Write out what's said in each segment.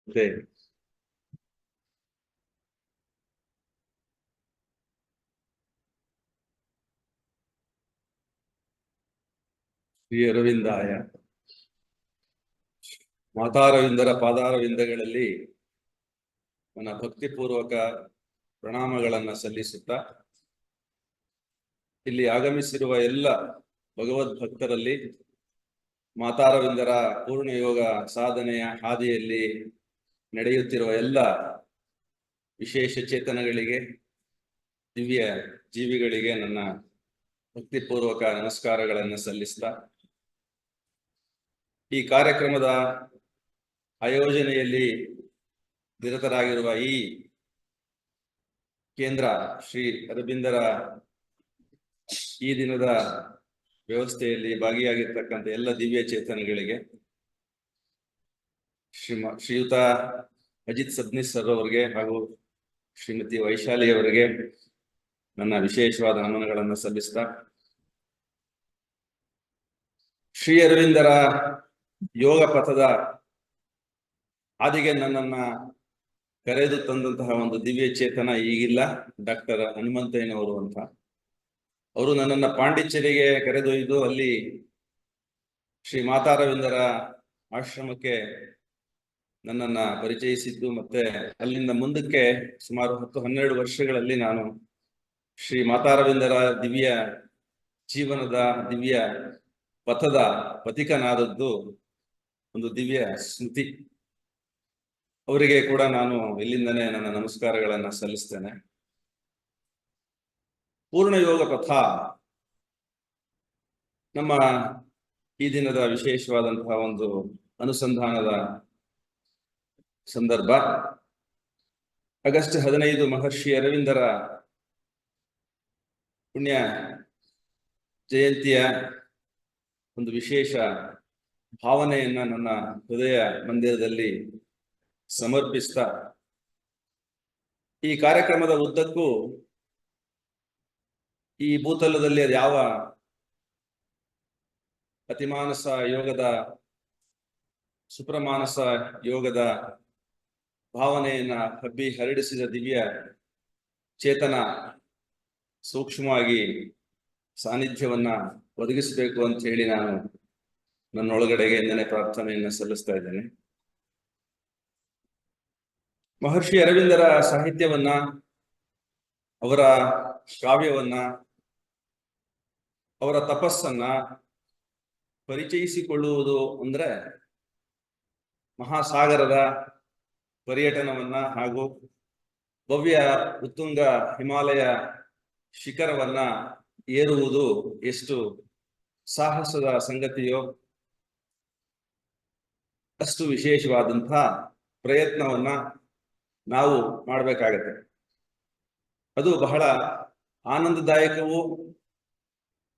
ಮತ್ತೆ ಶ್ರೀ ಅರವಿಂದಾಯ ಮಾತಾರವಿಂದರ ಪಾದಾರವಿಂದಗಳಲ್ಲಿ ನನ್ನ ಭಕ್ತಿಪೂರ್ವಕ ಪ್ರಣಾಮಗಳನ್ನು ಸಲ್ಲಿಸುತ್ತಾ ಇಲ್ಲಿ ಆಗಮಿಸಿರುವ ಎಲ್ಲ ಭಗವದ್ ಭಕ್ತರಲ್ಲಿ ಮಾತಾರವಿಂದರ ಪೂರ್ಣ ಯೋಗ ಸಾಧನೆಯ ಹಾದಿಯಲ್ಲಿ ನಡೆಯುತ್ತಿರುವ ಎಲ್ಲ ವಿಶೇಷ ಚೇತನಗಳಿಗೆ ದಿವ್ಯ ಜೀವಿಗಳಿಗೆ ನನ್ನ ಭಕ್ತಿಪೂರ್ವಕ ನಮಸ್ಕಾರಗಳನ್ನು ಸಲ್ಲಿಸ್ತಾ ಈ ಕಾರ್ಯಕ್ರಮದ ಆಯೋಜನೆಯಲ್ಲಿ ನಿರತರಾಗಿರುವ ಈ ಕೇಂದ್ರ ಶ್ರೀ ಅರವಿಂದರ ಈ ದಿನದ ವ್ಯವಸ್ಥೆಯಲ್ಲಿ ಭಾಗಿಯಾಗಿರ್ತಕ್ಕಂಥ ಎಲ್ಲ ದಿವ್ಯ ಚೇತನಗಳಿಗೆ ಶ್ರೀಯುತ ಅಜಿತ್ ಸದ್ನಿಸ್ ಸರ್ ಅವರಿಗೆ ಹಾಗೂ ಶ್ರೀಮತಿ ವೈಶಾಲಿ ಅವರಿಗೆ ನನ್ನ ವಿಶೇಷವಾದ ನಮನಗಳನ್ನು ಸಲ್ಲಿಸ್ತಾ ಶ್ರೀ ಅರವಿಂದರ ಯೋಗ ಪಥದ ಹಾದಿಗೆ ನನ್ನನ್ನ ಕರೆದು ತಂದಂತಹ ಒಂದು ದಿವ್ಯ ಚೇತನ ಈಗಿಲ್ಲ, ಡಾಕ್ಟರ್ ಹನುಮಂತಯ್ಯನವರು ಅಂತ. ಅವರು ನನ್ನನ್ನ ಪಾಂಡಿಚೇರಿಗೆ ಕರೆದೊಯ್ದು ಅಲ್ಲಿ ಶ್ರೀ ಮಾತಾರವಿಂದರ ಆಶ್ರಮಕ್ಕೆ ನನ್ನನ್ನ ಪರಿಚಯಿಸಿದ್ದು, ಮತ್ತೆ ಅಲ್ಲಿಂದ ಮುಂದಕ್ಕೆ ಸುಮಾರು 10-12 ವರ್ಷಗಳಲ್ಲಿ ನಾನು ಶ್ರೀ ಮಾತಾರವಿಂದರ ದಿವ್ಯ ಜೀವನದ ದಿವ್ಯ ಪಥದ ಪಥಿಕನಾದದ್ದು ಒಂದು ದಿವ್ಯ ಸ್ಮೃತಿ. ಅವರಿಗೆ ಕೂಡ ನಾನು ಇಲ್ಲಿಂದನೇ ನನ್ನ ನಮಸ್ಕಾರಗಳನ್ನ ಸಲ್ಲಿಸ್ತೇನೆ. ಪೂರ್ಣ ಯೋಗ ಪಥ ನಮ್ಮ ಈ ದಿನದ ವಿಶೇಷವಾದಂತಹ ಒಂದು ಅನುಸಂಧಾನದ ಸಂದರ್ಭ. ಆಗಸ್ಟ್ 15 ಮಹರ್ಷಿ ಅರವಿಂದರ ಪುಣ್ಯ ಜಯಂತಿಯ ಒಂದು ವಿಶೇಷ ಭಾವನೆಯನ್ನ ನನ್ನ ಹೃದಯ ಮಂದಿರದಲ್ಲಿ ಸಮರ್ಪಿಸ್ತಾ ಈ ಕಾರ್ಯಕ್ರಮದ ಉದ್ದಕ್ಕೂ ಈ ಭೂತಲದಲ್ಲಿ ಅದು ಯಾವ ಅತಿಮಾನಸ ಯೋಗದ ಸುಪ್ರಮಾನಸ ಯೋಗದ ಭಾವನೆಯನ್ನ ಹಬ್ಬಿ ಹರಡಿಸಿದ ದಿವ್ಯ ಚೇತನ ಸೂಕ್ಷ್ಮವಾಗಿ ಸಾನ್ನಿಧ್ಯವನ್ನ ಒದಗಿಸಬೇಕು ಅಂತ ಹೇಳಿ ನಾನು ನನ್ನೊಳಗಡೆಗೆ ಎಂದನೇ ಪ್ರಾರ್ಥನೆಯನ್ನ ಸಲ್ಲಿಸ್ತಾ ಇದ್ದೇನೆ. ಮಹರ್ಷಿ ಅರವಿಂದರ ಸಾಹಿತ್ಯವನ್ನ, ಅವರ ಕಾವ್ಯವನ್ನ, ಅವರ ತಪಸ್ಸನ್ನ ಪರಿಚಯಿಸಿಕೊಳ್ಳುವುದು ಅಂದ್ರೆ ಮಹಾಸಾಗರದ ಪರ್ಯಟನವನ್ನ ಹಾಗೂ ಭವ್ಯ ಉತ್ತುಂಗ ಹಿಮಾಲಯ ಶಿಖರವನ್ನ ಏರುವುದು ಎಷ್ಟು ಸಾಹಸದ ಸಂಗತಿಯೋ ಅಷ್ಟು ವಿಶೇಷವಾದಂತಹ ಪ್ರಯತ್ನವನ್ನ ನಾವು ಮಾಡಬೇಕಾಗತ್ತೆ. ಅದು ಬಹಳ ಆನಂದದಾಯಕವೂ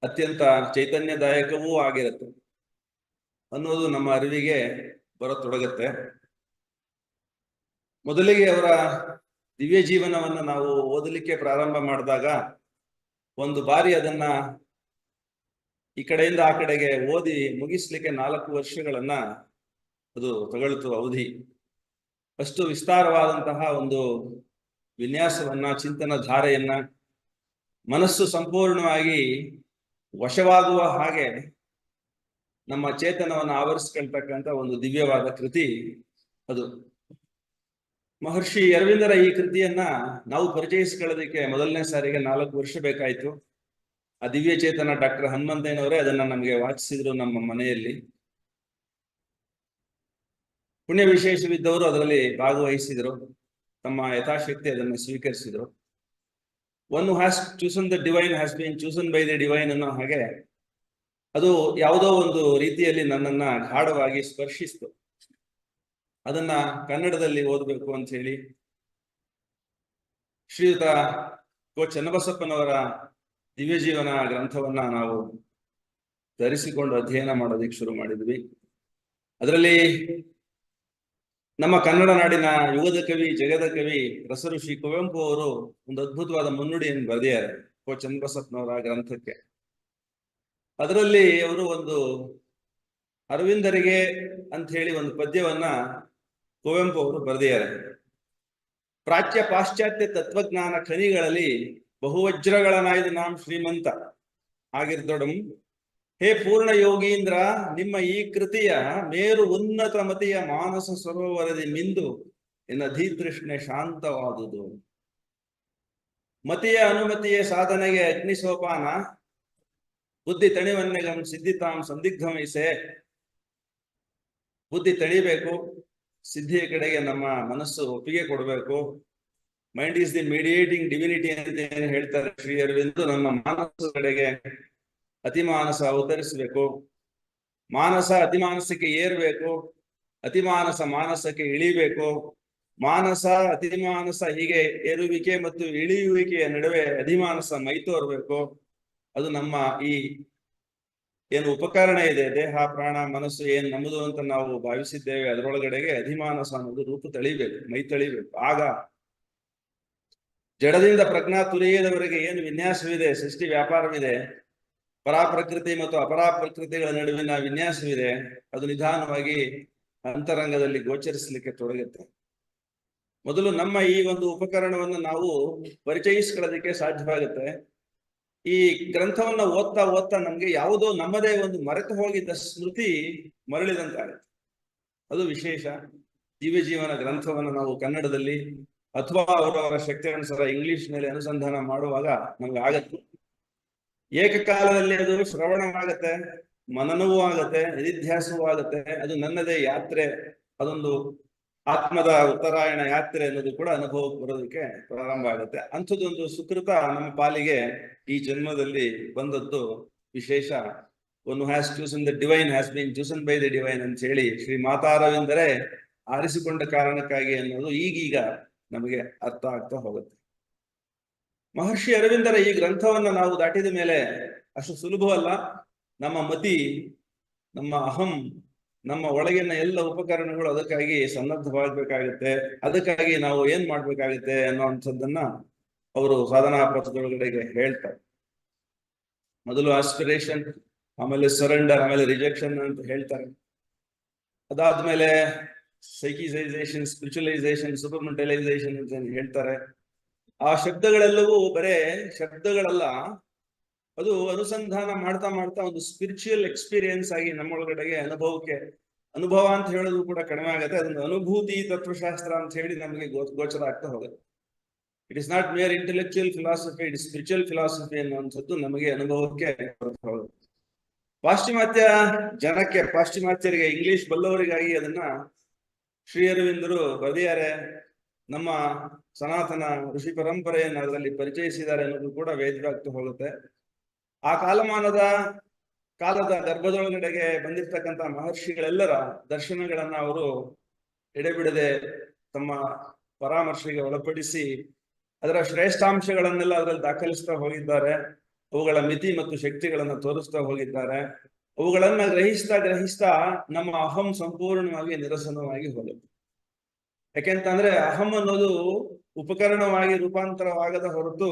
ಅತ್ಯಂತ ಚೈತನ್ಯದಾಯಕವೂ ಆಗಿರುತ್ತೆ ಅನ್ನೋದು ನಮ್ಮ ಅರಿವಿಗೆ ಬರತೊಡಗತ್ತೆ. ಮೊದಲಿಗೆ ಅವರ ದಿವ್ಯ ಜೀವನವನ್ನ ನಾವು ಓದಲಿಕ್ಕೆ ಪ್ರಾರಂಭ ಮಾಡಿದಾಗ ಒಂದು ಬಾರಿ ಅದನ್ನ ಈ ಕಡೆಯಿಂದ ಆ ಕಡೆಗೆ ಓದಿ ಮುಗಿಸ್ಲಿಕ್ಕೆ 4 ವರ್ಷಗಳನ್ನ ಅದು ತಗೊಳ್ತು ಅವಧಿ. ಅಷ್ಟು ವಿಸ್ತಾರವಾದಂತಹ ಒಂದು ವಿನ್ಯಾಸವನ್ನ, ಚಿಂತನ ಧಾರೆಯನ್ನ, ಮನಸ್ಸು ಸಂಪೂರ್ಣವಾಗಿ ವಶವಾಗುವ ಹಾಗೆ ನಮ್ಮ ಚೇತನವನ್ನು ಆವರಿಸ್ಕೊಳ್ತಕ್ಕಂಥ ಒಂದು ದಿವ್ಯವಾದ ಕೃತಿ ಅದು. ಮಹರ್ಷಿ ಅರವಿಂದರ ಈ ಕೃತಿಯನ್ನ ನಾವು ಪರಿಚಯಿಸಿಕೊಳ್ಳೋದಕ್ಕೆ ಮೊದಲನೇ ಸಾರಿಗೆ 4 ವರ್ಷ ಬೇಕಾಯ್ತು. ಆ ದಿವ್ಯ ಚೇತನ ಡಾಕ್ಟರ್ ಹನುಮಂತಯ್ಯನವರೇ ಅದನ್ನ ನಮಗೆ ವಾಚಿಸಿದ್ರು ನಮ್ಮ ಮನೆಯಲ್ಲಿ. ಪುಣ್ಯ ವಿಶೇಷವಿದ್ದವರು ಅದರಲ್ಲಿ ಭಾಗವಹಿಸಿದರು, ತಮ್ಮ ಯಥಾಶಕ್ತಿ ಅದನ್ನು ಸ್ವೀಕರಿಸಿದರು. One who has chosen the divine has been chosen by the divine ಅನ್ನೋ ಹಾಗೆ ಅದು ಯಾವುದೋ ಒಂದು ರೀತಿಯಲ್ಲಿ ನನ್ನನ್ನ ಗಾಢವಾಗಿ ಸ್ಪರ್ಶಿಸ್ತು. ಅದನ್ನ ಕನ್ನಡದಲ್ಲಿ ಓದಬೇಕು ಅಂತ ಹೇಳಿ ಶ್ರೀಯುತ ಕೋ ಚನ್ನಬಸಪ್ಪನವರ ದಿವ್ಯ ಜೀವನ ಗ್ರಂಥವನ್ನ ನಾವು ಧರಿಸಿಕೊಂಡು ಅಧ್ಯಯನ ಮಾಡೋದಕ್ಕೆ ಶುರು ಮಾಡಿದ್ವಿ. ಅದರಲ್ಲಿ ನಮ್ಮ ಕನ್ನಡ ನಾಡಿನ ಯುಗದ ಕವಿ, ಜಗದ ಕವಿ ರಸಋಷಿ ಕುವೆಂಪು ಅವರು ಒಂದು ಅದ್ಭುತವಾದ ಮುನ್ನುಡಿಯನ್ನು ಬರೆದಿದ್ದಾರೆ ಕೋ ಚನ್ನಬಸಪ್ಪನವರ ಗ್ರಂಥಕ್ಕೆ. ಅದರಲ್ಲಿ ಅವರು ಒಂದು ಅರವಿಂದರಿಗೆ ಅಂತ ಹೇಳಿ ಒಂದು ಪದ್ಯವನ್ನ ಕುವೆಂಪು ಅವರು ಬರೆದಿದ್ದಾರೆ. ಪ್ರಾಚ್ಯ ಪಾಶ್ಚಾತ್ಯ ತತ್ವಜ್ಞಾನ ಖನಿಗಳಲ್ಲಿ ಬಹುವಜ್ರಗಳನಾಯ್ದು ನಾಂ ಶ್ರೀಮಂತ ಆಗಿರ್ದೊಡಂ. ಹೇ ಪೂರ್ಣ ಯೋಗೀಂದ್ರ, ನಿಮ್ಮ ಈ ಕೃತಿಯ ಮೇರು ಉನ್ನತ ಮತಿಯ ಮಾನಸ ಸರೋವರದಿ ಮಿಂದು ಎನ್ನ ಧೀತೃಷ್ಣೆ ಶಾಂತವಾದುದು. ಮತಿಯ ಅನುಮತಿಯ ಸಾಧನೆಗೆ ಅಗ್ನಿ ಸೋಪಾನ, ಬುದ್ಧಿ ತಣಿವನ್ನೆಗಂ ಸಿದ್ಧಿತಾಂ ಸಂದಿಗ್ಧಮೈಸೆ. ಬುದ್ಧಿ ತಣಿಬೇಕು, ಸಿದ್ಧಿಯ ಕಡೆಗೆ ನಮ್ಮ ಮನಸ್ಸು ಒಪ್ಪಿಗೆ ಕೊಡಬೇಕು. ಮೈಂಡ್ ಈಸ್ ದಿ ಮೀಡಿಯೇಟಿಂಗ್ ಡಿವಿನಿಟಿ ಅಂತ ಏನು ಹೇಳ್ತಾರೆ ಶ್ರೀ ಅರವಿಂದ್. ನಮ್ಮ ಮಾನಸ ಕಡೆಗೆ ಅತಿಮಾನಸ ಅವತರಿಸಬೇಕು. ಮಾನಸ ಅತಿಮಾನಸಕ್ಕೆ ಏರ್ಬೇಕು, ಅತಿಮಾನಸ ಮಾನಸಕ್ಕೆ ಇಳಿಬೇಕು. ಮಾನಸ ಅತಿಮಾನಸ ಹೀಗೆ ಏರುವಿಕೆ ಮತ್ತು ಇಳಿಯುವಿಕೆಯ ನಡುವೆ ಅಧಿಮಾನಸ ಮೈತೋರ್ಬೇಕು. ಅದು ನಮ್ಮ ಈ ಏನು ಉಪಕರಣ ಇದೆ, ದೇಹ ಪ್ರಾಣ ಮನಸ್ಸು ಏನ್ ನಮ್ಮದು ಅಂತ ನಾವು ಭಾವಿಸಿದ್ದೇವೆ, ಅದರೊಳಗಡೆಗೆ ಅಧಿಮಾನಸ ಅನ್ನೋದು ರೂಪು ತಳಿಬೇಕು, ಮೈ ತಳಿಬೇಕು. ಆಗ ಜಡದಿಂದ ಪ್ರಜ್ಞಾ ತುರಿಯದವರೆಗೆ ಏನು ವಿನ್ಯಾಸವಿದೆ, ಸೃಷ್ಟಿ ವ್ಯಾಪಾರವಿದೆ, ಪರಾಪ್ರಕೃತಿ ಮತ್ತು ಅಪರಾಪ್ರಕೃತಿಗಳ ನಡುವಿನ ವಿನ್ಯಾಸವಿದೆ, ಅದು ನಿಧಾನವಾಗಿ ಅಂತರಂಗದಲ್ಲಿ ಗೋಚರಿಸಲಿಕ್ಕೆ ತೊಡಗುತ್ತೆ. ಮೊದಲು ನಮ್ಮ ಈ ಒಂದು ಉಪಕರಣವನ್ನು ನಾವು ಪರಿಚಯಿಸ್ಕೊಳ್ಳೋದಕ್ಕೆ ಸಾಧ್ಯವಾಗುತ್ತೆ. ಈ ಗ್ರಂಥವನ್ನ ಓದ್ತಾ ಓದ್ತಾ ನಮ್ಗೆ ಯಾವುದೋ ನಮ್ಮದೇ ಒಂದು ಮರೆತು ಹೋಗಿದ್ದ ಸ್ಮೃತಿ ಮರಳಿದಂತಾಗುತ್ತೆ. ಅದು ವಿಶೇಷ. ದಿವ್ಯ ಜೀವನ ಗ್ರಂಥವನ್ನು ನಾವು ಕನ್ನಡದಲ್ಲಿ ಅಥವಾ ಅವರವರ ಶಕ್ತಿಯನುಸಾರ ಇಂಗ್ಲಿಷ್ ನಲ್ಲಿ ಅನುಸಂಧಾನ ಮಾಡುವಾಗ ನಮ್ಗೆ ಆಗತ್ತೆ. ಏಕಕಾಲದಲ್ಲಿ ಅದು ಶ್ರವಣವಾಗತ್ತೆ, ಮನನವೂ ಆಗತ್ತೆ, ನಿಧಿಧ್ಯಾಸವೂ ಆಗತ್ತೆ. ಅದು ನನ್ನದೇ ಯಾತ್ರೆ, ಅದೊಂದು ಆತ್ಮದ ಉತ್ತರಾಯಣ ಯಾತ್ರೆ ಅನ್ನೋದು ಕೂಡ ಅನುಭವಕ್ಕೆ ಬರೋದಕ್ಕೆ ಪ್ರಾರಂಭ ಆಗುತ್ತೆ. ಅಂಥದ್ದೊಂದು ಸುಕೃತ ನಮ್ಮ ಪಾಲಿಗೆ ಈ ಜನ್ಮದಲ್ಲಿ ಬಂದದ್ದು ವಿಶೇಷ. One has chosen the divine has been chosen by the divine ಅಂತ ಹೇಳಿ ಶ್ರೀ ಮಾತಾರವೆಂದರೆ ಆರಿಸಿಕೊಂಡ ಕಾರಣಕ್ಕಾಗಿ ಅನ್ನೋದು ಈಗೀಗ ನಮಗೆ ಅರ್ಥ ಆಗ್ತಾ ಹೋಗುತ್ತೆ. ಮಹರ್ಷಿ ಅರವಿಂದರ ಈ ಗ್ರಂಥವನ್ನ ನಾವು ದಾಟಿದ ಮೇಲೆ ಅಷ್ಟು ಸುಲಭವಲ್ಲ. ನಮ್ಮ ಮತಿ, ನಮ್ಮ ಅಹಂ, ನಮ್ಮ ಒಳಗಿನ ಎಲ್ಲ ಉಪಕರಣಗಳು ಅದಕ್ಕಾಗಿ ಸನ್ನದ್ಧವಾಗಬೇಕಾಗುತ್ತೆ. ಅದಕ್ಕಾಗಿ ನಾವು ಏನ್ ಮಾಡ್ಬೇಕಾಗುತ್ತೆ ಅನ್ನುವಂಥದ್ದನ್ನ ಅವರು ಸಾಧನಾ ಪಥದೊಳಗಡೆಗೆ ಹೇಳ್ತಾರೆ. ಮೊದಲು ಆಸ್ಪಿರೇಷನ್, ಆಮೇಲೆ ಸರೆಂಡರ್, ಆಮೇಲೆ ರಿಜೆಕ್ಷನ್ ಅಂತ ಹೇಳ್ತಾರೆ. ಅದಾದ್ಮೇಲೆ ಸೈಕಿಸೈಸೇಷನ್, ಸ್ಪಿರಿಚುವಲೈಸೇಷನ್, ಸೂಪರ್ಮೆಂಟಲೈಸೇಷನ್ ಅಂತ ಹೇಳ್ತಾರೆ. ಆ ಶಬ್ದಗಳೆಲ್ಲವೂ ಬರೇ ಶಬ್ದಗಳಲ್ಲ, ಅದು ಅನುಸಂಧಾನ ಮಾಡ್ತಾ ಮಾಡ್ತಾ ಒಂದು ಸ್ಪಿರಿಚುವಲ್ ಎಕ್ಸ್ಪೀರಿಯನ್ಸ್ ಆಗಿ ನಮ್ಮೊಳಗಡೆಗೆ ಅನುಭವ ಅಂತ ಹೇಳೋದು ಕೂಡ ಕಡಿಮೆ ಆಗುತ್ತೆ. ಅದೊಂದು ಅನುಭೂತಿ ತತ್ವಶಾಸ್ತ್ರ ಅಂತ ಹೇಳಿ ನಮಗೆ ಗೋಚರ ಆಗ್ತಾ ಹೋಗುತ್ತೆ. ಇಟ್ ಇಸ್ ನಾಟ್ ಮೇರ್ intellectual philosophy, it is spiritual philosophy ಅನ್ನುವಂಥದ್ದು ನಮಗೆ ಅನುಭವಕ್ಕೆ ಹೋಗುತ್ತೆ. ಪಾಶ್ಚಿಮಾತ್ಯ ಜನಕ್ಕೆ, ಪಾಶ್ಚಿಮಾತ್ಯರಿಗೆ, ಇಂಗ್ಲಿಷ್ ಬಲ್ಲವರಿಗಾಗಿ ಅದನ್ನ ಶ್ರೀ ಅರವಿಂದರು ಬರೆದಿದ್ದಾರೆ. ನಮ್ಮ ಸನಾತನ ಋಷಿ ಪರಂಪರೆಯನ್ನು ಅದರಲ್ಲಿ ಪರಿಚಯಿಸಿದ್ದಾರೆ ಅನ್ನೋದು ಕೂಡ ವೇದ್ಯವಾಗ್ತಾ ಹೋಗುತ್ತೆ. ಆ ಕಾಲದ ಗರ್ಭದೊಳಗಡೆಗೆ ಬಂದಿರ್ತಕ್ಕಂಥ ಮಹರ್ಷಿಗಳೆಲ್ಲರ ದರ್ಶನಗಳನ್ನ ಅವರು ಎಡೆಬಿಡದೆ ತಮ್ಮ ಪರಾಮರ್ಶೆಗೆ ಒಳಪಡಿಸಿ ಅದರ ಶ್ರೇಷ್ಠಾಂಶಗಳನ್ನೆಲ್ಲ ಅದರಲ್ಲಿ ದಾಖಲಿಸ್ತಾ ಹೋಗಿದ್ದಾರೆ. ಅವುಗಳ ಮಿತಿ ಮತ್ತು ಶಕ್ತಿಗಳನ್ನು ತೋರಿಸ್ತಾ ಹೋಗಿದ್ದಾರೆ. ಅವುಗಳನ್ನ ಗ್ರಹಿಸ್ತಾ ನಮ್ಮ ಅಹಂ ಸಂಪೂರ್ಣವಾಗಿ ನಿರಸನವಾಗಿ ಹೋಗುತ್ತೆ. ಯಾಕೆಂತಂದ್ರೆ ಅಹಂ ಅನ್ನೋದು ಉಪಕರಣವಾಗಿ ರೂಪಾಂತರವಾಗದ ಹೊರತು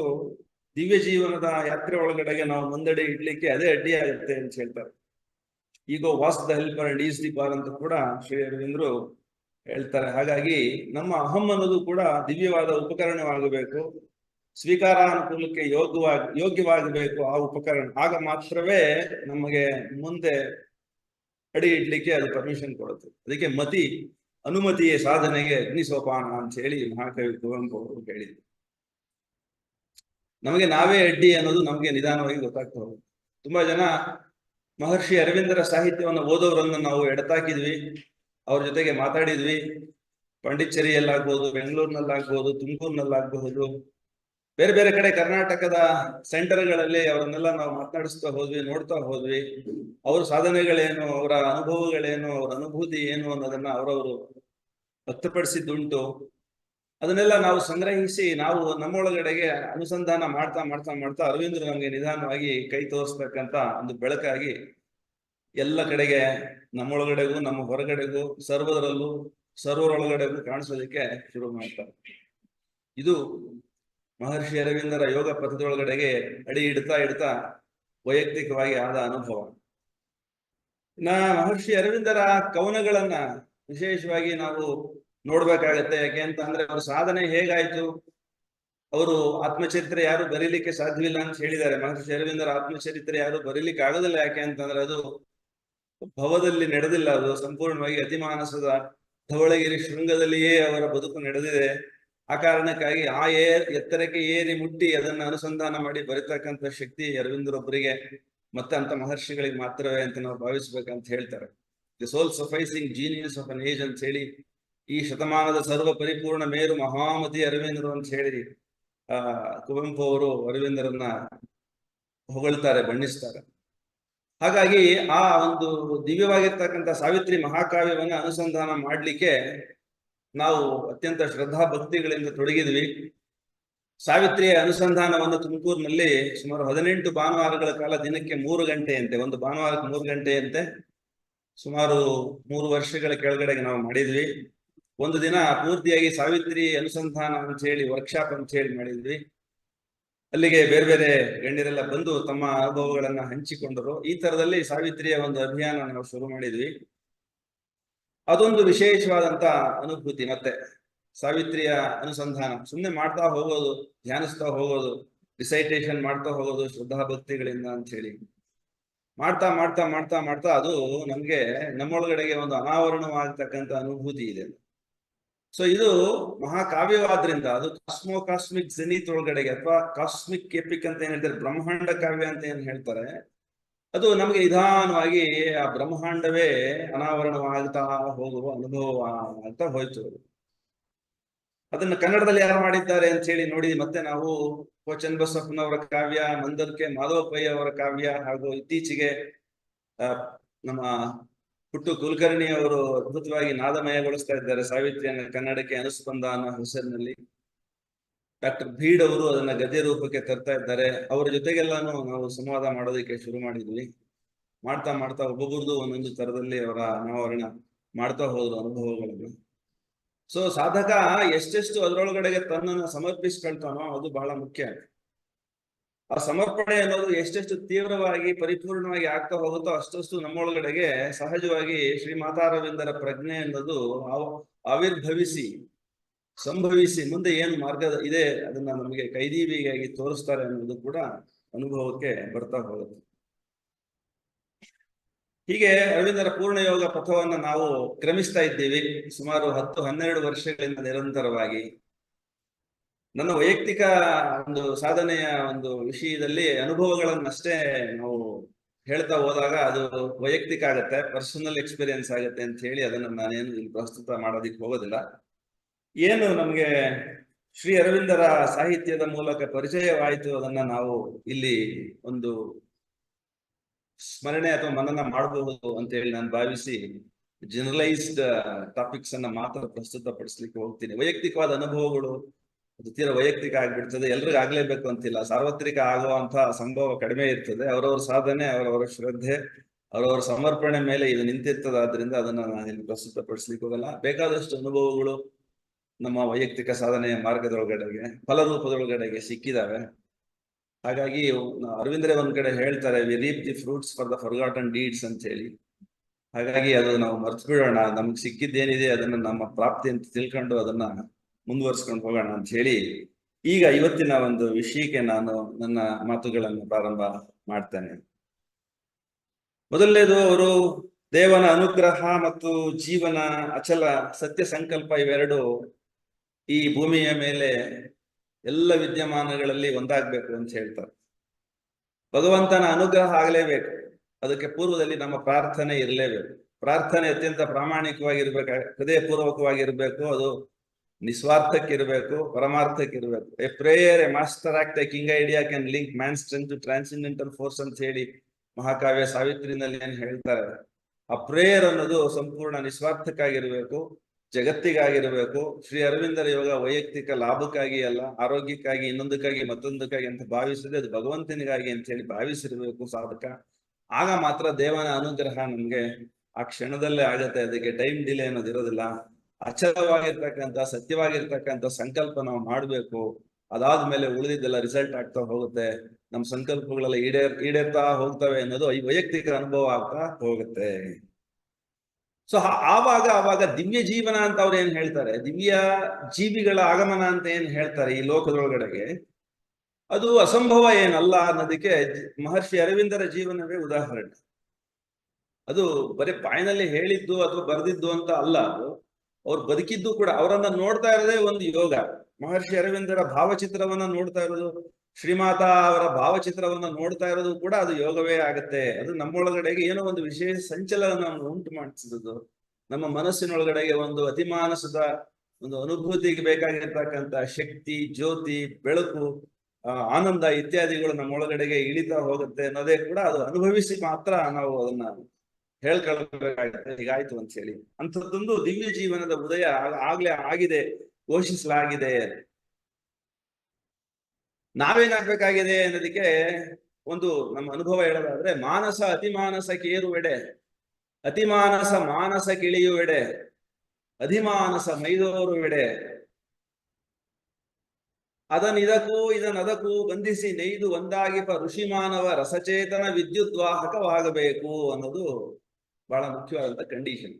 ದಿವ್ಯ ಜೀವನದ ಯಾತ್ರೆ ಒಳಗಡೆಗೆ ನಾವು ಮುಂದಡಿ ಇಡ್ಲಿಕ್ಕೆ ಅದೇ ಅಡ್ಡಿ ಆಗುತ್ತೆ ಅಂತ ಹೇಳ್ತಾರೆ. Ego was the helper and is the bar ಅಂತ ಕೂಡ ಶ್ರೀ ಅರವಿಂದರು ಹೇಳ್ತಾರೆ. ಹಾಗಾಗಿ ನಮ್ಮ ಅಹಂ ಅನ್ನೋದು ಕೂಡ ದಿವ್ಯವಾದ ಉಪಕರಣವಾಗಬೇಕು, ಸ್ವೀಕಾರಾನುಕೂಲಕ್ಕೆ ಯೋಗ್ಯವಾಗಬೇಕು ಆ ಉಪಕರಣ. ಆಗ ಮಾತ್ರವೇ ನಮಗೆ ಮುಂದೆ ಅಡಿ ಇಡ್ಲಿಕ್ಕೆ ಅದು ಪರ್ಮಿಷನ್ ಕೊಡುತ್ತೆ. ಅದಕ್ಕೆ ಅನುಮತಿಯ ಸಾಧನೆಗೆ ಅಗ್ನಿ ಸೋಪಾನ ಅಂತ ಹೇಳಿ ಮಹಾಕವಿ ಕುವೆಂಪು ಅವರು ಹೇಳಿದ್ರು. ನಮಗೆ ನಾವೇ ಅಡ್ಡಿ ಅನ್ನೋದು ನಮಗೆ ನಿಧಾನವಾಗಿ ಗೊತ್ತಾಗ್ತಾ ಹೋಗುತ್ತೆ. ತುಂಬಾ ಜನ ಮಹರ್ಷಿ ಅರವಿಂದರ ಸಾಹಿತ್ಯವನ್ನು ಓದೋರನ್ನು ನಾವು ಎಡತಾಕಿದ್ವಿ, ಅವ್ರ ಜೊತೆಗೆ ಮಾತಾಡಿದ್ವಿ. ಪಾಂಡಿಚೇರಿಯಲ್ಲಾಗ್ಬೋದು, ಬೆಂಗಳೂರಿನಲ್ಲಾಗ್ಬೋದು, ತುಮಕೂರಿನಲ್ಲಾಗಬಹುದು, ಬೇರೆ ಬೇರೆ ಕಡೆ ಕರ್ನಾಟಕದ ಸೆಂಟರ್ಗಳಲ್ಲಿ ಅವರನ್ನೆಲ್ಲ ನಾವು ಮಾತನಾಡಿಸ್ತಾ ಹೋದ್ವಿ, ನೋಡ್ತಾ ಹೋದ್ವಿ. ಅವ್ರ ಸಾಧನೆಗಳೇನು, ಅವರ ಅನುಭವಗಳೇನು, ಅವರ ಅನುಭೂತಿ ಏನು ಅನ್ನೋದನ್ನ ಅವರವರು ವ್ಯಕ್ತಪಡಿಸಿದ್ದುಂಟು. ಅದನ್ನೆಲ್ಲ ನಾವು ಸಂಗ್ರಹಿಸಿ ನಾವು ನಮ್ಮೊಳಗಡೆಗೆ ಅನುಸಂಧಾನ ಮಾಡ್ತಾ ಮಾಡ್ತಾ ಮಾಡ್ತಾ ಅರವಿಂದರು ನಮಗೆ ನಿಧಾನವಾಗಿ ಕೈ ತೋರಿಸ್ತಕ್ಕಂಥ ಒಂದು ಬೆಳಕಾಗಿ ಎಲ್ಲ ಕಡೆಗೆ, ನಮ್ಮೊಳಗಡೆಗೂ ನಮ್ಮ ಹೊರಗಡೆಗೂ ಸರ್ವರೊಳಗಡೆಗೂ ಕಾಣಿಸೋದಕ್ಕೆ ಶುರು ಮಾಡ್ತಾರೆ. ಇದು ಮಹರ್ಷಿ ಅರವಿಂದರ ಯೋಗ ಪಥದೊಳಗಡೆಗೆ ಅಡಿ ಇಡ್ತಾ ವೈಯಕ್ತಿಕವಾಗಿ ಆದ ಅನುಭವ. ಮಹರ್ಷಿ ಅರವಿಂದರ ಕವನಗಳನ್ನ ವಿಶೇಷವಾಗಿ ನಾವು ನೋಡ್ಬೇಕಾಗತ್ತೆ. ಯಾಕೆ ಅಂತ ಅಂದ್ರೆ ಅವ್ರ ಸಾಧನೆ ಹೇಗಾಯ್ತು, ಅವರು ಆತ್ಮಚರಿತ್ರೆ ಯಾರು ಬರೀಲಿಕ್ಕೆ ಸಾಧ್ಯವಿಲ್ಲ ಅಂತ ಹೇಳಿದ್ದಾರೆ. ಮಹರ್ಷಿ ಅರವಿಂದರ ಆತ್ಮಚರಿತ್ರೆ ಯಾರು ಬರೀಲಿಕ್ಕೆ ಆಗೋದಿಲ್ಲ. ಯಾಕೆ ಅಂತಂದ್ರೆ ಅದು ಭವದಲ್ಲಿ ನಡೆದಿಲ್ಲ, ಅದು ಸಂಪೂರ್ಣವಾಗಿ ಅತಿಮಾನಸದ ಧವಳಗಿರಿ ಶೃಂಗದಲ್ಲಿಯೇ ಅವರ ಬದುಕು ನಡೆದಿದೆ. ಆ ಕಾರಣಕ್ಕಾಗಿ ಆ ಎತ್ತರಕ್ಕೆ ಏರಿ ಮುಟ್ಟಿ ಅದನ್ನ ಅನುಸಂಧಾನ ಮಾಡಿ ಬರೀತಕ್ಕಂಥ ಶಕ್ತಿ ಅರವಿಂದರೊಬ್ಬರಿಗೆ ಮತ್ತೆ ಅಂತ ಮಹರ್ಷಿಗಳಿಗೆ ಮಾತ್ರವೇ ಅಂತ ನಾವು ಭಾವಿಸ್ಬೇಕಂತ ಹೇಳ್ತಾರೆ. The soul sufficing genius of an age ಅಂತ ಹೇಳಿ, ಈ ಶತಮಾನದ ಸರ್ವ ಪರಿಪೂರ್ಣ ಮೇರು ಮಹಾಮತಿ ಅರವಿಂದರು ಅಂತ ಹೇಳಿ ಕುವೆಂಪು ಅವರು ಅರವಿಂದರನ್ನ ಹೊಗಳ್ತಾರೆ, ಬಣ್ಣಿಸ್ತಾರೆ. ಹಾಗಾಗಿ ಆ ಒಂದು ದಿವ್ಯವಾಗಿರ್ತಕ್ಕಂಥ ಸಾವಿತ್ರಿ ಮಹಾಕಾವ್ಯವನ್ನ ಅನುಸಂಧಾನ ಮಾಡ್ಲಿಕ್ಕೆ ನಾವು ಅತ್ಯಂತ ಶ್ರದ್ಧಾ ಭಕ್ತಿಗಳಿಂದ ತೊಡಗಿದ್ವಿ. ಸಾವಿತ್ರಿಯ ಅನುಸಂಧಾನವನ್ನು ತುಮಕೂರಿನಲ್ಲಿ ಸುಮಾರು 18 ಭಾನುವಾರಗಳ ಕಾಲ ದಿನಕ್ಕೆ 3 ಗಂಟೆಯಂತೆ, ಒಂದು ಭಾನುವಾರಕ್ಕೆ 3 ಗಂಟೆಯಂತೆ ಸುಮಾರು 3 ವರ್ಷಗಳ ಕೆಳಗಡೆಗೆ ನಾವು ಮಾಡಿದ್ವಿ. ಒಂದು ದಿನ ಪೂರ್ತಿಯಾಗಿ ಸಾವಿತ್ರಿ ಅನುಸಂಧಾನ ಅಂತ ಹೇಳಿ ವರ್ಕ್ಶಾಪ್ ಅಂತ ಹೇಳಿ ಮಾಡಿದ್ವಿ. ಅಲ್ಲಿಗೆ ಬೇರೆ ಬೇರೆ ಗಣ್ಯರೆಲ್ಲ ಬಂದು ತಮ್ಮ ಅನುಭವಗಳನ್ನ ಹಂಚಿಕೊಂಡರು. ಈ ತರದಲ್ಲಿ ಸಾವಿತ್ರಿಯ ಒಂದು ಅಭಿಯಾನ ನಾವು ಶುರು ಮಾಡಿದ್ವಿ. ಅದೊಂದು ವಿಶೇಷವಾದಂತ ಅನುಭೂತಿ. ಮತ್ತೆ ಸಾವಿತ್ರಿಯ ಅನುಸಂಧಾನ ಸುಮ್ಮನೆ ಮಾಡ್ತಾ ಹೋಗೋದು, ಧ್ಯಾನಿಸ್ತಾ ಹೋಗೋದು, ರಿಸೈಟೇಷನ್ ಮಾಡ್ತಾ ಹೋಗೋದು ಶ್ರದ್ಧಾ ಭಕ್ತಿಗಳಿಂದ ಅಂತ ಹೇಳಿ ಮಾಡ್ತಾ ಮಾಡ್ತಾ ಮಾಡ್ತಾ ಮಾಡ್ತಾ ಅದು ನಮ್ಗೆ ನಮ್ಮೊಳಗಡೆಗೆ ಒಂದು ಅನಾವರಣವಾಗತಕ್ಕಂಥ ಅನುಭೂತಿ ಇದೆ. ಸೊ ಇದು ಮಹಾಕಾವ್ಯವಾದ್ರಿಂದ ಅದು ಕಾಸ್ಮಿಕ್ ಜೆನಿತ್ ಒಳಗಡೆಗೆ ಅಥವಾ ಕಾಸ್ಮಿಕ್ ಎಪಿಕ್ ಅಂತ ಏನ್ ಹೇಳ್ತಾರೆ, ಬ್ರಹ್ಮಾಂಡ ಕಾವ್ಯ ಅಂತ ಏನ್ ಹೇಳ್ತಾರೆ, ಅದು ನಮಗೆ ನಿಧಾನವಾಗಿ ಆ ಬ್ರಹ್ಮಾಂಡವೇ ಅನಾವರಣವಾಗ್ತಾ ಹೋಗುವ ಅನುಭವ ಅಂತ ಹೋಯ್ತು. ಅದನ್ನ ಕನ್ನಡದಲ್ಲಿ ಯಾರು ಮಾಡಿದ್ದಾರೆ ಅಂತ ಹೇಳಿ ನೋಡಿ ಮತ್ತೆ ನಾವು ಕೋಚನ್ ಬಸಪ್ಪನವರ ಕಾವ್ಯ, ಮಂದರ್ಕೆ ಮಾಧವ ಪೈ ಅವರ ಕಾವ್ಯ, ಹಾಗೂ ಇತ್ತೀಚೆಗೆ ನಮ್ಮ ಪುಟ್ಟು ಕುಲಕರ್ಣಿ ಅವರು ಅದ್ಭುತವಾಗಿ ನಾದಮಯಗೊಳಿಸ್ತಾ ಇದ್ದಾರೆ ಸಾವಿತ್ರಿಯನ್ನ ಕನ್ನಡಕ್ಕೆ ಅನುಸ್ಪಂದ ಅನ್ನೋ ಹೆಸರಿನಲ್ಲಿ. ಡಾಕ್ಟರ್ ಭೀಡ್ ಅವರು ಅದನ್ನ ಗದ್ಯ ರೂಪಕ್ಕೆ ತರ್ತಾ ಇದ್ದಾರೆ. ಅವರ ಜೊತೆಗೆಲ್ಲಾನು ನಾವು ಸಂವಾದ ಮಾಡೋದಕ್ಕೆ ಶುರು ಮಾಡಿದ್ವಿ. ಮಾಡ್ತಾ ಮಾಡ್ತಾ ಒಬ್ಬೊಬ್ಬರದು ಒಂದೊಂದು ತರದಲ್ಲಿ ಅವರ ಅನಾವರಣ ಮಾಡ್ತಾ ಹೋದ್ರು ಅನುಭವಗಳನ್ನು. ಸೊ ಸಾಧಕ ಎಷ್ಟೆಷ್ಟು ಅದರೊಳಗಡೆಗೆ ತನ್ನನ್ನು ಸಮರ್ಪಿಸ್ಕೊಳ್ತಾನೋ ಅದು ಬಹಳ ಮುಖ್ಯ. ಆ ಸಮರ್ಪಣೆ ಅನ್ನೋದು ಎಷ್ಟೆಷ್ಟು ತೀವ್ರವಾಗಿ ಪರಿಪೂರ್ಣವಾಗಿ ಆಗ್ತಾ ಹೋಗುತ್ತೋ ಅಷ್ಟಷ್ಟು ನಮ್ಮೊಳಗಡೆಗೆ ಸಹಜವಾಗಿ ಶ್ರೀ ಮಾತಾರವಿಂದರ ಪ್ರಜ್ಞೆ ಅನ್ನೋದು ಆವಿರ್ಭವಿಸಿ ಸಂಭವಿಸಿ ಮುಂದೆ ಏನು ಮಾರ್ಗ ಇದೆ ಅದನ್ನ ನಮಗೆ ಕೈದೀವಿಗಾಗಿ ತೋರಿಸ್ತಾರೆ ಅನ್ನೋದು ಕೂಡ ಅನುಭವಕ್ಕೆ ಬರ್ತಾ ಹೋಗುತ್ತೆ. ಹೀಗೆ ಅರವಿಂದರ ಪೂರ್ಣಯೋಗ ಪಥವನ್ನ ನಾವು ಕ್ರಮಿಸ್ತಾ ಇದ್ದೀವಿ ಸುಮಾರು 10-12 ವರ್ಷಗಳಿಂದ ನಿರಂತರವಾಗಿ. ನನ್ನ ವೈಯಕ್ತಿಕ ಒಂದು ಸಾಧನೆಯ ಒಂದು ವಿಷಯದಲ್ಲಿ ಅನುಭವಗಳನ್ನಷ್ಟೇ ನಾವು ಹೇಳ್ತಾ ಹೋದಾಗ ಅದು ವೈಯಕ್ತಿಕ ಆಗತ್ತೆ, ಪರ್ಸನಲ್ ಎಕ್ಸ್ಪೀರಿಯನ್ಸ್ ಆಗತ್ತೆ ಅಂತ ಹೇಳಿ ಅದನ್ನ ನಾನೇನು ಇಲ್ಲಿ ಪ್ರಸ್ತುತ ಮಾಡೋದಿಕ್ಕೆ ಹೋಗೋದಿಲ್ಲ. ಏನು ನಮಗೆ ಶ್ರೀ ಅರವಿಂದರ ಸಾಹಿತ್ಯದ ಮೂಲಕ ಪರಿಚಯವಾಯಿತು ಅದನ್ನ ನಾವು ಇಲ್ಲಿ ಒಂದು ಸ್ಮರಣೆ ಅಥವಾ ಮನನ ಮಾಡಬಹುದು ಅಂತ ಹೇಳಿ ನಾನು ಭಾವಿಸಿ ಜನರಲೈಸ್ಡ್ ಟಾಪಿಕ್ಸ್ ಅನ್ನ ಮಾತ್ರ ಪ್ರಸ್ತುತಪಡಿಸ್ಲಿಕ್ಕೆ ಹೋಗ್ತೀನಿ. ವೈಯಕ್ತಿಕವಾದ ಅನುಭವಗಳು ಅದು ತೀರಾ ವೈಯಕ್ತಿಕ ಆಗ್ಬಿಡ್ತದೆ, ಎಲ್ರಿಗೂ ಆಗ್ಲೇಬೇಕು ಅಂತಿಲ್ಲ, ಸಾರ್ವತ್ರಿಕ ಆಗುವಂತಹ ಸಂಭವ ಕಡಿಮೆ ಇರ್ತದೆ. ಅವರವರ ಸಾಧನೆ, ಅವರವರ ಶ್ರದ್ಧೆ, ಅವರವರ ಸಮರ್ಪಣೆ ಮೇಲೆ ಇದು ನಿಂತಿರ್ತದಾದ್ರಿಂದ ಅದನ್ನ ನಾನು ಇಲ್ಲಿ ಪ್ರಸ್ತುತಪಡಿಸ್ಲಿಕ್ಕೆ ಹೋಗಲ್ಲ. ಬೇಕಾದಷ್ಟು ಅನುಭವಗಳು ನಮ್ಮ ವೈಯಕ್ತಿಕ ಸಾಧನೆಯ ಮಾರ್ಗದೊಳಗಡೆಗೆ ಫಲರೂಪದೊಳಗಡೆಗೆ ಸಿಕ್ಕಿದಾವೆ. ಹಾಗಾಗಿ ಅರವಿಂದ್ರೆ ಒಂದ್ ಕಡೆ ಹೇಳ್ತಾರೆ, we reap the fruits for the forgotten deeds ಅಂತ ಹೇಳಿ. ಹಾಗಾಗಿ ಅದು ನಾವು ಮರ್ತು ಬಿಡೋಣ, ನಮ್ಗೆ ಸಿಕ್ಕಿದ್ದೇನಿದೆ ಅದನ್ನ ನಮ್ಮ ಪ್ರಾಪ್ತಿ ಅಂತ ತಿಳ್ಕೊಂಡು ಅದನ್ನ ಮುಂದುವರ್ಸ್ಕೊಂಡು ಹೋಗೋಣ ಅಂತ ಹೇಳಿ ಈಗ ಇವತ್ತಿನ ಒಂದು ವಿಷಯಕ್ಕೆ ನಾನು ನನ್ನ ಮಾತುಗಳನ್ನು ಪ್ರಾರಂಭ ಮಾಡ್ತೇನೆ. ಮೊದಲನೇದು, ಅವರು ದೇವನ ಅನುಗ್ರಹ ಮತ್ತು ಜೀವನ ಅಚಲ ಸತ್ಯ ಸಂಕಲ್ಪ ಇವೆರಡು ಈ ಭೂಮಿಯ ಮೇಲೆ ಎಲ್ಲ ವಿದ್ಯಮಾನಗಳಲ್ಲಿ ಒಂದಾಗ್ಬೇಕು ಅಂತ ಹೇಳ್ತಾರೆ. ಭಗವಂತನ ಅನುಗ್ರಹ ಆಗಲೇಬೇಕು, ಅದಕ್ಕೆ ಪೂರ್ವದಲ್ಲಿ ನಮ್ಮ ಪ್ರಾರ್ಥನೆ ಇರಲೇಬೇಕು. ಪ್ರಾರ್ಥನೆ ಅತ್ಯಂತ ಪ್ರಾಮಾಣಿಕವಾಗಿರ್ಬೇಕು, ಹೃದಯಪೂರ್ವಕವಾಗಿರ್ಬೇಕು, ಅದು ನಿಸ್ವಾರ್ಥಕ್ಕಿರ್ಬೇಕು, ಪರಮಾರ್ಥಕ್ಕಿರ್ಬೇಕು. A prayer, a master act, a king idea can link man strength to transcendental force ಅಂತ ಹೇಳಿ ಮಹಾಕಾವ್ಯ ಸಾವಿತ್ರಿನಲ್ಲಿ ಏನ್ ಹೇಳ್ತಾರೆ. ಆ ಪ್ರೇಯರ್ ಅನ್ನೋದು ಸಂಪೂರ್ಣ ನಿಸ್ವಾರ್ಥಕ್ಕಾಗಿರ್ಬೇಕು, ಜಗತ್ತಿಗಾಗಿರ್ಬೇಕು. ಶ್ರೀ ಅರವಿಂದರ ಯೋಗ ವೈಯಕ್ತಿಕ ಲಾಭಕ್ಕಾಗಿ ಅಲ್ಲ, ಆರೋಗ್ಯಕ್ಕಾಗಿ, ಇನ್ನೊಂದಕ್ಕಾಗಿ, ಮತ್ತೊಂದಕ್ಕಾಗಿ ಅಂತ ಭಾವಿಸದೆ ಅದು ಭಗವಂತನಿಗಾಗಿ ಅಂತ ಹೇಳಿ ಭಾವಿಸಿರ್ಬೇಕು ಸಾಧಕ. ಆಗ ಮಾತ್ರ ದೇವನ ಅನುಗ್ರಹ ನಮ್ಗೆ ಆ ಕ್ಷಣದಲ್ಲೇ ಆಗತ್ತೆ. ಅದಕ್ಕೆ ಟೈಮ್ ಡಿಲೇ ಅನ್ನೋದಿರೋದಿಲ್ಲ. ಅಚಲವಾಗಿರ್ತಕ್ಕಂಥ ಸತ್ಯವಾಗಿರ್ತಕ್ಕಂಥ ಸಂಕಲ್ಪ ನಾವು ಮಾಡ್ಬೇಕು. ಅದಾದ್ಮೇಲೆ ಉಳಿದಿದ್ದೆಲ್ಲ ರಿಸಲ್ಟ್ ಆಗ್ತಾ ಹೋಗುತ್ತೆ, ನಮ್ಮ ಸಂಕಲ್ಪಗಳೆಲ್ಲ ಈಡೇರ್ತಾ ಹೋಗ್ತವೆ ಅನ್ನೋದು ಈ ವೈಯಕ್ತಿಕ ಅನುಭವ ಆಗ್ತಾ ಹೋಗುತ್ತೆ. ಸೊ ಆವಾಗ ದಿವ್ಯ ಜೀವನ ಅಂತ ಅವ್ರು ಏನ್ ಹೇಳ್ತಾರೆ, ದಿವ್ಯ ಜೀವಿಗಳ ಆಗಮನ ಅಂತ ಏನ್ ಹೇಳ್ತಾರೆ ಈ ಲೋಕದೊಳಗಡೆಗೆ, ಅದು ಅಸಂಭವ ಏನಲ್ಲ ಅನ್ನೋದಕ್ಕೆ ಮಹರ್ಷಿ ಅರವಿಂದರ ಜೀವನವೇ ಉದಾಹರಣೆ. ಅದು ಬರೀ ಬಾಯಿನಲ್ಲಿ ಹೇಳಿದ್ದು ಅಥವಾ ಬರೆದಿದ್ದು ಅಂತ ಅಲ್ಲ, ಅದು ಅವ್ರು ಬದುಕಿದ್ದು ಕೂಡ. ಅವರನ್ನ ನೋಡ್ತಾ ಇರೋದೇ ಒಂದು ಯೋಗ. ಮಹರ್ಷಿ ಅರವಿಂದರ ಭಾವಚಿತ್ರವನ್ನ ನೋಡ್ತಾ ಇರೋದು, ಶ್ರೀಮಾತಾ ಅವರ ಭಾವಚಿತ್ರವನ್ನ ನೋಡ್ತಾ ಇರೋದು ಕೂಡ ಅದು ಯೋಗವೇ ಆಗತ್ತೆ. ಅದು ನಮ್ಮೊಳಗಡೆಗೆ ಏನೋ ಒಂದು ವಿಶೇಷ ಸಂಚಲನ ಉಂಟು ಮಾಡಿಸಿದ್ದು, ನಮ್ಮ ಮನಸ್ಸಿನೊಳಗಡೆಗೆ ಒಂದು ಅತಿಮಾನಸದ ಒಂದು ಅನುಭೂತಿಗೆ ಬೇಕಾಗಿರ್ತಕ್ಕಂಥ ಶಕ್ತಿ, ಜ್ಯೋತಿ, ಬೆಳಕು, ಆನಂದ ಇತ್ಯಾದಿಗಳು ನಮ್ಮೊಳಗಡೆಗೆ ಇಳಿತಾ ಹೋಗುತ್ತೆ ಅನ್ನೋದೇ ಕೂಡ ಅದು ಅನುಭವಿಸಿ ಮಾತ್ರ ನಾವು ಅದನ್ನ ಹೇಳ್ಕೊಳ್ಬೇಕಾಗುತ್ತೆ. ಹೀಗಾಯ್ತು ಅಂತ ಹೇಳಿ ಅಂಥದ್ದೊಂದು ದಿವ್ಯ ಜೀವನದ ಉದಯ ಆಗ್ಲೇ ಆಗಿದೆ, ಘೋಷಿಸಲಾಗಿದೆ. ನಾವೇನಾಗ್ಬೇಕಾಗಿದೆ ಅನ್ನೋದಕ್ಕೆ ಒಂದು ನಮ್ಮ ಅನುಭವ ಹೇಳೋದಾದ್ರೆ, ಮಾನಸ ಅತಿಮಾನಸ ಕೇರುವೆಡೆ, ಅತಿಮಾನಸ ಮಾನಸ ಕಿಳಿಯುವೆಡೆ, ಅಧಿಮಾನಸ ಮೈದೋರುವೆಡೆ, ಇದನದಕ್ಕೂ ಬಂಧಿಸಿ ನೈದು ಒಂದಾಗಿಪ ಋಷಿಮಾನವ ರಸಚೇತನ ವಿದ್ಯುದ್ವಾಹಕವಾಗಬೇಕು ಅನ್ನೋದು ಬಹಳ ಮುಖ್ಯವಾದಂತ ಕಂಡೀಷನ್.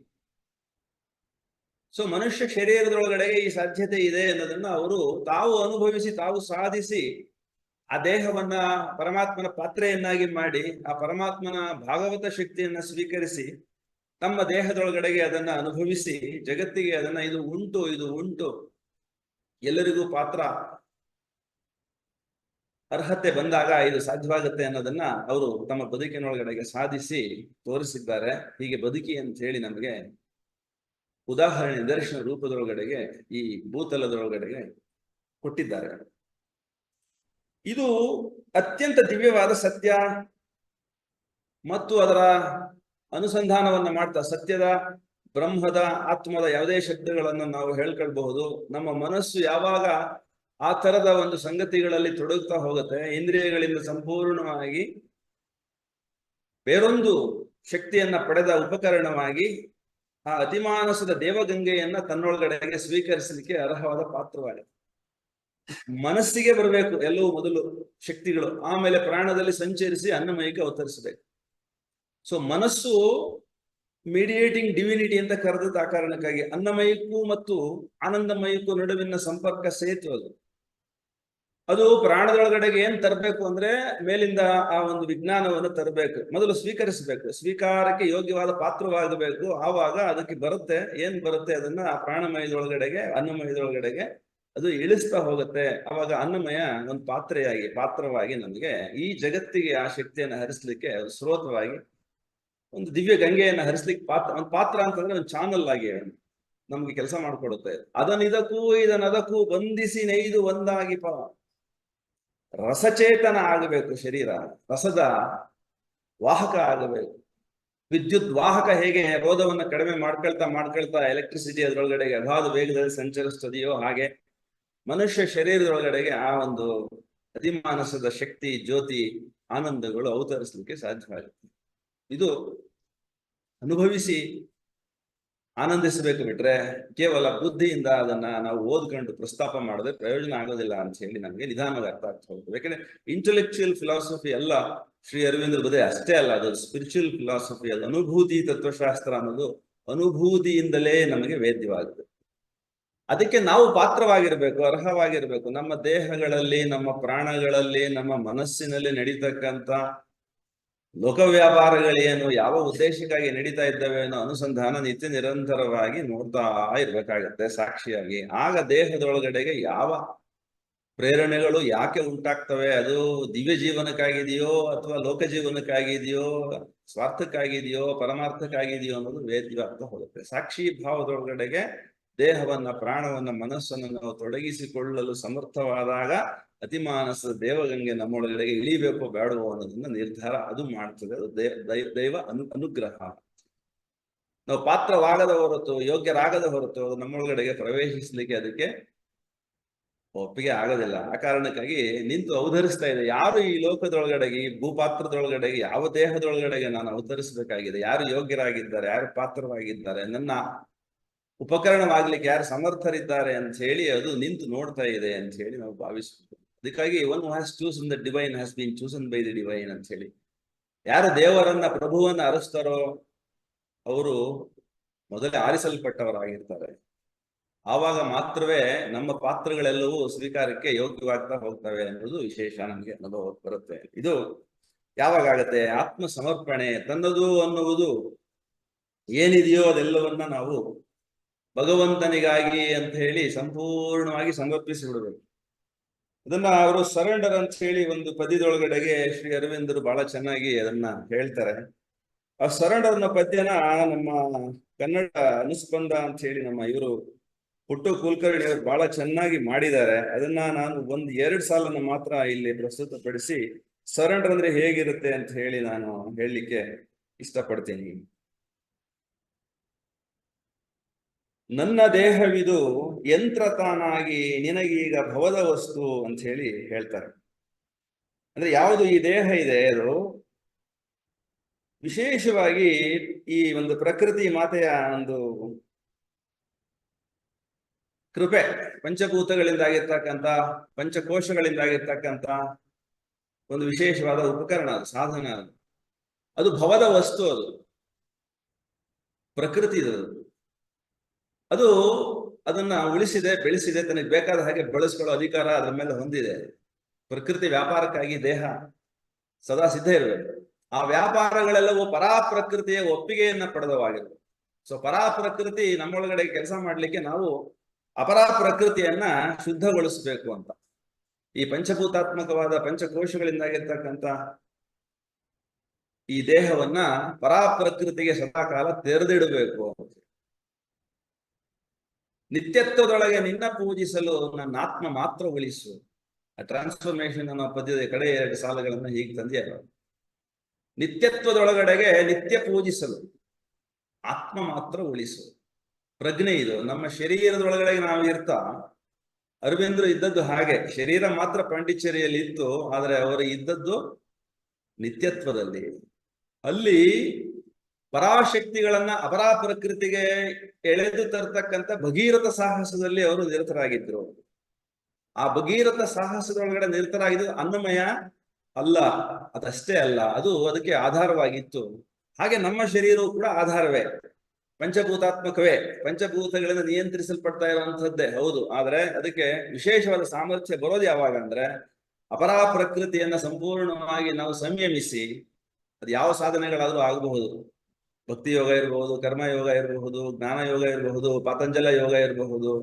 ಸೊ ಮನುಷ್ಯ ಶರೀರದೊಳಗಡೆಗೆ ಈ ಸಾಧ್ಯತೆ ಇದೆ ಅನ್ನೋದನ್ನ ಅವರು ತಾವು ಅನುಭವಿಸಿ, ತಾವು ಸಾಧಿಸಿ, ಆ ದೇಹವನ್ನ ಪರಮಾತ್ಮನ ಪಾತ್ರೆಯನ್ನಾಗಿ ಮಾಡಿ, ಆ ಪರಮಾತ್ಮನ ಭಾಗವತ ಶಕ್ತಿಯನ್ನ ಸ್ವೀಕರಿಸಿ, ತಮ್ಮ ದೇಹದೊಳಗಡೆಗೆ ಅದನ್ನ ಅನುಭವಿಸಿ, ಜಗತ್ತಿಗೆ ಅದನ್ನ ಇದು ಉಂಟು, ಎಲ್ಲರಿಗೂ ಪಾತ್ರ ಅರ್ಹತೆ ಬಂದಾಗ ಇದು ಸಾಧ್ಯವಾಗುತ್ತೆ ಅನ್ನೋದನ್ನ ಅವರು ತಮ್ಮ ಬದುಕಿನೊಳಗಡೆಗೆ ಸಾಧಿಸಿ ತೋರಿಸಿದ್ದಾರೆ. ಹೀಗೆ ಬದುಕಿ ಅಂತ ಹೇಳಿ ನಮಗೆ ಉದಾಹರಣೆ, ನಿದರ್ಶನ ರೂಪದೊಳಗಡೆಗೆ ಈ ಭೂತಲದೊಳಗಡೆಗೆ ಕೊಟ್ಟಿದ್ದಾರೆ. ಇದು ಅತ್ಯಂತ ದಿವ್ಯವಾದ ಸತ್ಯ ಮತ್ತು ಅದರ ಅನುಸಂಧಾನವನ್ನ ಮಾಡ್ತಾ, ಸತ್ಯದ, ಬ್ರಹ್ಮದ, ಆತ್ಮದ ಯಾವುದೇ ಶಬ್ದಗಳನ್ನು ನಾವು ಹೇಳ್ಕೊಳ್ಬಹುದು. ನಮ್ಮ ಮನಸ್ಸು ಯಾವಾಗ ಆ ತರದ ಒಂದು ಸಂಗತಿಗಳಲ್ಲಿ ತೊಡಗುತ್ತಾ ಹೋಗುತ್ತೆ, ಇಂದ್ರಿಯಗಳಿಂದ ಸಂಪೂರ್ಣವಾಗಿ ಬೇರೊಂದು ಶಕ್ತಿಯನ್ನ ಪಡೆದ ಉಪಕರಣವಾಗಿ ಆ ಅತಿಮಾನಸದ ದೇವಗಂಗೆಯನ್ನ ತನ್ನೊಳಗಡೆಗೆ ಸ್ವೀಕರಿಸಲಿಕ್ಕೆ ಅರ್ಹವಾದ ಪಾತ್ರವಾಗಿದೆ. ಮನಸ್ಸಿಗೆ ಬರಬೇಕು ಎಲ್ಲವೂ ಮೊದಲು ಶಕ್ತಿಗಳು, ಆಮೇಲೆ ಪ್ರಾಣದಲ್ಲಿ ಸಂಚರಿಸಿ ಅನ್ನಮಯಕ್ಕೆ ಅವತರಿಸಬೇಕು. ಸೊ ಮನಸ್ಸು ಮೀಡಿಯೇಟಿಂಗ್ ಡಿವಿನಿಟಿ ಅಂತ ಕರೆದದ್ದು ಆ ಕಾರಣಕ್ಕಾಗಿ. ಅನ್ನಮಯಕ್ಕೂ ಮತ್ತು ಆನಂದಮಯಕ್ಕೂ ನಡುವಿನ ಸಂಪರ್ಕ ಸೇತು ಅದು ಪ್ರಾಣದೊಳಗಡೆಗೆ ಏನ್ ತರಬೇಕು ಅಂದ್ರೆ, ಮೇಲಿಂದ ಆ ಒಂದು ವಿಜ್ಞಾನವನ್ನು ತರಬೇಕು, ಮೊದಲು ಸ್ವೀಕರಿಸಬೇಕು, ಸ್ವೀಕಾರಕ್ಕೆ ಯೋಗ್ಯವಾದ ಪಾತ್ರವಾಗಬೇಕು. ಆವಾಗ ಅದಕ್ಕೆ ಬರುತ್ತೆ, ಏನ್ ಬರುತ್ತೆ ಅದನ್ನ ಆ ಪ್ರಾಣಮಯದೊಳಗಡೆಗೆ, ಅನ್ನಮಯದೊಳಗಡೆಗೆ ಅದು ಇಳಿಸ್ತಾ ಹೋಗುತ್ತೆ. ಅವಾಗ ಅನ್ನಮಯ ಒಂದು ಪಾತ್ರವಾಗಿ ನಮಗೆ ಈ ಜಗತ್ತಿಗೆ ಆ ಶಕ್ತಿಯನ್ನು ಹರಿಸ್ಲಿಕ್ಕೆ ಸ್ರೋತವಾಗಿ ಒಂದು ದಿವ್ಯ ಗಂಗೆಯನ್ನು ಹರಿಸ್ಲಿಕ್ಕೆ ಒಂದು ಪಾತ್ರ ಅಂತಂದ್ರೆ ಒಂದು ಚಾನಲ್ ಆಗಿ ನಮ್ಗೆ ಕೆಲಸ ಮಾಡ್ಕೊಡುತ್ತೆ. ಇದನದಕ್ಕೂ ಬಂಧಿಸಿ ನೈದು ಒಂದಾಗಿ ರಸಚೇತನ ಆಗಬೇಕು. ಶರೀರ ರಸದ ವಾಹಕ ಆಗಬೇಕು. ವಿದ್ಯುತ್ ವಾಹಕ ಹೇಗೆ ರೋಧವನ್ನು ಕಡಿಮೆ ಮಾಡ್ಕೊಳ್ತಾ ಎಲೆಕ್ಟ್ರಿಸಿಟಿ ಅದರೊಳಗಡೆಗೆ ಅಗಾಧ ವೇಗದಲ್ಲಿ ಸಂಚರಿಸ್ತದೆಯೋ, ಹಾಗೆ ಮನುಷ್ಯ ಶರೀರದೊಳಗಡೆಗೆ ಆ ಒಂದು ಅತಿಮಾನಸದ ಶಕ್ತಿ, ಜ್ಯೋತಿ, ಆನಂದಗಳು ಅವತರಿಸಲಿಕ್ಕೆ ಸಾಧ್ಯವಾಗುತ್ತೆ. ಇದು ಅನುಭವಿಸಿ ಆನಂದಿಸಬೇಕು. ಬಿಟ್ರೆ ಕೇವಲ ಬುದ್ಧಿಯಿಂದ ಅದನ್ನ ನಾವು ಓದ್ಕೊಂಡು ಪ್ರಸ್ತಾಪ ಮಾಡಿದ್ರೆ ಪ್ರಯೋಜನ ಆಗೋದಿಲ್ಲ ಅಂತ ಹೇಳಿ ನಮಗೆ ನಿಧಾನವಾಗಿ ಅರ್ಥ ಆಗ್ತಾ ಹೋಗ್ತದೆ. ಯಾಕಂದ್ರೆ ಇಂಟೆಲೆಕ್ಚುಯಲ್ ಫಿಲಾಸಫಿ ಎಲ್ಲ ಶ್ರೀ ಅರವಿಂದ್ರ ಬದೇ ಅಷ್ಟೇ ಅಲ್ಲ, ಅದು ಸ್ಪಿರಿಚುವಲ್ ಫಿಲಾಸಫಿ. ಅದು ಅನುಭೂತಿ ತತ್ವಶಾಸ್ತ್ರ ಅನ್ನೋದು ಅನುಭೂತಿಯಿಂದಲೇ ನಮಗೆ ವೇದ್ಯವಾಗುತ್ತೆ. ಅದಕ್ಕೆ ನಾವು ಪಾತ್ರವಾಗಿರ್ಬೇಕು, ಅರ್ಹವಾಗಿರ್ಬೇಕು. ನಮ್ಮ ದೇಹಗಳಲ್ಲಿ, ನಮ್ಮ ಪ್ರಾಣಗಳಲ್ಲಿ, ನಮ್ಮ ಮನಸ್ಸಿನಲ್ಲಿ ನಡೀತಕ್ಕಂಥ ಲೋಕ ವ್ಯಾಪಾರಗಳೇನು, ಯಾವ ಉದ್ದೇಶಕ್ಕಾಗಿ ನಡೀತಾ ಇದ್ದಾವೆ ಅನ್ನೋ ಅನುಸಂಧಾನ ನಿತ್ಯ ನಿರಂತರವಾಗಿ ನೋಡ್ತಾ ಇರ್ಬೇಕಾಗತ್ತೆ ಸಾಕ್ಷಿಯಾಗಿ. ಆಗ ದೇಹದೊಳಗಡೆಗೆ ಯಾವ ಪ್ರೇರಣೆಗಳು ಯಾಕೆ ಉಂಟಾಗ್ತವೆ, ಅದು ದಿವ್ಯ ಜೀವನಕ್ಕಾಗಿದೆಯೋ ಅಥವಾ ಲೋಕ ಜೀವನಕ್ಕಾಗಿದೆಯೋ, ಸ್ವಾರ್ಥಕ್ಕಾಗಿದೆಯೋ, ಪರಮಾರ್ಥಕ್ಕಾಗಿದೆಯೋ ಅನ್ನೋದು ವೇದ್ಯವಾಗ್ತಾ ಹೋಗುತ್ತೆ. ಸಾಕ್ಷಿ ಭಾವದೊಳಗಡೆಗೆ ದೇಹವನ್ನ, ಪ್ರಾಣವನ್ನ, ಮನಸ್ಸನ್ನು ನಾವು ತೊಡಗಿಸಿಕೊಳ್ಳಲು ಸಮರ್ಥವಾದಾಗ ಅತಿಮಾನಸದ ದೇವಗಂಗೆ ನಮ್ಮೊಳಗಡೆಗೆ ಇಳಿಬೇಕೋ ಬೇಡವೋ ಅನ್ನೋದನ್ನ ನಿರ್ಧಾರ ಅದು ಮಾಡ್ತದೆ. ಅದು ದೈವ ಅನುಗ್ರಹ. ನಾವು ಪಾತ್ರವಾಗದ ಹೊರತು, ಯೋಗ್ಯರಾಗದ ಹೊರತು ನಮ್ಮೊಳಗಡೆಗೆ ಪ್ರವೇಶಿಸ್ಲಿಕ್ಕೆ ಅದಕ್ಕೆ ಒಪ್ಪಿಗೆ ಆಗೋದಿಲ್ಲ. ಆ ಕಾರಣಕ್ಕಾಗಿ ನಿಂತು ಅವತರಿಸ್ತಾ ಇದೆ. ಯಾರು ಈ ಲೋಕದೊಳಗಡೆಗೆ, ಈ ಭೂಪಾತ್ರದೊಳಗಡೆಗೆ, ಯಾವ ದೇಹದೊಳಗಡೆಗೆ ನಾನು ಅವತರಿಸಬೇಕಾಗಿದೆ, ಯಾರು ಯೋಗ್ಯರಾಗಿದ್ದಾರೆ, ಯಾರು ಪಾತ್ರವಾಗಿದ್ದಾರೆ, ನನ್ನ ಉಪಕರಣವಾಗ್ಲಿಕ್ಕೆ ಯಾರು ಸಮರ್ಥರಿದ್ದಾರೆ ಅಂತ ಹೇಳಿ ಅದು ನಿಂತು ನೋಡ್ತಾ ಇದೆ ಅಂತ ಹೇಳಿ ನಾವು ಭಾವಿಸ್ಬೇಕು. ಅದಕ್ಕಾಗಿ one has chosen the divine has been chosen by the divine ಅಂತ ಹೇಳಿ. ಯಾರು ದೇವರನ್ನ, ಪ್ರಭುವನ್ನ ಅರಸ್ತಾರೋ ಅವರು ಮೊದಲೇ ಆರಿಸಲ್ಪಟ್ಟವರಾಗಿರ್ತಾರೆ. ಆವಾಗ ಮಾತ್ರವೇ ನಮ್ಮ ಪಾತ್ರಗಳೆಲ್ಲವೂ ಸ್ವೀಕಾರಕ್ಕೆ ಯೋಗ್ಯವಾಗ್ತಾ ಹೋಗ್ತವೆ ಅನ್ನೋದು ವಿಶೇಷ ನಮಗೆ ಅನುಭವ ಬರುತ್ತೆ. ಇದು ಯಾವಾಗ ಆಗತ್ತೆ? ಆತ್ಮ ಸಮರ್ಪಣೆ, ತನ್ನದು ಅನ್ನುವುದು ಏನಿದೆಯೋ ಅದೆಲ್ಲವನ್ನ ನಾವು ಭಗವಂತನಿಗಾಗಿ ಅಂತ ಹೇಳಿ ಸಂಪೂರ್ಣವಾಗಿ ಸಮರ್ಪಿಸಿ ಬಿಡಬೇಕು. ಅದನ್ನ ಅವರು ಸರೆಂಡರ್ ಅಂತ ಹೇಳಿ ಒಂದು ಪದ್ಯದೊಳಗಡೆಗೆ ಶ್ರೀ ಅರವಿಂದರು ಬಹಳ ಚೆನ್ನಾಗಿ ಅದನ್ನ ಹೇಳ್ತಾರೆ. ಆ ಸರೆಂಡರ್ ಅನ್ನೋ ಪದ್ಯನ ನಮ್ಮ ಕನ್ನಡ ಅನುಸ್ಪಂದ ಅಂತ ಹೇಳಿ ನಮ್ಮ ಇವರು ಪುಟ್ಟು ಕುಲಕರ್ಣಿ ಅವರು ಬಹಳ ಚೆನ್ನಾಗಿ ಮಾಡಿದ್ದಾರೆ. ಅದನ್ನ ನಾನು 1-2 ಸಾಲನ್ನ ಮಾತ್ರ ಇಲ್ಲಿ ಪ್ರಸ್ತುತಪಡಿಸಿ ಸರೆಂಡರ್ ಅಂದ್ರೆ ಹೇಗಿರುತ್ತೆ ಅಂತ ಹೇಳಿ ನಾನು ಹೇಳಲಿಕ್ಕೆ ಇಷ್ಟಪಡ್ತೀನಿ. ನನ್ನ ದೇಹವಿದು ಯಂತ್ರ ತಾನಾಗಿ ನಿನಗೀಗ ಭವದ ವಸ್ತು ಅಂತ ಹೇಳಿ ಹೇಳ್ತಾರೆ. ಅಂದ್ರೆ ಯಾವುದು ಈ ದೇಹ ಇದೆ ಅದು ವಿಶೇಷವಾಗಿ ಈ ಒಂದು ಪ್ರಕೃತಿ ಮಾತೆಯ ಒಂದು ಕೃಪೆ, ಪಂಚಭೂತಗಳಿಂದಾಗಿರ್ತಕ್ಕಂಥ ಪಂಚಕೋಶಗಳಿಂದಾಗಿರ್ತಕ್ಕಂಥ ಒಂದು ವಿಶೇಷವಾದ ಉಪಕರಣ, ಅದು ಸಾಧನ. ಅದು ಭವದ ವಸ್ತು, ಅದು ಪ್ರಕೃತಿ. ಅದು ಅದನ್ನ ಉಳಿಸಿದೆ, ಬೆಳೆಸಿದೆ, ತನಗೆ ಬೇಕಾದ ಹಾಗೆ ಬಳಸ್ಕೊಳ್ಳೋ ಅಧಿಕಾರ ಅದರ ಮೇಲೆ ಹೊಂದಿದೆ. ಪ್ರಕೃತಿ ವ್ಯಾಪಾರಕ್ಕಾಗಿ ದೇಹ ಸದಾ ಸಿದ್ಧ ಇರಬೇಕು. ಆ ವ್ಯಾಪಾರಗಳೆಲ್ಲವೂ ಪರಾಪ್ರಕೃತಿಯ ಒಪ್ಪಿಗೆಯನ್ನ ಪಡೆದವಾಗಿರ್ಬೇಕು. ಸೊ ಪರಾಪ್ರಕೃತಿ ನಮ್ಮೊಳಗಡೆ ಕೆಲಸ ಮಾಡ್ಲಿಕ್ಕೆ ನಾವು ಅಪರಾಪ್ರಕೃತಿಯನ್ನ ಶುದ್ಧಗೊಳಿಸ್ಬೇಕು ಅಂತ ಈ ಪಂಚಭೂತಾತ್ಮಕವಾದ ಪಂಚಕೋಶಗಳಿಂದಾಗಿರ್ತಕ್ಕಂಥ ಈ ದೇಹವನ್ನ ಪರಾಪ್ರಕೃತಿಗೆ ಸದಾಕಾಲ ತೆರೆದಿಡಬೇಕು. ನಿತ್ಯತ್ವದೊಳಗೆ ನಿನ್ನ ಪೂಜಿಸಲು ನನ್ನ ಆತ್ಮ ಮಾತ್ರ ಉಳಿಸು. ಆ ಟ್ರಾನ್ಸ್ಫಾರ್ಮೇಶನ್ ಅನ್ನೋ ಪದ್ಯದ ಕಡೆ 2 ಸಾಲುಗಳನ್ನ ಹೀಗೆ ತಂದೆಯಲ್ಲ. ನಿತ್ಯತ್ವದೊಳಗಡೆಗೆ ನಿತ್ಯ ಪೂಜಿಸಲು ಆತ್ಮ ಮಾತ್ರ ಉಳಿಸು. ಪ್ರಜ್ಞೆ ಇದು. ನಮ್ಮ ಶರೀರದೊಳಗಡೆ ನಾವು ಇರ್ತಾ ಅರವಿಂದರು ಇದ್ದದ್ದು ಹಾಗೆ, ಶರೀರ ಮಾತ್ರ ಪಾಂಡಿಚೇರಿಯಲ್ಲಿ ಇತ್ತು, ಆದರೆ ಅವರು ಇದ್ದದ್ದು ನಿತ್ಯತ್ವದಲ್ಲಿ. ಅಲ್ಲಿ ಪರಾಶಕ್ತಿಗಳನ್ನ ಅಪರಾಪ್ರಕೃತಿಗೆ ಎಳೆದು ತರ್ತಕ್ಕಂಥ ಭಗೀರಥ ಸಾಹಸದಲ್ಲಿ ಅವರು ನಿರತರಾಗಿದ್ರು. ಆ ಭಗೀರಥ ಸಾಹಸದೊಳಗಡೆ ನಿರತರಾಗಿದ್ದು ಅನ್ನಮಯ ಅಲ್ಲ, ಅದಷ್ಟೇ ಅಲ್ಲ, ಅದು ಅದಕ್ಕೆ ಆಧಾರವಾಗಿತ್ತು. ಹಾಗೆ ನಮ್ಮ ಶರೀರವು ಕೂಡ ಆಧಾರವೇ, ಪಂಚಭೂತಾತ್ಮಕವೇ, ಪಂಚಭೂತಗಳಿಂದ ನಿಯಂತ್ರಿಸಲ್ಪಡ್ತಾ ಇರುವಂತಹದ್ದೇ ಹೌದು. ಆದ್ರೆ ಅದಕ್ಕೆ ವಿಶೇಷವಾದ ಸಾಮರ್ಥ್ಯ ಬರೋದು ಯಾವಾಗ ಅಂದ್ರೆ ಅಪರಾಪ್ರಕೃತಿಯನ್ನ ಸಂಪೂರ್ಣವಾಗಿ ನಾವು ಸಂಯಮಿಸಿ, ಅದು ಯಾವ ಸಾಧನೆಗಳಾದ್ರೂ ಆಗಬಹುದು. ಭಕ್ತಿ ಯೋಗ ಇರಬಹುದು, ಕರ್ಮಯೋಗ ಇರಬಹುದು, ಜ್ಞಾನ ಯೋಗ ಇರಬಹುದು, ಪಾತಂಜಲ ಯೋಗ ಇರಬಹುದು,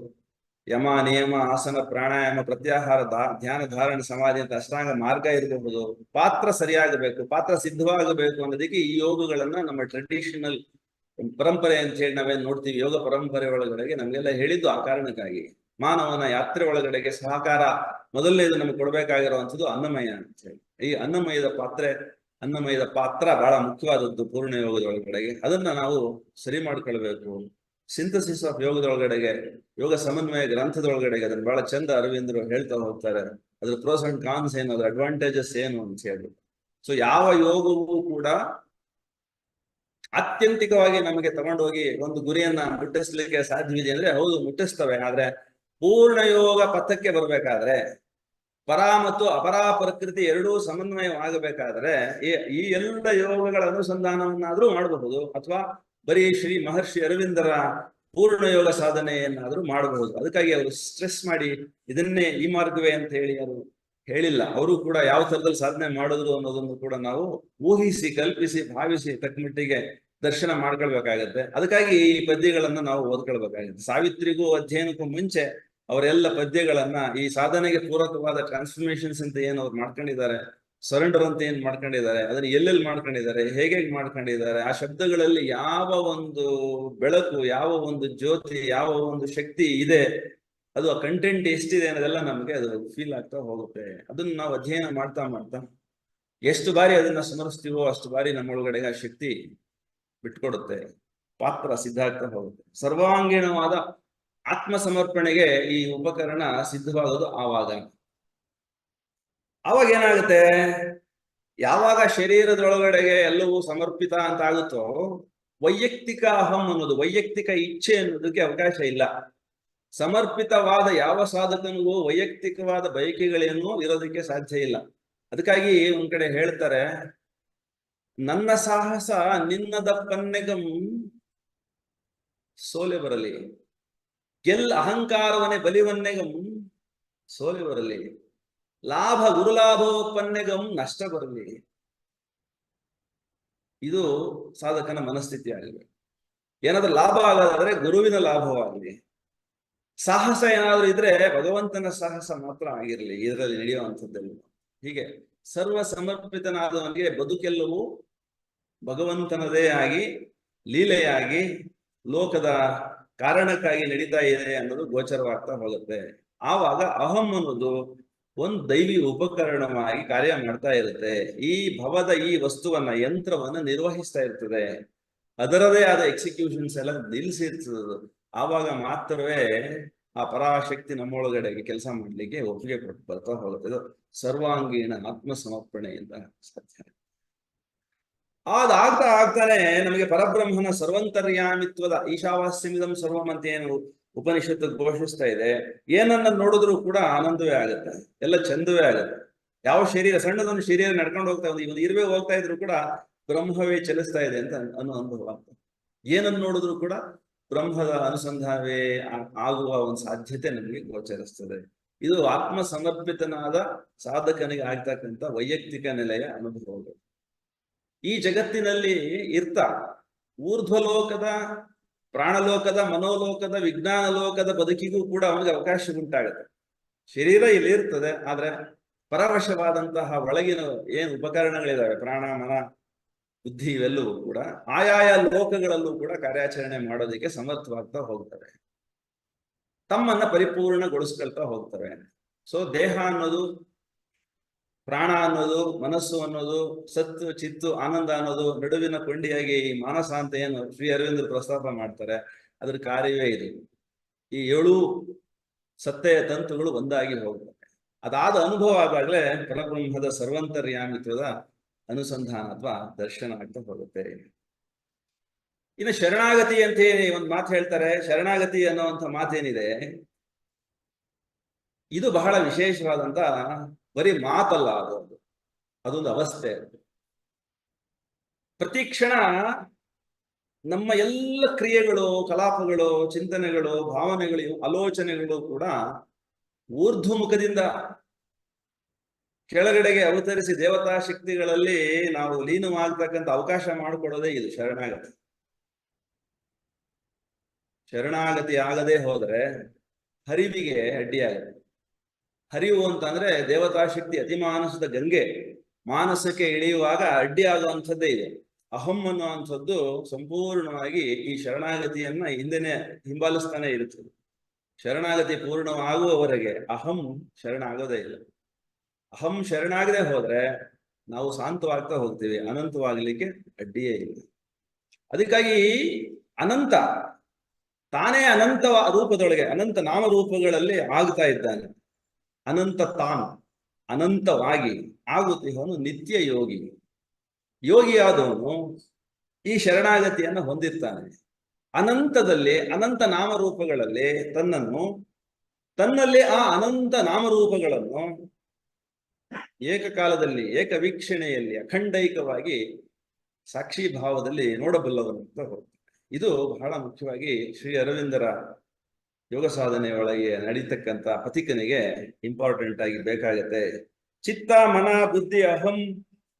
ಯಮ ನಿಯಮ ಆಸನ ಪ್ರಾಣಾಯಾಮ ಪ್ರತ್ಯಾಹಾರ ಧ್ಯಾನ ಧಾರಣ ಸಮಾಧಿ ಅಂತ ಅಷ್ಟಾಂಗ ಮಾರ್ಗ ಇರಬಹುದು. ಪಾತ್ರ ಸರಿಯಾಗಬೇಕು, ಪಾತ್ರ ಸಿದ್ಧವಾಗಬೇಕು ಅನ್ನೋದಕ್ಕೆ ಈ ಯೋಗಗಳನ್ನ ನಮ್ಮ ಟ್ರೆಡಿಷನಲ್ ಪರಂಪರೆ ಅಂತ ಹೇಳಿ ನಾವೇನ್ ನೋಡ್ತೀವಿ. ಯೋಗ ಪರಂಪರೆ ಒಳಗಡೆಗೆ ನಮ್ಗೆಲ್ಲ ಹೇಳಿದ್ದು ಆ ಕಾರಣಕ್ಕಾಗಿ. ಮಾನವನ ಯಾತ್ರೆ ಒಳಗಡೆಗೆ ಸಹಕಾರ ಮೊದಲನೇದು ನಮ್ಗೆ ಕೊಡ್ಬೇಕಾಗಿರುವಂಥದ್ದು ಅನ್ನಮಯ ಅಂತ ಹೇಳಿ. ಈ ಅನ್ನಮಯದ ಪಾತ್ರ ಬಹಳ ಮುಖ್ಯವಾದದ್ದು ಪೂರ್ಣ ಯೋಗದೊಳಗಡೆಗೆ. ಅದನ್ನ ನಾವು ಸರಿ ಮಾಡ್ಕೊಳ್ಬೇಕು. ಸಿಂಥಸಿಸ್ ಆಫ್ ಯೋಗದೊಳಗಡೆಗೆ, ಯೋಗ ಸಮನ್ವಯ ಗ್ರಂಥದೊಳಗಡೆಗೆ ಅದನ್ನ ಬಹಳ ಚಂದ ಅರವಿಂದರು ಹೇಳ್ತಾ ಹೋಗ್ತಾರೆ. ಅದ್ರ ಪ್ರೋಸ್ ಅಂಡ್ ಕಾನ್ಸ್ ಏನು, ಅದ್ರ ಅಡ್ವಾಂಟೇಜಸ್ ಏನು ಅಂತ ಹೇಳಿ. ಸೊ ಯಾವ ಯೋಗವೂ ಕೂಡ ಆತ್ಯಂತಿಕವಾಗಿ ನಮಗೆ ತಗೊಂಡೋಗಿ ಒಂದು ಗುರಿಯನ್ನ ಮುಟ್ಟಿಸ್ಲಿಕ್ಕೆ ಸಾಧ್ಯವಿದೆ ಅಂದ್ರೆ ಹೌದು, ಮುಟ್ಟಿಸ್ತವೆ. ಆದ್ರೆ ಪೂರ್ಣ ಯೋಗ ಪಥಕ್ಕೆ ಬರ್ಬೇಕಾದ್ರೆ ಪರ ಮತ್ತು ಅಪರಾ ಪ್ರಕೃತಿ ಎರಡೂ ಸಮನ್ವಯವಾಗಬೇಕಾದ್ರೆ ಈ ಎಲ್ಲ ಯೋಗಗಳ ಅನುಸಂಧಾನವನ್ನಾದ್ರೂ ಮಾಡಬಹುದು, ಅಥವಾ ಬರೀ ಶ್ರೀ ಮಹರ್ಷಿ ಅರವಿಂದರ ಪೂರ್ಣ ಯೋಗ ಸಾಧನೆಯನ್ನಾದ್ರೂ ಮಾಡಬಹುದು. ಅದಕ್ಕಾಗಿ ಅವರು ಸ್ಟ್ರೆಸ್ ಮಾಡಿ ಇದನ್ನೇ ಈ ಮಾರ್ಗವೇ ಅಂತ ಹೇಳಿ ಅವರು ಹೇಳಿಲ್ಲ. ಅವರು ಕೂಡ ಯಾವ ತರದಲ್ಲಿ ಸಾಧನೆ ಮಾಡಿದ್ರು ಅನ್ನೋದನ್ನು ಕೂಡ ನಾವು ಊಹಿಸಿ, ಕಲ್ಪಿಸಿ, ಭಾವಿಸಿ ತಕ್ಕಮಟ್ಟಿಗೆ ದರ್ಶನ ಮಾಡ್ಕೊಳ್ಬೇಕಾಗತ್ತೆ. ಅದಕ್ಕಾಗಿ ಈ ಪದ್ಯಗಳನ್ನ ನಾವು ಓದ್ಕೊಳ್ಬೇಕಾಗುತ್ತೆ. ಸಾವಿತ್ರಿಗೂ ಅಧ್ಯಯನಕ್ಕೂ ಮುಂಚೆ ಅವರೆಲ್ಲ ಪದ್ಯಗಳನ್ನ ಈ ಸಾಧನೆಗೆ ಪೂರಕವಾದ ಟ್ರಾನ್ಸ್ಫಾರ್ಮೇಶನ್ಸ್ ಅಂತ ಏನು ಅವ್ರು ಮಾಡ್ಕೊಂಡಿದ್ದಾರೆ, ಸರೆಂಡರ್ ಅಂತ ಏನ್ ಮಾಡ್ಕೊಂಡಿದ್ದಾರೆ, ಅದನ್ನ ಎಲ್ಲೆಲ್ಲಿ ಮಾಡ್ಕೊಂಡಿದ್ದಾರೆ, ಹೇಗೆ ಮಾಡ್ಕೊಂಡಿದ್ದಾರೆ, ಆ ಶಬ್ದಗಳಲ್ಲಿ ಯಾವ ಒಂದು ಬೆಳಕು, ಯಾವ ಒಂದು ಜ್ಯೋತಿ, ಯಾವ ಒಂದು ಶಕ್ತಿ ಇದೆ, ಅದು ಆ ಕಂಟೆಂಟ್ ಎಷ್ಟಿದೆ ಅನ್ನೋದೆಲ್ಲ ನಮ್ಗೆ ಅದು ಫೀಲ್ ಆಗ್ತಾ ಹೋಗುತ್ತೆ. ಅದನ್ನ ನಾವು ಅಧ್ಯಯನ ಮಾಡ್ತಾ ಮಾಡ್ತಾ ಎಷ್ಟು ಬಾರಿ ಅದನ್ನ ಸ್ಮರಿಸ್ತೀವೋ ಅಷ್ಟು ಬಾರಿ ನಮ್ಮೊಳಗಡೆಗೆ ಆ ಶಕ್ತಿ ಬಿಟ್ಕೊಡುತ್ತೆ, ಪಾತ್ರ ಸಿದ್ಧ ಆಗ್ತಾ ಹೋಗುತ್ತೆ. ಸರ್ವಾಂಗೀಣವಾದ ಆತ್ಮ ಸಮರ್ಪಣೆಗೆ ಈ ಉಪಕರಣ ಸಿದ್ಧವಾಗೋದು ಆವಾಗ ಏನಾಗುತ್ತೆ, ಯಾವಾಗ ಶರೀರದೊಳಗಡೆಗೆ ಎಲ್ಲವೂ ಸಮರ್ಪಿತ ಅಂತ ಆಗುತ್ತೋ ವೈಯಕ್ತಿಕ ಅಹಂ ಅನ್ನೋದು, ವೈಯಕ್ತಿಕ ಇಚ್ಛೆ ಅನ್ನೋದಕ್ಕೆ ಅವಕಾಶ ಇಲ್ಲ. ಸಮರ್ಪಿತವಾದ ಯಾವ ಸಾಧಕನಿಗೂ ವೈಯಕ್ತಿಕವಾದ ಬಯಕೆಗಳೇನೂ ಇರೋದಕ್ಕೆ ಸಾಧ್ಯ ಇಲ್ಲ. ಅದಕ್ಕಾಗಿ ಒಂದ್ ಕಡೆ ಹೇಳ್ತಾರೆ, ನನ್ನ ಸಾಹಸ ನಿನ್ನದ ಪನ್ನೆಗಂ ಸೋಲೆ ಬರಲಿ. ಅಹಂಕಾರವನ್ನೇ ಬಲಿವನ್ನೆಗಂ ಸೋಲೆ ಬರಲಿ. ಲಾಭ ಗುರುಲಾಭೋಪನ್ನೆಗಂ ನಷ್ಟ ಬರಲಿ. ಇದು ಸಾಧಕನ ಮನಸ್ಥಿತಿ ಆಗಬೇಕು. ಏನಾದ್ರೂ ಲಾಭ ಆಗೋದಾದ್ರೆ ಗುರುವಿನ ಲಾಭವಾಗಲಿ. ಸಾಹಸ ಏನಾದ್ರೂ ಇದ್ರೆ ಭಗವಂತನ ಸಾಹಸ ಮಾತ್ರ ಆಗಿರಲಿ ಇದರಲ್ಲಿ ನಡೆಯುವಂಥದ್ದೆಲ್ಲ. ಹೀಗೆ ಸರ್ವ ಸಮರ್ಪಿತನಾದವನಿಗೆ ಬದುಕೆಲ್ಲವೂ ಭಗವಂತನದೇ ಆಗಿ ಲೀಲೆಯಾಗಿ ಲೋಕದ ಕಾರಣಕ್ಕಾಗಿ ನಡೀತಾ ಇದೆ ಅನ್ನೋದು ಗೋಚರವಾಗ್ತಾ ಹೋಗುತ್ತೆ. ಆವಾಗ ಅಹಂ ಅನ್ನೋದು ಒಂದು ದೈವಿ ಉಪಕರಣವಾಗಿ ಕಾರ್ಯ ಮಾಡ್ತಾ ಇರುತ್ತೆ. ಈ ಭವದ ಈ ವಸ್ತುವನ್ನ ಯಂತ್ರವನ್ನ ನಿರ್ವಹಿಸ್ತಾ ಇರ್ತದೆ. ಅದರದೇ ಆದ ಎಕ್ಸಿಕ್ಯೂಷನ್ಸ್ ಎಲ್ಲ ನಿಲ್ಲಿಸಿರ್ತದ. ಆವಾಗ ಮಾತ್ರವೇ ಆ ಪರಾಶಕ್ತಿ ನಮ್ಮೊಳಗಡೆಗೆ ಕೆಲಸ ಮಾಡ್ಲಿಕ್ಕೆ ಒಪ್ಪಿಗೆ ಕೊಟ್ಟು ಬರ್ತಾ ಹೋಗುತ್ತೆ. ಇದು ಸರ್ವಾಂಗೀಣ ಆತ್ಮ ಸಮರ್ಪಣೆಯಿಂದ ಸಾಧ್ಯ. ಅದಾಗ್ತಾ ಆಗ್ತಾನೆ ನಮಗೆ ಪರಬ್ರಹ್ಮನ ಸರ್ವಂತರ್ಯಾಮಿತ್ವದ ಈಶಾವಾಸ್ಯಮಿದಂ ಸರ್ವಂ ಅಂತ ಏನು ಉಪನಿಷತ್ತು ಘೋಷಿಸ್ತಾ ಇದೆ, ಏನನ್ನ ನೋಡಿದ್ರು ಕೂಡ ಆನಂದವೇ ಆಗುತ್ತೆ, ಎಲ್ಲ ಚಂದವೇ ಆಗುತ್ತೆ. ಯಾವ ಶರೀರ, ಸಣ್ಣದೊಂದು ಶರೀರ ನಡ್ಕೊಂಡು ಹೋಗ್ತಾ ಒಂದು ಇರುವೆ ಹೋಗ್ತಾ ಇದ್ರು ಕೂಡ ಬ್ರಹ್ಮವೇ ಚಲಿಸ್ತಾ ಇದೆ ಅಂತ ಅನ್ನೋ ಅನುಭವ ಆಗ್ತದೆ. ಏನನ್ನು ನೋಡಿದ್ರು ಕೂಡ ಬ್ರಹ್ಮದ ಅನುಸಂಧಾನವೇ ಆಗುವ ಒಂದು ಸಾಧ್ಯತೆ ನಮಗೆ ಗೋಚರಿಸ್ತದೆ. ಇದು ಆತ್ಮ ಸಮರ್ಪಿತನಾದ ಸಾಧಕನಿಗೆ ಆಗ್ತಕ್ಕಂಥ ವೈಯಕ್ತಿಕ ನೆಲೆಯ ಅನುಭವಗಳು. ಈ ಜಗತ್ತಿನಲ್ಲಿ ಊರ್ಧ್ವಲೋಕದ, ಪ್ರಾಣಲೋಕದ, ಮನೋಲೋಕದ, ವಿಜ್ಞಾನ ಲೋಕದ ಬದುಕಿಗೂ ಕೂಡ ಅವನಿಗೆ ಅವಕಾಶ ಉಂಟಾಗುತ್ತೆ. ಶರೀರ ಇಲ್ಲಿ ಇರ್ತದೆ, ಆದ್ರೆ ಪರವಶವಾದಂತಹ ಒಳಗಿನ ಏನು ಉಪಕರಣಗಳಿದಾವೆ, ಪ್ರಾಣ, ಮನ, ಬುದ್ಧಿ, ಇವೆಲ್ಲವೂ ಕೂಡ ಆಯಾಯ ಲೋಕಗಳಲ್ಲೂ ಕೂಡ ಕಾರ್ಯಾಚರಣೆ ಮಾಡೋದಕ್ಕೆ ಸಮರ್ಥವಾಗ್ತಾ ಹೋಗ್ತವೆ, ತಮ್ಮನ್ನ ಪರಿಪೂರ್ಣಗೊಳಿಸ್ಕೊಳ್ತಾ ಹೋಗ್ತವೆ. ಸೊ ದೇಹ ಅನ್ನೋದು, ಪ್ರಾಣ ಅನ್ನೋದು, ಮನಸ್ಸು ಅನ್ನೋದು, ಸತ್ತು ಚಿತ್ತು ಆನಂದ ಅನ್ನೋದು ನಡುವಿನ ಕೊಂಡಿಯಾಗಿ ಈ ಮಾನಸ ಅಂತ ಏನು ಶ್ರೀ ಅರವಿಂದರು ಪ್ರಸ್ತಾಪ ಮಾಡ್ತಾರೆ, ಅದ್ರ ಕಾರ್ಯವೇ ಇದು. ಈ 7 ಸತ್ತೆಯ ತಂತುಗಳು ಒಂದಾಗಿ ಹೋಗ್ತವೆ. ಅದಾದ ಅನುಭವ ಆದಾಗಲೇ ಪರಬ್ರಹ್ಮದ ಸರ್ವಂತರ್ಯಾಮಿತ್ವದ ಅನುಸಂಧಾನ ಅಥವಾ ದರ್ಶನ ಆಗ್ತಾ ಹೋಗುತ್ತೆ. ಇನ್ನು ಶರಣಾಗತಿ ಅಂತ ಹೇಳಿ ಒಂದು ಮಾತು ಹೇಳ್ತಾರೆ. ಶರಣಾಗತಿ ಅನ್ನುವಂಥ ಮಾತೇನಿದೆ, ಇದು ಬಹಳ ವಿಶೇಷವಾದಂತ ಬರೀ ಮಾತಲ್ಲ, ಅದೊಂದು ಅವಸ್ಥೆ. ಪ್ರತಿ ಕ್ಷಣ ನಮ್ಮ ಎಲ್ಲ ಕ್ರಿಯೆಗಳು, ಕಲಾಪಗಳು, ಚಿಂತನೆಗಳು, ಭಾವನೆಗಳು, ಆಲೋಚನೆಗಳು ಕೂಡ ಊರ್ಧ್ವಮುಖದಿಂದ ಕೆಳಗಡೆಗೆ ಅವತರಿಸಿ ದೇವತಾ ಶಕ್ತಿಗಳಲ್ಲಿ ನಾವು ಲೀನವಾಗ್ತಕ್ಕಂಥ ಅವಕಾಶ ಮಾಡಿಕೊಡೋದೇ ಇದು ಶರಣಾಗತಿ. ಶರಣಾಗತಿ ಆಗದೆ ಹೋದ್ರೆ ಹರಿವಿಗೆ ಅಡ್ಡಿಯಾಗುತ್ತೆ. ಹರಿವು ಅಂತಂದ್ರೆ ದೇವತಾ ಶಕ್ತಿ ಅತಿಮಾನಸದ ಗಂಗೆ ಮಾನಸಕ್ಕೆ ಇಳಿಯುವಾಗ ಅಡ್ಡಿ ಆಗುವಂಥದ್ದೇ ಇದೆ. ಅಹಂ ಅನ್ನುವಂಥದ್ದು ಸಂಪೂರ್ಣವಾಗಿ ಈ ಶರಣಾಗತಿಯನ್ನ ಹಿಂದೆನೆ ಹಿಂಬಾಲಿಸ್ತಾನೆ ಇರುತ್ತದೆ. ಶರಣಾಗತಿ ಪೂರ್ಣವಾಗುವವರೆಗೆ ಅಹಂ ಶರಣಾಗೋದೇ ಇಲ್ಲ. ಅಹಂ ಶರಣಾಗದೆ ಹೋದ್ರೆ ನಾವು ಶಾಂತವಾಗ್ತಾ ಹೋಗ್ತೀವಿ, ಅನಂತವಾಗಲಿಕ್ಕೆ ಅಡ್ಡಿಯೇ ಇಲ್ಲ. ಅದಕ್ಕಾಗಿ ಅನಂತ ತಾನೇ ಅನಂತ ರೂಪದೊಳಗೆ ಅನಂತ ನಾಮರೂಪಗಳಲ್ಲಿ ಆಗ್ತಾ ಇದ್ದಾನೆ. ಅನಂತ ತಾನು ಅನಂತವಾಗಿ ಆಗುತ್ತಿವನು ನಿತ್ಯ ಯೋಗಿ. ಯೋಗಿಯಾದವನು ಈ ಶರಣಾಗತಿಯನ್ನು ಹೊಂದಿರ್ತಾನೆ. ಅನಂತದಲ್ಲಿ ಅನಂತ ನಾಮರೂಪಗಳಲ್ಲಿ ತನ್ನಲ್ಲಿ ಆ ಅನಂತ ನಾಮರೂಪಗಳನ್ನು ಏಕಕಾಲದಲ್ಲಿ ಏಕವೀಕ್ಷಣೆಯಲ್ಲಿ ಅಖಂಡೈಕವಾಗಿ ಸಾಕ್ಷಿ ಭಾವದಲ್ಲಿ ನೋಡಬಲ್ಲವನು ಅಂತ ಹೋಗ್ತಾನೆ. ಇದು ಬಹಳ ಮುಖ್ಯವಾಗಿ ಶ್ರೀ ಅರವಿಂದರ ಯೋಗ ಸಾಧನೆ ಒಳಗೆ ನಡೀತಕ್ಕಂಥ ಪಥಿಕನಿಗೆ ಇಂಪಾರ್ಟೆಂಟ್ ಆಗಿ ಬೇಕಾಗತ್ತೆ. ಚಿತ್ತ, ಮನ, ಬುದ್ಧಿ, ಅಹಂ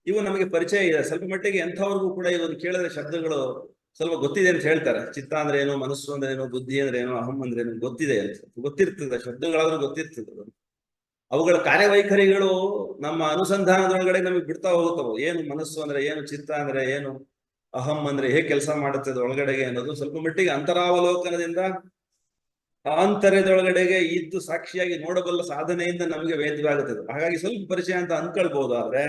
ಇವು ನಮಗೆ ಪರಿಚಯ ಇದೆ ಸ್ವಲ್ಪ ಮಟ್ಟಿಗೆ. ಎಂಥವ್ರಿಗೂ ಕೂಡ ಇವನು ಕೇಳಿದ ಶಬ್ದಗಳು ಸ್ವಲ್ಪ ಗೊತ್ತಿದೆ ಅಂತ ಹೇಳ್ತಾರೆ. ಚಿತ್ತ ಅಂದ್ರೆ ಏನು, ಮನಸ್ಸು ಅಂದ್ರೆ ಏನು, ಬುದ್ಧಿ ಅಂದ್ರೆ ಏನು, ಅಹಂ ಅಂದ್ರೆ ಏನು ಗೊತ್ತಿದೆ ಅಂತ ಗೊತ್ತಿರ್ತದೆ. ಶಬ್ದಗಳಾದ್ರೂ ಗೊತ್ತಿರ್ತದೆ. ಅವುಗಳ ಕಾರ್ಯವೈಖರಿಗಳು ನಮ್ಮ ಅನುಸಂಧಾನದೊಳಗಡೆ ನಮಗೆ ಬಿಡ್ತಾ ಹೋಗುತ್ತವೆ. ಏನು ಮನಸ್ಸು ಅಂದ್ರೆ ಏನು, ಚಿತ್ತ ಅಂದ್ರೆ ಏನು, ಅಹಂ ಅಂದ್ರೆ ಹೇಗೆ ಕೆಲಸ ಮಾಡುತ್ತದೆ ಒಳಗಡೆಗೆ ಅನ್ನೋದು ಸ್ವಲ್ಪ ಮಟ್ಟಿಗೆ ಅಂತರಾವಲೋಕನದಿಂದ ಆಂತರ್ಯದೊಳಗಡೆಗೆ ಇದ್ದು ಸಾಕ್ಷಿಯಾಗಿ ನೋಡಬಲ್ಲ ಸಾಧನೆಯಿಂದ ನಮಗೆ ವೇದ್ಯವಾಗುತ್ತದೆ. ಹಾಗಾಗಿ ಸ್ವಲ್ಪ ಪರಿಚಯ ಅಂತ ಅನ್ಕೊಳ್ಬಹುದು. ಆದ್ರೆ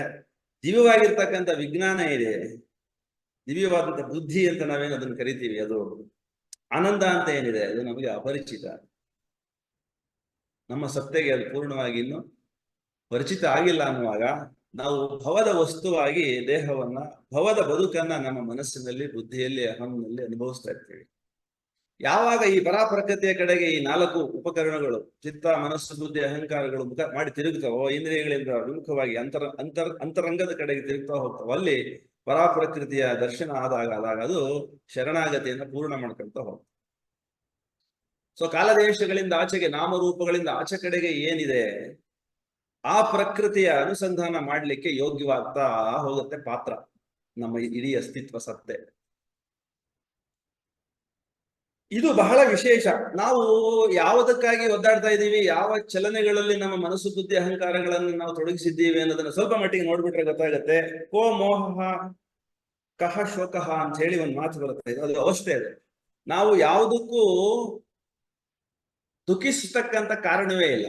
ದಿವ್ಯವಾಗಿರ್ತಕ್ಕಂಥ ವಿಜ್ಞಾನ ಇದೆ, ದಿವ್ಯವಾದಂಥ ಬುದ್ಧಿ ಅಂತ ನಾವೇನು ಅದನ್ನು ಕರಿತೀವಿ, ಅದು ಆನಂದ ಅಂತ ಏನಿದೆ ಅದು ನಮಗೆ ಅಪರಿಚಿತ. ನಮ್ಮ ಸತ್ತೆಗೆ ಅದು ಪೂರ್ಣವಾಗಿ ಇನ್ನು ಪರಿಚಿತ ಆಗಿಲ್ಲ ಅನ್ನುವಾಗ ನಾವು ಭವದ ವಸ್ತುವಾಗಿ ದೇಹವನ್ನ, ಭವದ ಬದುಕನ್ನ ನಮ್ಮ ಮನಸ್ಸಿನಲ್ಲಿ, ಬುದ್ಧಿಯಲ್ಲಿ, ಅಹಂನಲ್ಲಿ ಅನುಭವಿಸ್ತಾ ಇರ್ತೀವಿ. ಯಾವಾಗ ಈ ಪರಾಪ್ರಕೃತಿಯ ಕಡೆಗೆ ಈ 4 ಉಪಕರಣಗಳು ಚಿತ್ತ, ಮನಸ್ಸು, ಬುದ್ಧಿ, ಅಹಂಕಾರಗಳು ಮುಖ ಮಾಡಿ ತಿರುಗ್ತಾವೋ, ಇಂದ್ರಿಯಗಳಿಂದ ವಿಮುಖವಾಗಿ ಅಂತರಂಗದ ಕಡೆಗೆ ತಿರುಗ್ತಾ ಹೋಗ್ತಾವೋ, ಅಲ್ಲಿ ಪರಾಪ್ರಕೃತಿಯ ದರ್ಶನ ಆದಾಗ ಅದು ಶರಣಾಗತಿಯನ್ನು ಪೂರ್ಣ ಮಾಡ್ಕೊಳ್ತಾ ಹೋಗ್ತದೆ. ಸೊ ಕಾಲದೇಶಗಳಿಂದ ಆಚೆಗೆ, ನಾಮರೂಪಗಳಿಂದ ಆಚೆ ಕಡೆಗೆ ಏನಿದೆ ಆ ಪ್ರಕೃತಿಯ ಅನುಸಂಧಾನ ಮಾಡ್ಲಿಕ್ಕೆ ಯೋಗ್ಯವಾಗ್ತಾ ಹೋಗುತ್ತೆ ಪಾತ್ರ, ನಮ್ಮ ಇಡೀ ಅಸ್ತಿತ್ವ ಸತ್ತೆ. ಇದು ಬಹಳ ವಿಶೇಷ. ನಾವು ಯಾವುದಕ್ಕಾಗಿ ಒದ್ದಾಡ್ತಾ ಇದ್ದೀವಿ, ಯಾವ ಚಲನೆಗಳಲ್ಲಿ ನಮ್ಮ ಮನಸ್ಸು ಬುದ್ಧಿ ಅಹಂಕಾರಗಳನ್ನು ನಾವು ತೊಡಗಿಸಿದ್ದೀವಿ ಅನ್ನೋದನ್ನ ಸ್ವಲ್ಪ ಮಟ್ಟಿಗೆ ನೋಡ್ಬಿಟ್ರೆ ಗೊತ್ತಾಗತ್ತೆ. ಕೋ ಮೋಹ ಕಹ ಶೋಕಃ ಅಂತ ಹೇಳಿ ಒಂದು ಮಾತು ಬರುತ್ತೆ, ಅದು ಅವಸ್ಥೆ ಅದು. ನಾವು ಯಾವುದಕ್ಕೂ ದುಃಖಿಸತಕ್ಕಂತ ಕಾರಣವೇ ಇಲ್ಲ,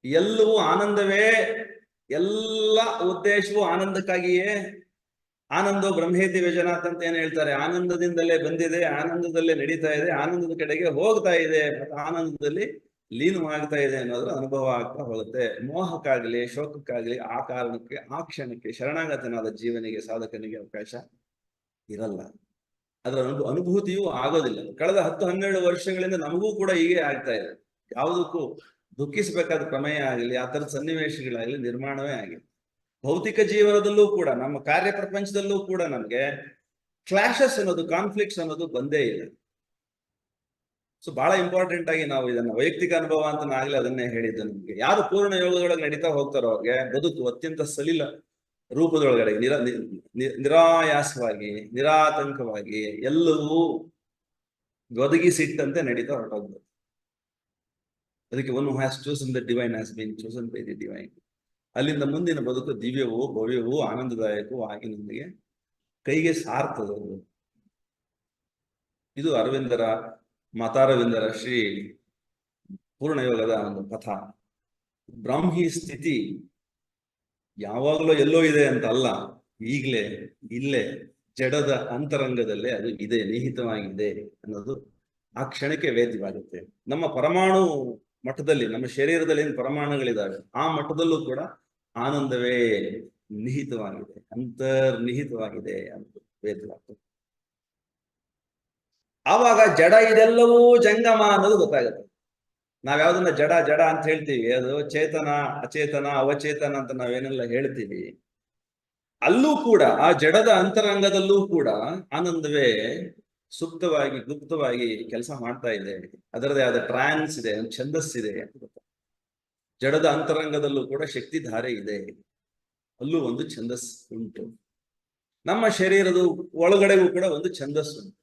ಎಲ್ಲವೂ ಆನಂದವೇ, ಎಲ್ಲ ಉದ್ದೇಶವೂ ಆನಂದಕ್ಕಾಗಿಯೇ. ಆನಂದೋ ಬ್ರಹ್ಮೇತಿ ವ್ಯಜನಾಥ್ ಅಂತ ಏನ್ ಹೇಳ್ತಾರೆ, ಆನಂದದಿಂದಲೇ ಬಂದಿದೆ, ಆನಂದದಲ್ಲೇ ನಡೀತಾ ಇದೆ, ಆನಂದದ ಕಡೆಗೆ ಹೋಗ್ತಾ ಇದೆ, ಮತ್ತು ಆನಂದದಲ್ಲಿ ಲೀನವಾಗ್ತಾ ಇದೆ ಅನ್ನೋದ್ರ ಅನುಭವ ಆಗ್ತಾ ಹೋಗುತ್ತೆ. ಮೋಹಕ್ಕಾಗ್ಲಿ ಶೋಕಕ್ಕಾಗ್ಲಿ ಆ ಕಾರಣಕ್ಕೆ ಆ ಕ್ಷಣಕ್ಕೆ ಶರಣಾಗತನಾದ ಜೀವನಿಗೆ, ಸಾಧಕನಿಗೆ ಅವಕಾಶ ಇರಲ್ಲ, ಅದರ ಅನುಭೂತಿಯೂ ಆಗೋದಿಲ್ಲ. ಕಳೆದ 10-12 ವರ್ಷಗಳಿಂದ ನಮಗೂ ಕೂಡ ಹೀಗೆ ಆಗ್ತಾ ಇದೆ. ಯಾವುದಕ್ಕೂ ದುಃಖಿಸಬೇಕಾದ ಪ್ರಮೇಯ ಆಗಲಿ, ಆ ಥರದ ಸನ್ನಿವೇಶಗಳಾಗಲಿ ನಿರ್ಮಾಣವೇ ಆಗಿದೆ. ಭೌತಿಕ ಜೀವನದಲ್ಲೂ ಕೂಡ, ನಮ್ಮ ಕಾರ್ಯ ಪ್ರಪಂಚದಲ್ಲೂ ಕೂಡ ನಮ್ಗೆ ಕ್ಲಾಶಸ್ ಅನ್ನೋದು, ಕಾನ್ಫ್ಲಿಕ್ಟ್ಸ್ ಅನ್ನೋದು ಬಂದೇ ಇಲ್ಲ. ಸೊ ಬಹಳ ಇಂಪಾರ್ಟೆಂಟ್ ಆಗಿ ನಾವು ಇದನ್ನ ವೈಯಕ್ತಿಕ ಅನುಭವ ಅಂತ ನಾಗಲೇ ಅದನ್ನೇ ಹೇಳಿದ್ದು. ನಿಮ್ಗೆ ಯಾರು ಪೂರ್ಣ ಯೋಗದೊಳಗೆ ನಡೀತಾ ಹೋಗ್ತಾರೋ ಅವ್ರಿಗೆ ಬದುಕು ಅತ್ಯಂತ ಸಲಿಲ ರೂಪದೊಳಗಡೆ ನಿರಾಯಾಸವಾಗಿ, ನಿರಾತಂಕವಾಗಿ, ಎಲ್ಲವೂ ಒದಗಿಸಿಟ್ಟಂತೆ ನಡೀತಾ ಹೊರಟೋಗ್ಬೋದು. ಅದಕ್ಕೆ one who has chosen the divine has been chosen by the divine. ಅಲ್ಲಿಂದ ಮುಂದಿನ ಬದುಕು ದಿವ್ಯವೂ ಭವ್ಯವೂ ಆನಂದದಾಯಕವೂ ಆಗಿ ನಮಗೆ ಕೈಗೆ ಸಾರ್ತದದು. ಇದು ಅರವಿಂದರ, ಮಾತಾರವಿಂದರ ಶ್ರೀ ಪೂರ್ಣಯೋಗದ ಒಂದು ಪಥ. ಬ್ರಾಹ್ಮಿ ಸ್ಥಿತಿ ಯಾವಾಗಲೂ ಎಲ್ಲೋ ಇದೆ ಅಂತ ಅಲ್ಲ, ಈಗಲೇ ಇಲ್ಲೇ ಜಡದ ಅಂತರಂಗದಲ್ಲೇ ಅದು ಇದೆ, ನಿಹಿತವಾಗಿದೆ ಅನ್ನೋದು ಆ ಕ್ಷಣಕ್ಕೆ ವೇದ್ಯವಾಗುತ್ತೆ. ನಮ್ಮ ಪರಮಾಣು ಮಟ್ಟದಲ್ಲಿ, ನಮ್ಮ ಶರೀರದಲ್ಲಿ ಏನು ಪರಮಾಣುಗಳಿದ್ದಾವೆ ಆ ಮಟ್ಟದಲ್ಲೂ ಕೂಡ ಆನಂದವೇ ನಿಹಿತವಾಗಿದೆ, ಅಂತರ್ನಿಹಿತವಾಗಿದೆ ಅಂತ ವೇದ್ಯವಾಗ್ತದೆ. ಆವಾಗ ಜಡ ಇದೆಲ್ಲವೂ ಜಂಗಮ ಅನ್ನೋದು ಗೊತ್ತಾಗುತ್ತೆ. ನಾವ್ಯಾವ್ದನ್ನ ಜಡ ಜಡ ಅಂತ ಹೇಳ್ತೀವಿ, ಅದು ಚೇತನ ಅಚೇತನ ಅವಚೇತನ ಅಂತ ನಾವೇನೆಲ್ಲ ಹೇಳ್ತೀವಿ, ಅಲ್ಲೂ ಕೂಡ ಆ ಜಡದ ಅಂತರಂಗದಲ್ಲೂ ಕೂಡ ಆನಂದವೇ ಸುಪ್ತವಾಗಿ ಗುಪ್ತವಾಗಿ ಕೆಲಸ ಮಾಡ್ತಾ ಇದೆ. ಅದರದೇ ಆದ ಟ್ರಾನ್ಸ್ ಇದೆ, ಛಂದಸ್ಸಿದೆ ಅಂತ ಗೊತ್ತಾಗುತ್ತೆ. ಜಡದ ಅಂತರಂಗದಲ್ಲೂ ಕೂಡ ಶಕ್ತಿಧಾರೆ ಇದೆ, ಅಲ್ಲೂ ಒಂದು ಛಂದಸ್ ಉಂಟು. ನಮ್ಮ ಶರೀರದ ಒಳಗಡೆಗೂ ಕೂಡ ಒಂದು ಛಂದಸ್ಸು ಉಂಟು.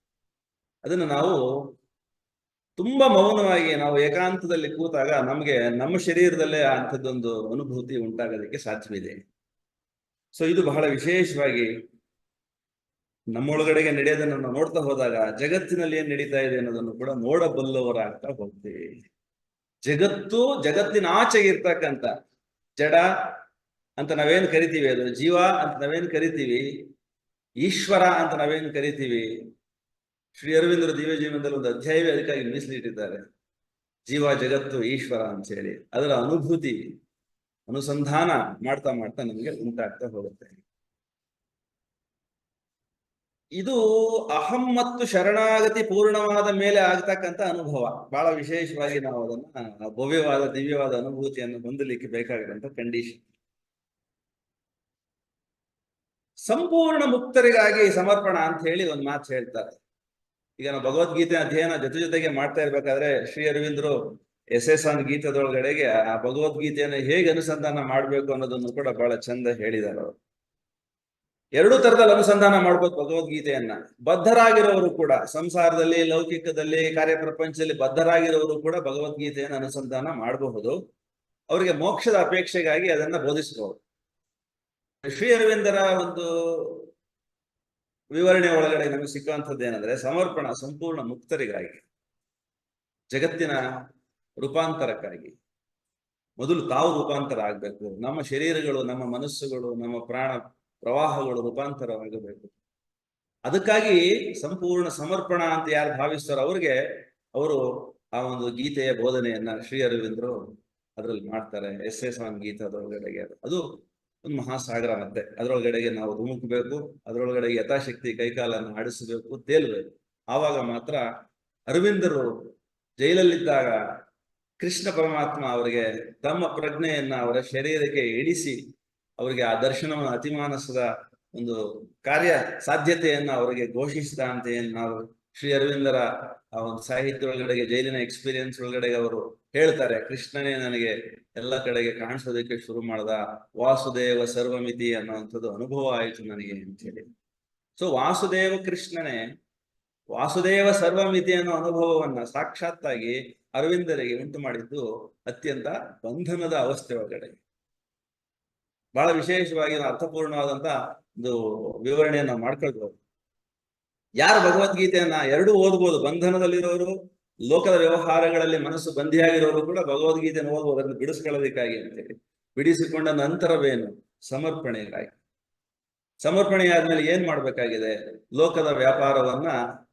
ಅದನ್ನು ನಾವು ತುಂಬಾ ಮೌನವಾಗಿ ನಾವು ಏಕಾಂತದಲ್ಲಿ ಕೂತಾಗ ನಮಗೆ ನಮ್ಮ ಶರೀರದಲ್ಲೇ ಅಂಥದ್ದೊಂದು ಅನುಭೂತಿ ಉಂಟಾಗೋದಕ್ಕೆ ಸಾಧ್ಯವಿದೆ. ಸೊ ಇದು ಬಹಳ ವಿಶೇಷವಾಗಿ ನಮ್ಮೊಳಗಡೆಗೆ ನಡೆಯೋದನ್ನು ನಾವು ನೋಡ್ತಾ ಹೋದಾಗ ಜಗತ್ತಿನಲ್ಲಿ ಏನ್ ನಡೀತಾ ಇದೆ ಅನ್ನೋದನ್ನು ಕೂಡ ನೋಡಬಲ್ಲವರಾಗ್ತಾ ಹೋಗ್ತೀವಿ. ಜಗತ್ತು, ಜಗತ್ತಿನ ಆಚೆಗೆ ಇರ್ತಕ್ಕಂಥ ಜಡ ಅಂತ ನಾವೇನ್ ಕರಿತೀವಿ, ಅದು ಜೀವ ಅಂತ ನಾವೇನ್ ಕರಿತೀವಿ, ಈಶ್ವರ ಅಂತ ನಾವೇನ್ ಕರಿತೀವಿ. ಶ್ರೀ ಅರವಿಂದರ ದಿವ್ಯ ಜೀವನದಲ್ಲಿ ಒಂದು ಅಧ್ಯಾಯವೇ ಅದಕ್ಕಾಗಿ ಮೀಸಲಿಟ್ಟಿದ್ದಾರೆ, ಜೀವ ಜಗತ್ತು ಈಶ್ವರ ಅಂತ ಹೇಳಿ. ಅದರ ಅನುಭೂತಿ ಅನುಸಂಧಾನ ಮಾಡ್ತಾ ಮಾಡ್ತಾ ನಮಗೆ ಉಂಟಾಗ್ತಾ ಹೋಗುತ್ತೆ. ಇದು ಅಹಂ ಮತ್ತು ಶರಣಾಗತಿ ಪೂರ್ಣವಾದ ಮೇಲೆ ಆಗ್ತಕ್ಕಂಥ ಅನುಭವ. ಬಹಳ ವಿಶೇಷವಾಗಿ ನಾವು ಅದನ್ನ ಭವ್ಯವಾದ ದಿವ್ಯವಾದ ಅನುಭೂತಿಯನ್ನು ಹೊಂದಲಿಕ್ಕೆ ಬೇಕಾಗಿರುವಂತ ಕಂಡೀಷನ್. ಸಂಪೂರ್ಣ ಮುಕ್ತರಿಗಾಗಿ ಸಮರ್ಪಣ ಅಂತ ಹೇಳಿ ಒಂದು ಮಾತು ಹೇಳ್ತಾರೆ. ಈಗ ನಾವು ಭಗವದ್ಗೀತೆ ಅಧ್ಯಯನ ಜೊತೆಗೆ ಮಾಡ್ತಾ ಇರ್ಬೇಕಾದ್ರೆ ಶ್ರೀ ಅರವಿಂದರು ಆನ್ ಗೀತದೊಳಗಡೆಗೆ ಆ ಭಗವದ್ಗೀತೆಯನ್ನು ಹೇಗೆ ಅನುಸಂಧಾನ ಮಾಡ್ಬೇಕು ಅನ್ನೋದನ್ನು ಕೂಡ ಬಹಳ ಚಂದ ಹೇಳಿದ್ದಾರೆ ಅವರು. ಎರಡೂ ತರದಲ್ಲಿ ಅನುಸಂಧಾನ ಮಾಡ್ಬೋದು ಭಗವದ್ಗೀತೆಯನ್ನ. ಬದ್ಧರಾಗಿರೋರು ಕೂಡ, ಸಂಸಾರದಲ್ಲಿ ಲೌಕಿಕದಲ್ಲಿ ಕಾರ್ಯಪ್ರಪಂಚದಲ್ಲಿ ಬದ್ಧರಾಗಿರೋರು ಕೂಡ ಭಗವದ್ಗೀತೆಯನ್ನು ಅನುಸಂಧಾನ ಮಾಡಬಹುದು. ಅವರಿಗೆ ಮೋಕ್ಷದ ಅಪೇಕ್ಷೆಗಾಗಿ ಅದನ್ನ ಬೋಧಿಸಬಹುದು. ಶ್ರೀ ಅರವಿಂದರ ಒಂದು ವಿವರಣೆ ಒಳಗಡೆ ನಮಗೆ ಸಿಕ್ಕುವಂಥದ್ದು ಏನಂದ್ರೆ, ಸಮರ್ಪಣ ಸಂಪೂರ್ಣ ಮುಕ್ತರಿಗಾಗಿ, ಜಗತ್ತಿನ ರೂಪಾಂತರಕ್ಕಾಗಿ. ಮೊದಲು ತಾವು ರೂಪಾಂತರ ಆಗ್ಬೇಕು, ನಮ್ಮ ಶರೀರಗಳು, ನಮ್ಮ ಮನಸ್ಸುಗಳು, ನಮ್ಮ ಪ್ರಾಣ ಪ್ರವಾಹಗಳು ರೂಪಾಂತರವಾಗಬೇಕು. ಅದಕ್ಕಾಗಿ ಸಂಪೂರ್ಣ ಸಮರ್ಪಣ ಅಂತ ಯಾರು ಭಾವಿಸ್ತಾರೋ ಅವ್ರಿಗೆ ಅವರು ಆ ಒಂದು ಗೀತೆಯ ಬೋಧನೆಯನ್ನ ಶ್ರೀ ಅರವಿಂದರು ಅದರಲ್ಲಿ ಮಾಡ್ತಾರೆ. ಆನ್ ಗೀತದೊಳಗಡೆಗೆ ಅದು ಒಂದು ಮಹಾಸಾಗರ. ಮತ್ತೆ ಅದರೊಳಗಡೆಗೆ ನಾವು ಧುಮುಕಬೇಕು, ಅದರೊಳಗಡೆಗೆ ಯಥಾಶಕ್ತಿ ಕೈಕಾಲನ್ನು ಆಡಿಸಬೇಕು, ತೇಲ್ಬೇಕು. ಆವಾಗ ಮಾತ್ರ ಅರವಿಂದರು ಜೈಲಲ್ಲಿದ್ದಾಗ ಕೃಷ್ಣ ಪರಮಾತ್ಮ ಅವರಿಗೆ ತಮ್ಮ ಪ್ರಜ್ಞೆಯನ್ನ ಅವರ ಶರೀರಕ್ಕೆ ಇಳಿಸಿ ಅವರಿಗೆ ಆ ದರ್ಶನವನ್ನು, ಅತಿಮಾನಸದ ಒಂದು ಕಾರ್ಯ ಸಾಧ್ಯತೆಯನ್ನ ಅವರಿಗೆ ಘೋಷಿಸಿದ ಅಂತ ಏನ್ ನಾವು ಶ್ರೀ ಅರವಿಂದರ ಆ ಒಂದು ಸಾಹಿತ್ಯ ಒಳಗಡೆಗೆ, ಜೈಲಿನ ಎಕ್ಸ್ಪೀರಿಯನ್ಸ್ ಒಳಗಡೆಗೆ ಅವರು ಹೇಳ್ತಾರೆ, ಕೃಷ್ಣನೇ ನನಗೆ ಎಲ್ಲ ಕಡೆಗೆ ಕಾಣಿಸೋದಕ್ಕೆ ಶುರು ಮಾಡ್ದ, ವಾಸುದೇವ ಸರ್ವಮಿತಿ ಅನ್ನುವಂಥದ್ದು ಅನುಭವ ಆಯಿತು ನನಗೆ ಅಂತ ಹೇಳಿ. ಸೊ ವಾಸುದೇವ ಕೃಷ್ಣನೇ ವಾಸುದೇವ ಸರ್ವಮಿತಿ ಅನ್ನೋ ಅನುಭವವನ್ನ ಸಾಕ್ಷಾತ್ತಾಗಿ ಅರವಿಂದರಿಗೆ ಉಂಟು ಮಾಡಿದ್ದು ಅತ್ಯಂತ ಬಂಧನದ ಅವಸ್ಥೆ ಒಳಗಡೆ. ಬಹಳ ವಿಶೇಷವಾಗಿ ಅರ್ಥಪೂರ್ಣವಾದಂತ ಒಂದು ವಿವರಣೆಯನ್ನ ಮಾಡ್ಕೊಳ್ಬಹುದು. ಯಾರು ಭಗವದ್ಗೀತೆಯನ್ನ ಎರಡೂ ಓದ್ಬೋದು, ಬಂಧನದಲ್ಲಿರೋರು, ಲೋಕದ ವ್ಯವಹಾರಗಳಲ್ಲಿ ಮನಸ್ಸು ಬಂಧಿಯಾಗಿರೋರು ಕೂಡ ಭಗವದ್ಗೀತೆಯನ್ನು ಓದ್ಬೋದು, ಅದನ್ನು ಬಿಡಿಸ್ಕೊಳ್ಳೋದಕ್ಕಾಗಿ ಅಂತೇಳಿ. ಬಿಡಿಸಿಕೊಂಡ ನಂತರವೇನು? ಸಮರ್ಪಣೆಗಾಗಿ. ಸಮರ್ಪಣೆ ಆದ್ಮೇಲೆ ಏನ್ ಮಾಡ್ಬೇಕಾಗಿದೆ? ಲೋಕದ ವ್ಯಾಪಾರವನ್ನ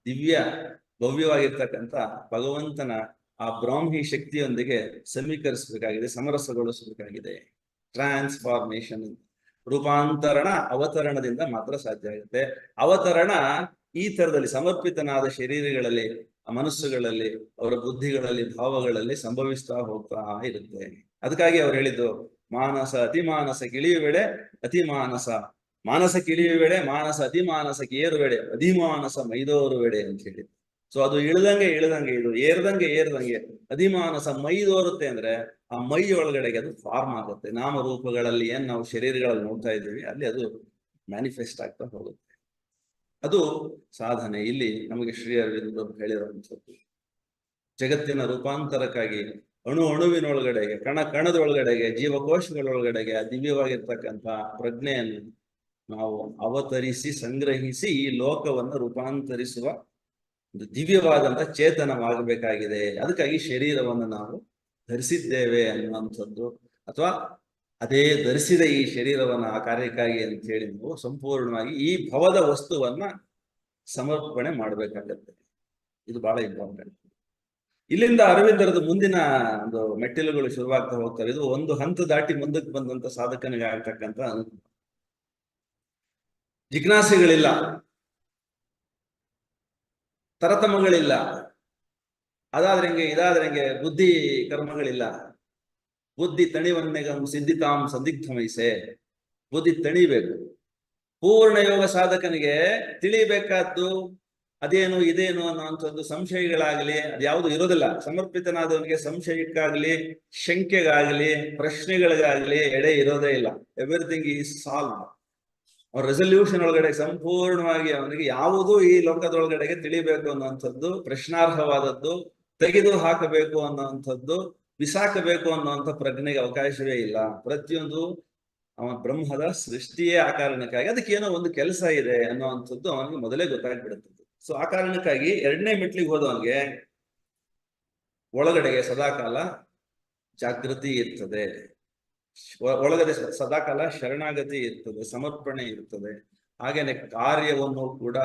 ದಿವ್ಯ ಭವ್ಯವಾಗಿರ್ತಕ್ಕಂಥ ಭಗವಂತನ ಆ ಬ್ರಾಹ್ಮಿ ಶಕ್ತಿಯೊಂದಿಗೆ ಸಮೀಕರಿಸಬೇಕಾಗಿದೆ, ಸಮರಸಗೊಳಿಸಬೇಕಾಗಿದೆ. ಟ್ರಾನ್ಸ್ಫಾರ್ಮೇಶನ್, ರೂಪಾಂತರಣ ಅವತರಣದಿಂದ ಮಾತ್ರ ಸಾಧ್ಯ ಆಗುತ್ತೆ. ಅವತರಣ ಈ ತರದಲ್ಲಿ ಸಮರ್ಪಿತನಾದ ಶರೀರಗಳಲ್ಲಿ, ಮನಸ್ಸುಗಳಲ್ಲಿ, ಅವರ ಬುದ್ಧಿಗಳಲ್ಲಿ, ಭಾವಗಳಲ್ಲಿ ಸಂಭವಿಸ್ತಾ ಹೋಗ್ತಾ ಇರುತ್ತೆ. ಅದಕ್ಕಾಗಿ ಅವ್ರು ಹೇಳಿದ್ದು ಮಾನಸ ಅತಿಮಾನಸ ಕಿಳಿಯುವೆಡೆ ಅತಿಮಾನಸ, ಮಾನಸ ಕಿಳಿಯುವೆಡೆ ಮಾನಸ ಅತಿಮಾನಸಕ್ಕೆ ಏರುವೆಡೆ ಅಧಿಮಾನಸ ಮೈದೋರುವೆಡೆ ಅಂತ ಹೇಳಿ. ಸೊ ಅದು ಇಳ್ದಂಗೆ ಇದು ಏರ್ದಂಗೆ ಅಧಿಮಾನಸ ಮೈದೋರುತ್ತೆ ಅಂದ್ರೆ ಆ ಮೈ ಒಳಗಡೆಗೆ ಅದು ಫಾರ್ಮ್ ಆಗುತ್ತೆ. ನಾಮರೂಪಗಳಲ್ಲಿ ಏನ್ ನಾವು ಶರೀರಗಳಲ್ಲಿ ನೋಡ್ತಾ ಇದ್ದೀವಿ ಅಲ್ಲಿ ಅದು ಮ್ಯಾನಿಫೆಸ್ಟ್ ಆಗ್ತಾ ಹೋಗುತ್ತೆ. ಅದು ಸಾಧನೆ. ಇಲ್ಲಿ ನಮಗೆ ಶ್ರೀ ಅರವಿಂದರು ಹೇಳಿರುವಂಥದ್ದು ಜಗತ್ತಿನ ರೂಪಾಂತರಕ್ಕಾಗಿ ಅಣುವಿನೊಳಗಡೆಗೆ, ಕಣದೊಳಗಡೆಗೆ, ಜೀವಕೋಶಗಳೊಳಗಡೆಗೆ ಆ ದಿವ್ಯವಾಗಿರ್ತಕ್ಕಂಥ ಪ್ರಜ್ಞೆಯನ್ನು ನಾವು ಅವತರಿಸಿ ಸಂಗ್ರಹಿಸಿ ಈ ಲೋಕವನ್ನು ರೂಪಾಂತರಿಸುವ ಒಂದು ದಿವ್ಯವಾದಂತ ಚೇತನವಾಗಬೇಕಾಗಿದೆ. ಅದಕ್ಕಾಗಿ ಶರೀರವನ್ನು ನಾವು ಧರಿಸಿದ್ದೇವೆ ಅನ್ನುವಂಥದ್ದು, ಅಥವಾ ಅದೇ ಧರಿಸಿದ ಈ ಶರೀರವನ್ನ ಆ ಕಾರ್ಯಕ್ಕಾಗಿ ಅಂತ ಹೇಳಿ ನಾವು ಸಂಪೂರ್ಣವಾಗಿ ಈ ಭವದ ವಸ್ತುವನ್ನ ಸಮರ್ಪಣೆ ಮಾಡಬೇಕಾಗತ್ತೆ. ಇದು ಬಹಳ ಇಂಪಾರ್ಟೆಂಟ್. ಇಲ್ಲಿಂದ ಅರವಿಂದರದು ಮುಂದಿನ ಒಂದು ಮೆಟ್ಟಿಲುಗಳು ಶುರುವಾಗ್ತಾ ಹೋಗ್ತವೆ. ಇದು ಒಂದು ಹಂತ ದಾಟಿ ಮುಂದಕ್ಕೆ ಬಂದಂತ ಸಾಧಕನಿಗೆ ಆಗ್ತಕ್ಕಂಥ ಅನುಭವ. ಜಿಜ್ಞಾಸೆಗಳಿಲ್ಲ, ತರತಮಗಳಿಲ್ಲ, ಅದಾದ್ರಂಗೆ ಇದಾದ್ರಂಗೆ ಬುದ್ಧಿ ಕರ್ಮಗಳಿಲ್ಲ. ಬುದ್ಧಿ ತಣಿವನ್ನೆಗಂ ಸಿದ್ಧಿತಾಂ ಸಂದಿಗ್ಧಮೈಸೆ. ಬುದ್ಧಿ ತಣಿಬೇಕು. ಪೂರ್ಣ ಯೋಗ ಸಾಧಕನಿಗೆ ತಿಳಿಬೇಕಾದ್ದು ಅದೇನು ಇದೇನು ಅನ್ನುವಂಥದ್ದು ಸಂಶಯಗಳಾಗಲಿ ಅದ್ಯಾವುದು ಇರೋದಿಲ್ಲ. ಸಮರ್ಪಿತನಾದವನಿಗೆ ಸಂಶಯಕ್ಕಾಗ್ಲಿ, ಶಂಕೆಗಾಗ್ಲಿ, ಪ್ರಶ್ನೆಗಳಿಗಾಗ್ಲಿ ಎಡೆ ಇರೋದೇ ಇಲ್ಲ. Everything is solve. ಅವ್ರ ರೆಸಲ್ಯೂಷನ್ ಒಳಗಡೆ ಸಂಪೂರ್ಣವಾಗಿ ಅವನಿಗೆ ಯಾವುದೂ ಈ ಲೋಕದೊಳಗಡೆಗೆ ತಿಳಿಬೇಕು ಅನ್ನುವಂಥದ್ದು, ಪ್ರಶ್ನಾರ್ಹವಾದದ್ದು, ತೆಗೆದು ಹಾಕಬೇಕು ಅನ್ನುವಂಥದ್ದು, ಬಿಸಾಕಬೇಕು ಅನ್ನುವಂಥ ಪ್ರಜ್ಞೆಗೆ ಅವಕಾಶವೇ ಇಲ್ಲ. ಪ್ರತಿಯೊಂದು ಅವನ ಬ್ರಹ್ಮದ ಸೃಷ್ಟಿಯೇ ಆ ಕಾರಣಕ್ಕಾಗಿ, ಅದಕ್ಕೇನೋ ಒಂದು ಕೆಲಸ ಇದೆ ಅನ್ನುವಂಥದ್ದು ಅವನಿಗೆ ಮೊದಲೇ ಗೊತ್ತಾಗ್ಬಿಡುತ್ತದೆ. ಸೊ ಆ ಕಾರಣಕ್ಕಾಗಿ ಎರಡನೇ ಮೆಟ್ಲಿಗೆ ಹೋದವನಿಗೆ ಒಳಗಡೆಗೆ ಸದಾಕಾಲ ಜಾಗೃತಿ ಇರ್ತದೆ, ಒಳಗಡೆ ಸದಾಕಾಲ ಶರಣಾಗತಿ ಇರ್ತದೆ, ಸಮರ್ಪಣೆ ಇರ್ತದೆ. ಹಾಗೇನೆ ಕಾರ್ಯವನ್ನು ಕೂಡ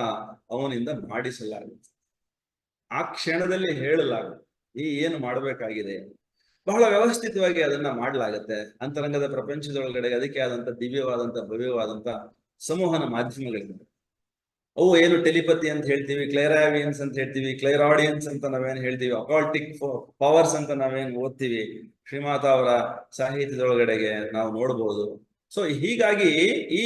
ಅವನಿಂದ ಮಾಡಿಸಲಾಗುತ್ತೆ. ಆ ಕ್ಷಣದಲ್ಲಿ ಹೇಳಲಾಗುತ್ತೆ ಈ ಏನು ಮಾಡಬೇಕಾಗಿದೆ. ಬಹಳ ವ್ಯವಸ್ಥಿತವಾಗಿ ಅದನ್ನ ಮಾಡಲಾಗತ್ತೆ. ಅಂತರಂಗದ ಪ್ರಪಂಚದೊಳಗಡೆ ಅದಕ್ಕೆ ಆದಂತ ದಿವ್ಯವಾದಂತ ಭವ್ಯವಾದಂತ ಸಂವಹನ ಮಾಧ್ಯಮಗಳಿವೆ. ಅವು ಏನು ಟೆಲಿಪತಿ ಅಂತ ಹೇಳ್ತೀವಿ, ಕ್ಲೈರಾವಿಯನ್ಸ್ ಅಂತ ಹೇಳ್ತೀವಿ, ಕ್ಲೈರಾಡಿಯನ್ಸ್ ಅಂತ ನಾವೇನು ಹೇಳ್ತೀವಿ, ಅಕಾಲ್ಟಿಕ್ ಪವರ್ಸ್ ಅಂತ ನಾವೇನು ಓದ್ತೀವಿ, ಶ್ರೀಮಾತಾ ಅವರ ಸಾಹಿತ್ಯದೊಳಗಡೆಗೆ ನಾವು ನೋಡ್ಬೋದು. ಸೊ ಹೀಗಾಗಿ ಈ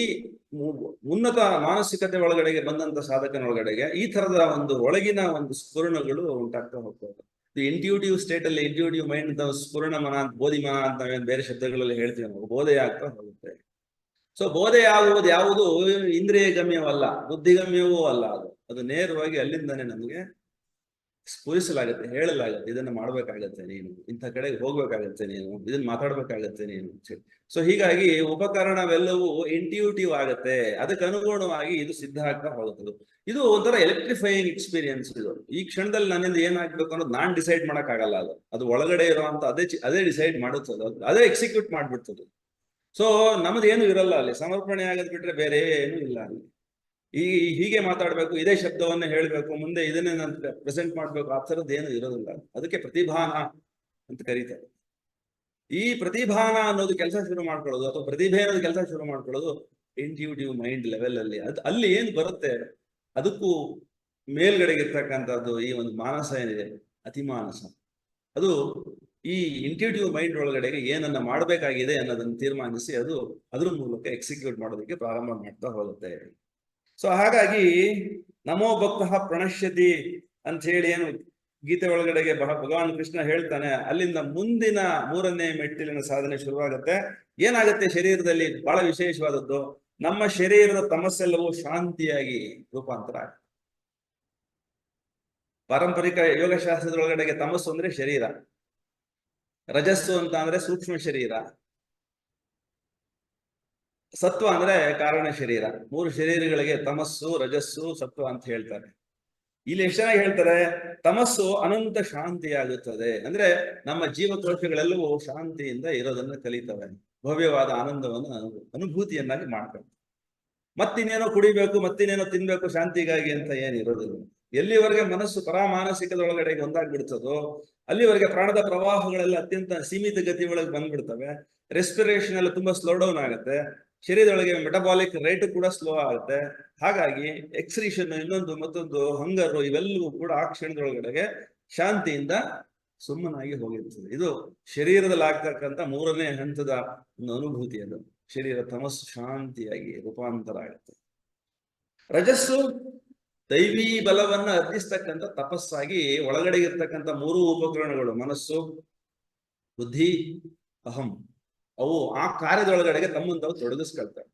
ಉನ್ನತ ಮಾನಸಿಕತೆ ಒಳಗಡೆಗೆ ಬಂದಂತ ಸಾಧಕನೊಳಗಡೆಗೆ ಈ ತರದ ಒಂದು ಒಳಗಿನ ಒಂದು ಸ್ಫುರಣಗಳು ಉಂಟಾಗ್ತಾ ಹೋಗ್ತವೆ. ಇಂಟ್ಯೂಟಿವ್ ಸ್ಟೇಟ್ ಅಲ್ಲಿ ಇಂಟ್ಯೂಟಿವ್ ಮೈಂಡ್ ಸ್ಫುರಣ ಮನ, ಬೋಧಿ ಮನ ಅಂತ ನಾವೇನು ಬೇರೆ ಶಬ್ದಗಳಲ್ಲಿ ಹೇಳ್ತೀವಿ ನಾವು, ಬೋಧೆ ಆಗ್ತಾ ಹೋಗುತ್ತೆ. ಸೊ ಬೋಧೆ ಆಗುವುದು ಯಾವುದು ಇಂದ್ರಿಯ ಗಮ್ಯವಲ್ಲ, ಬುದ್ಧಿಗಮ್ಯವೂ ಅಲ್ಲ. ಅದು ನೇರವಾಗಿ ಅಲ್ಲಿಂದಾನೆ ನಮಗೆ ಸ್ಫುರಿಸಲಾಗತ್ತೆ, ಹೇಳಲಾಗತ್ತೆ, ಇದನ್ನ ಮಾಡ್ಬೇಕಾಗತ್ತೆ ನೀನು, ಇಂಥ ಕಡೆಗೆ ಹೋಗ್ಬೇಕಾಗತ್ತೆ ನೀನು, ಇದನ್ನ ಮಾತಾಡ್ಬೇಕಾಗತ್ತೆ ನೀನು. ಸೊ ಹೀಗಾಗಿ ಉಪಕರಣವೆಲ್ಲವೂ ಇಂಟ್ಯೂಟಿವ್ ಆಗತ್ತೆ, ಅದಕ್ಕೆ ಅನುಗುಣವಾಗಿ ಇದು ಸಿದ್ಧ ಆಗ್ತಾ ಹೋಗುತ್ತದೆ. ಇದು ಒಂಥರ ಎಲೆಕ್ಟ್ರಿಫೈಯಿಂಗ್ ಎಕ್ಸ್ಪೀರಿಯನ್ಸ್. ಇದು ಈ ಕ್ಷಣದಲ್ಲಿ ನನ್ನಿಂದ ಏನಾಗ್ಬೇಕು ಅನ್ನೋದು ನಾನ್ ಡಿಸೈಡ್ ಮಾಡಕ್ಕಾಗಲ್ಲ. ಅದು ಒಳಗಡೆ ಇರುವಂತ ಅದೇ ಡಿಸೈಡ್ ಮಾಡುತ್ತದೆ, ಅದೇ ಎಕ್ಸಿಕ್ಯೂಟ್ ಮಾಡ್ಬಿಡ್ತದೆ. ಸೊ ನಮ್ದೇನು ಇರಲ್ಲ ಅಲ್ಲಿ, ಸಮರ್ಪಣೆ ಆಗದ್ ಬಿಟ್ರೆ ಬೇರೆ ಏನು ಇಲ್ಲ ಅಲ್ಲಿ. ಹೀಗೆ ಮಾತಾಡ್ಬೇಕು, ಇದೇ ಶಬ್ದವನ್ನ ಹೇಳ್ಬೇಕು, ಮುಂದೆ ಇದನ್ನೇ ನಾನು ಪ್ರೆಸೆಂಟ್ ಮಾಡ್ಬೇಕು, ಆ ಥರದ್ದು ಏನು ಇರೋದಿಲ್ಲ. ಅದಕ್ಕೆ ಪ್ರತಿಭಾನ ಅಂತ ಕರೀತಾರೆ. ಈ ಪ್ರತಿಭಾನ ಅನ್ನೋದು ಕೆಲಸ ಶುರು ಮಾಡ್ಕೊಳ್ಳೋದು, ಅಥವಾ ಪ್ರತಿಭೆ ಅನ್ನೋದು ಕೆಲಸ ಶುರು ಮಾಡ್ಕೊಳ್ಳೋದು ಇಂಟ್ಯೂಟಿವ್ ಮೈಂಡ್ ಲೆವೆಲ್ ಅಲ್ಲಿ. ಅಲ್ಲಿ ಏನ್ ಬರುತ್ತೆ, ಅದಕ್ಕೂ ಮೇಲ್ಗಡೆಗೆ ಇರ್ತಕ್ಕಂಥದ್ದು ಈ ಒಂದು ಮಾನಸ ಏನಿದೆ, ಅತಿಮಾನಸ, ಅದು ಈ ಇಂಟ್ಯೂಟಿವ್ ಮೈಂಡ್ ಒಳಗಡೆಗೆ ಏನನ್ನ ಮಾಡಬೇಕಾಗಿದೆ ಅನ್ನೋದನ್ನು ತೀರ್ಮಾನಿಸಿ ಅದು ಅದ್ರ ಮೂಲಕ ಎಕ್ಸಿಕ್ಯೂಟ್ ಮಾಡೋದಕ್ಕೆ ಪ್ರಾರಂಭ ಮಾಡ್ತಾ ಹೋಗುತ್ತೆ. ಸೊ ಹಾಗಾಗಿ ನಮೋ ಭಕ್ತಃ ಪ್ರಣಶ್ಯತಿ ಅಂತ ಹೇಳಿ ಏನು ಗೀತೆ ಒಳಗಡೆಗೆ ಭಗವಾನ್ ಕೃಷ್ಣ ಹೇಳ್ತಾನೆ, ಅಲ್ಲಿಂದ ಮುಂದಿನ 3ನೇ ಮೆಟ್ಟಿಲಿನ ಸಾಧನೆ ಶುರುವಾಗುತ್ತೆ. ಏನಾಗುತ್ತೆ ಶರೀರದಲ್ಲಿ ಬಹಳ ವಿಶೇಷವಾದದ್ದು, ನಮ್ಮ ಶರೀರದ ತಮಸ್ಸೆಲ್ಲವೂ ಶಾಂತಿಯಾಗಿ ರೂಪಾಂತರ ಆಗುತ್ತೆ. ಪಾರಂಪರಿಕ ಯೋಗಶಾಸ್ತ್ರದೊಳಗಡೆಗೆ ತಮಸ್ಸು ಅಂದ್ರೆ ಶರೀರ, ರಜಸ್ಸು ಅಂತ ಅಂದ್ರೆ ಸೂಕ್ಷ್ಮ ಶರೀರ, ಸತ್ವ ಅಂದ್ರೆ ಕಾರಣ ಶರೀರ. 3 ಶರೀರಗಳಿಗೆ ತಮಸ್ಸು, ರಜಸ್ಸು, ಸತ್ವ ಅಂತ ಹೇಳ್ತಾರೆ. ಇಲ್ಲಿ ಎಷ್ಟು ಚೆನ್ನಾಗಿ ಹೇಳ್ತಾರೆ, ತಮಸ್ಸು ಅನಂತ ಶಾಂತಿಯಾಗುತ್ತದೆ ಅಂದ್ರೆ ನಮ್ಮ ಜೀವಕೋಶಗಳೆಲ್ಲವೂ ಶಾಂತಿಯಿಂದ ಇರೋದನ್ನ ಕಲಿತವೆ, ಭವ್ಯವಾದ ಆನಂದವನ್ನು ಅನುಭೂತಿಯನ್ನಾಗಿ ಮಾಡ್ತವೆ. ಮತ್ತಿನ್ನೇನೋ ಕುಡಿಬೇಕು, ಮತ್ತಿನ್ನೇನೋ ತಿನ್ಬೇಕು ಶಾಂತಿಗಾಗಿ ಅಂತ ಏನಿರೋದಿಲ್ಲ. ಎಲ್ಲಿವರೆಗೆ ಮನಸ್ಸು ಪರಾಮಾನಸಿಕದೊಳಗಡೆಗೆ ಒಂದಾಗ್ಬಿಡ್ತದೋ ಅಲ್ಲಿವರೆಗೆ ಪ್ರಾಣದ ಪ್ರವಾಹಗಳೆಲ್ಲ ಅತ್ಯಂತ ಸೀಮಿತ ಗತಿ ಒಳಗೆ ಬಂದ್ಬಿಡ್ತವೆ. ರೆಸ್ಪಿರೇಷನ್ ಎಲ್ಲ ತುಂಬಾ ಸ್ಲೋ ಡೌನ್ ಆಗುತ್ತೆ, ಶರೀರದೊಳಗೆ ಮೆಟಬಾಲಿಕ್ ರೇಟ್ ಕೂಡ ಸ್ಲೋ ಆಗುತ್ತೆ. ಹಾಗಾಗಿ ಎಕ್ಸ್ಕ್ರೀಷನ್, ಇನ್ನೊಂದು ಮತ್ತೊಂದು ಹಂಗರು, ಇವೆಲ್ಲವೂ ಕೂಡ ಆ ಕ್ಷಣದೊಳಗಡೆಗೆ ಶಾಂತಿಯಿಂದ ಸುಮ್ಮನಾಗಿ ಹೋಗಿರ್ತದೆ. ಇದು ಶರೀರದಲ್ಲಿ ಆಗ್ತಕ್ಕಂಥ 3ನೇ ಹಂತದ ಒಂದು ಅನುಭೂತಿ. ಅದು ಶರೀರ ತಮಸ್ಸು ಶಾಂತಿಯಾಗಿ ರೂಪಾಂತರ ಆಗುತ್ತೆ. ರಜಸ್ಸು ದೈವಿ ಬಲವನ್ನ ಅರ್ಜಿಸ್ತಕ್ಕಂಥ ತಪಸ್ಸಾಗಿ ಒಳಗಡೆ ಇರ್ತಕ್ಕಂಥ 3 ಉಪಕರಣಗಳು, ಮನಸ್ಸು, ಬುದ್ಧಿ, ಅಹಂ, ಅವು ಆ ಕಾರ್ಯದೊಳಗಡೆಗೆ ತಮ್ಮನ್ನು ತಾವು ತೊಡಗಿಸ್ಕೊಳ್ತವೆ.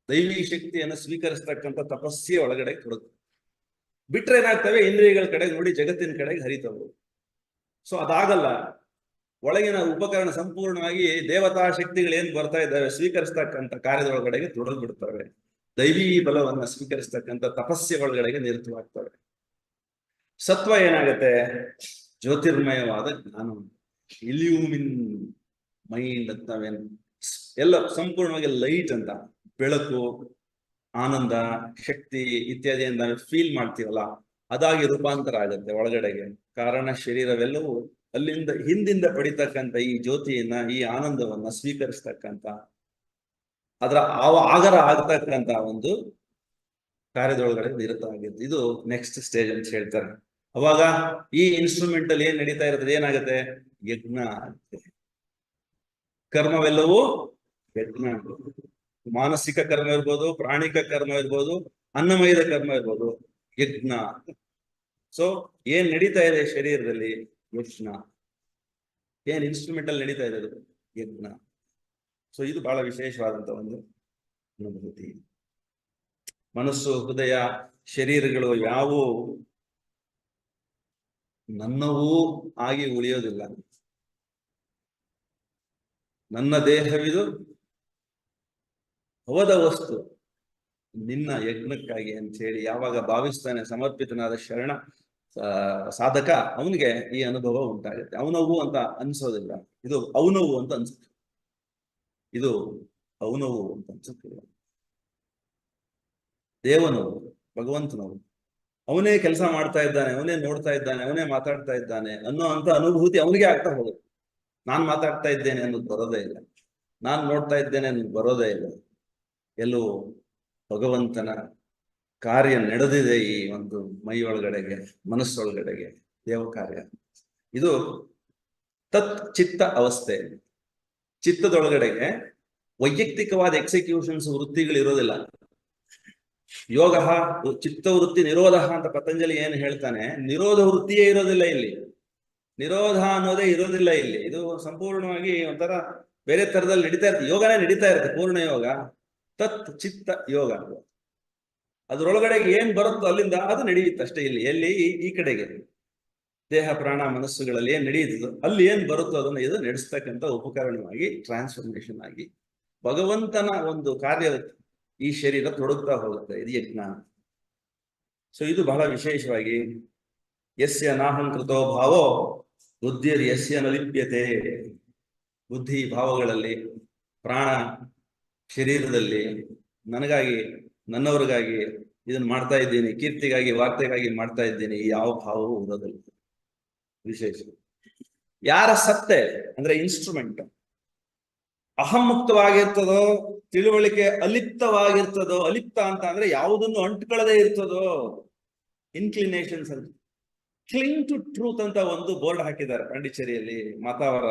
ದೈವಿ ಶಕ್ತಿಯನ್ನು ಸ್ವೀಕರಿಸ್ತಕ್ಕಂಥ ತಪಸ್ಸಿಯ ಒಳಗಡೆ ತೊಡಗು ಬಿಟ್ರೆ ಏನಾಗ್ತವೆ, ಇಂದ್ರಿಯಗಳ ಕಡೆಗೆ ನೋಡಿ ಜಗತ್ತಿನ ಕಡೆಗೆ ಹರಿತವು. ಸೊ ಅದಾಗಲ್ಲ. ಒಳಗಿನ ಉಪಕರಣ ಸಂಪೂರ್ಣವಾಗಿ ದೇವತಾ ಶಕ್ತಿಗಳು ಏನ್ ಬರ್ತಾ ಇದ್ದಾವೆ ಸ್ವೀಕರಿಸ್ತಕ್ಕಂಥ ಕಾರ್ಯದೊಳಗಡೆಗೆ ತೊಡಗು ಬಿಡ್ತವೆ. ದೈವಿ ಬಲವನ್ನ ಸ್ವೀಕರಿಸ್ತಕ್ಕಂಥ ತಪಸ್ಸೆ ಒಳಗಡೆಗೆ ನಿರತವಾಗ್ತವೆ. ಸತ್ವ ಏನಾಗುತ್ತೆ, ಜ್ಯೋತಿರ್ಮಯವಾದ ಜ್ಞಾನ, ಇಲ್ಯೂಮಿನ್ ಮೈಂಡ್ ಅಂತ ನಾವೇನು ಎಲ್ಲ ಸಂಪೂರ್ಣವಾಗಿ ಲೈಟ್ ಅಂತ, ಬೆಳಕು, ಆನಂದ, ಶಕ್ತಿ ಇತ್ಯಾದಿ ಅಂತ ನಾವು ಫೀಲ್ ಮಾಡ್ತೀವಲ್ಲ, ಅದಾಗಿ ರೂಪಾಂತರ ಆಗುತ್ತೆ ಒಳಗಡೆಗೆ. ಕಾರಣ ಶರೀರವೆಲ್ಲವೂ ಅಲ್ಲಿಂದ ಹಿಂದಿಂದ ಪಡಿತಕ್ಕಂಥ ಈ ಜ್ಯೋತಿಯನ್ನ, ಈ ಆನಂದವನ್ನ ಸ್ವೀಕರಿಸ್ತಕ್ಕಂಥ, ಅದರ ಆಗರ ಆಗ್ತಕ್ಕಂಥ ಒಂದು ಕಾರ್ಯದೊಳಗಡೆ ನಿರತ ಆಗಿರುತ್ತೆ. ಇದು ನೆಕ್ಸ್ಟ್ ಸ್ಟೇಜ್ ಅಂತ ಹೇಳ್ತಾರೆ. ಅವಾಗ ಈ ಇನ್ಸ್ಟ್ರೂಮೆಂಟ್ ಅಲ್ಲಿ ಏನ್ ನಡೀತಾ ಇರ್ತದೆ, ಏನಾಗುತ್ತೆ, ಯಜ್ಞ ಆಗುತ್ತೆ. ಕರ್ಮವೆಲ್ಲವೂ ಯಜ್ಞ, ಮಾನಸಿಕ ಕರ್ಮ ಇರ್ಬೋದು, ಪ್ರಾಣಿಕ ಕರ್ಮ ಇರ್ಬೋದು, ಅನ್ನಮಯದ ಕರ್ಮ ಇರ್ಬೋದು, ಯಜ್ಞ. ಸೊ ಏನ್ ನಡೀತಾ ಇದೆ ಶರೀರದಲ್ಲಿ, ಯಜ್ಞ. ಏನ್ ಇನ್ಸ್ಟ್ರೂಮೆಂಟ್ ಅಲ್ಲಿ ನಡೀತಾ ಇದೆ, ಯಜ್ಞ. ಸೊ ಇದು ಬಹಳ ವಿಶೇಷವಾದಂತ ಒಂದು ಅನುಭೂತಿ. ಮನಸ್ಸು, ಹೃದಯ, ಶರೀರಗಳು ಯಾವುವು ನನ್ನವೂ ಆಗಿ ಉಳಿಯೋದಿಲ್ಲ. ನನ್ನ ದೇಹವಿದು ಅವದ ವಸ್ತು ನಿನ್ನ ಯಜ್ಞಕ್ಕಾಗಿ ಅಂತ ಹೇಳಿ ಯಾವಾಗ ಭಾವಿಸ್ತಾನೆ ಸಮರ್ಪಿತನಾದ ಶರಣ ಸಾಧಕ, ಅವನಿಗೆ ಈ ಅನುಭವ ಉಂಟಾಗುತ್ತೆ. ಅವನವು ಅಂತ ಅನ್ಸೋದಿಲ್ಲ, ಇದು ಅವನವು ಅಂತ ಅನ್ಸುತ್ತೆ. ಇದು ಅವನವು ಅಂತ ಅನ್ಸುತ್ತಿಲ್ಲ, ದೇವನವು, ಭಗವಂತನವು. ಅವನೇ ಕೆಲಸ ಮಾಡ್ತಾ ಇದ್ದಾನೆ, ಅವನೇ ನೋಡ್ತಾ ಇದ್ದಾನೆ, ಅವನೇ ಮಾತಾಡ್ತಾ ಇದ್ದಾನೆ ಅನ್ನೋ ಅಂತ ಅನುಭೂತಿ ಅವನಿಗೆ ಆಗ್ತಾ ಹೋಗುತ್ತೆ. ನಾನ್ ಮಾತಾಡ್ತಾ ಇದ್ದೇನೆ ಅನ್ನೋದು ಬರೋದೇ ಇಲ್ಲ, ನಾನ್ ನೋಡ್ತಾ ಇದ್ದೇನೆ ಅನ್ನೋದು ಬರೋದೇ ಇಲ್ಲ. ಎಲ್ಲೋ ಭಗವಂತನ ಕಾರ್ಯ ನಡೆದಿದೆ ಈ ಒಂದು ಮೈ ಒಳಗಡೆಗೆ, ಮನಸ್ಸೊಳಗಡೆಗೆ ದೇವ ಕಾರ್ಯ. ಇದು ತತ್ ಚಿತ್ತ ಅವಸ್ಥೆ. ಚಿತ್ತದೊಳಗಡೆಗೆ ವೈಯಕ್ತಿಕವಾದ ಎಕ್ಸಿಕ್ಯೂಷನ್ಸ್ ವೃತ್ತಿಗಳು ಇರೋದಿಲ್ಲ. ಯೋಗ ಚಿತ್ತವೃತ್ತಿ ನಿರೋಧ ಅಂತ ಪತಂಜಲಿ ಏನು ಹೇಳ್ತಾನೆ, ನಿರೋಧ ವೃತ್ತಿಯೇ ಇರೋದಿಲ್ಲ ಇಲ್ಲಿ, ನಿರೋಧ ಅನ್ನೋದೇ ಇರೋದಿಲ್ಲ ಇಲ್ಲಿ. ಇದು ಸಂಪೂರ್ಣವಾಗಿ ಒಂಥರ ಬೇರೆ ತರದಲ್ಲಿ ನಡೀತಾ ಇರುತ್ತೆ. ಯೋಗನೇ ನಡೀತಾ ಇರುತ್ತೆ, ಪೂರ್ಣ ಯೋಗ, ತತ್ ಚಿತ್ತ ಯೋಗ. ಅದ್ರೊಳಗಡೆಗೆ ಏನ್ ಬರುತ್ತೋ ಅಲ್ಲಿಂದ ಅದು ನಡೆಯುತ್ತೆ ಅಷ್ಟೇ. ಇಲ್ಲಿ ಎಲ್ಲಿ ಈ ಕಡೆಗೆ ದೇಹ ಪ್ರಾಣ ಮನಸ್ಸುಗಳಲ್ಲಿ ಏನ್ ನಡೆಯುತ್ತದೋ ಅಲ್ಲಿ ಏನ್ ಬರುತ್ತೋ ಅದನ್ನ ಇದು ನಡೆಸ್ತಕ್ಕಂಥ ಉಪಕರಣವಾಗಿ ಟ್ರಾನ್ಸ್ಫಾರ್ಮೇಶನ್ ಆಗಿ ಭಗವಂತನ ಒಂದು ಕಾರ್ಯ ಈ ಶರೀರ ತೊಡಗ್ತಾ ಹೋಗುತ್ತೆ. ಇದು ಯಜ್ಞ. ಸೊ ಇದು ಬಹಳ ವಿಶೇಷವಾಗಿ ಯಸ್ಯ ನಾಹಂಕೃತೋ ಭಾವೋ ಬುದ್ಧಿರ್ ಯಸ್ಯ ನಲಿಪ್ಯತೆ. ಬುದ್ಧಿ ಭಾವಗಳಲ್ಲಿ, ಪ್ರಾಣ ಶರೀರದಲ್ಲಿ ನನಗಾಗಿ, ನನ್ನವ್ರಿಗಾಗಿ ಇದನ್ನ ಮಾಡ್ತಾ ಇದ್ದೀನಿ, ಕೀರ್ತಿಗಾಗಿ, ವಾರ್ತೆಗಾಗಿ ಮಾಡ್ತಾ ಇದ್ದೀನಿ, ಯಾವ ಭಾವವೂ ಇರೋದಿಲ್ಲ. ವಿಶೇಷ ಯಾರ ಸತ್ತೆ ಅಂದ್ರೆ ಇನ್ಸ್ಟ್ರೂಮೆಂಟ್ ಅಹಂ ಮುಕ್ತವಾಗಿರ್ತದೋ, ತಿಳುವಳಿಕೆ ಅಲಿಪ್ತವಾಗಿರ್ತದೋ. ಅಲಿಪ್ತ ಅಂತ ಅಂದ್ರೆ ಯಾವುದನ್ನು ಅಂಟ್ಕೊಳ್ಳದೆ ಇರ್ತದೋ, ಇನ್ಕ್ಲಿನೇಷನ್ಸ್ ಅಂತ. ಕ್ಲಿಂಗ್ ಟು ಟ್ರೂತ್ ಅಂತ ಒಂದು ಬೋರ್ಡ್ ಹಾಕಿದ್ದಾರೆ ಪಾಂಡಿಚೇರಿಯಲ್ಲಿ, ಮಾತಾವರ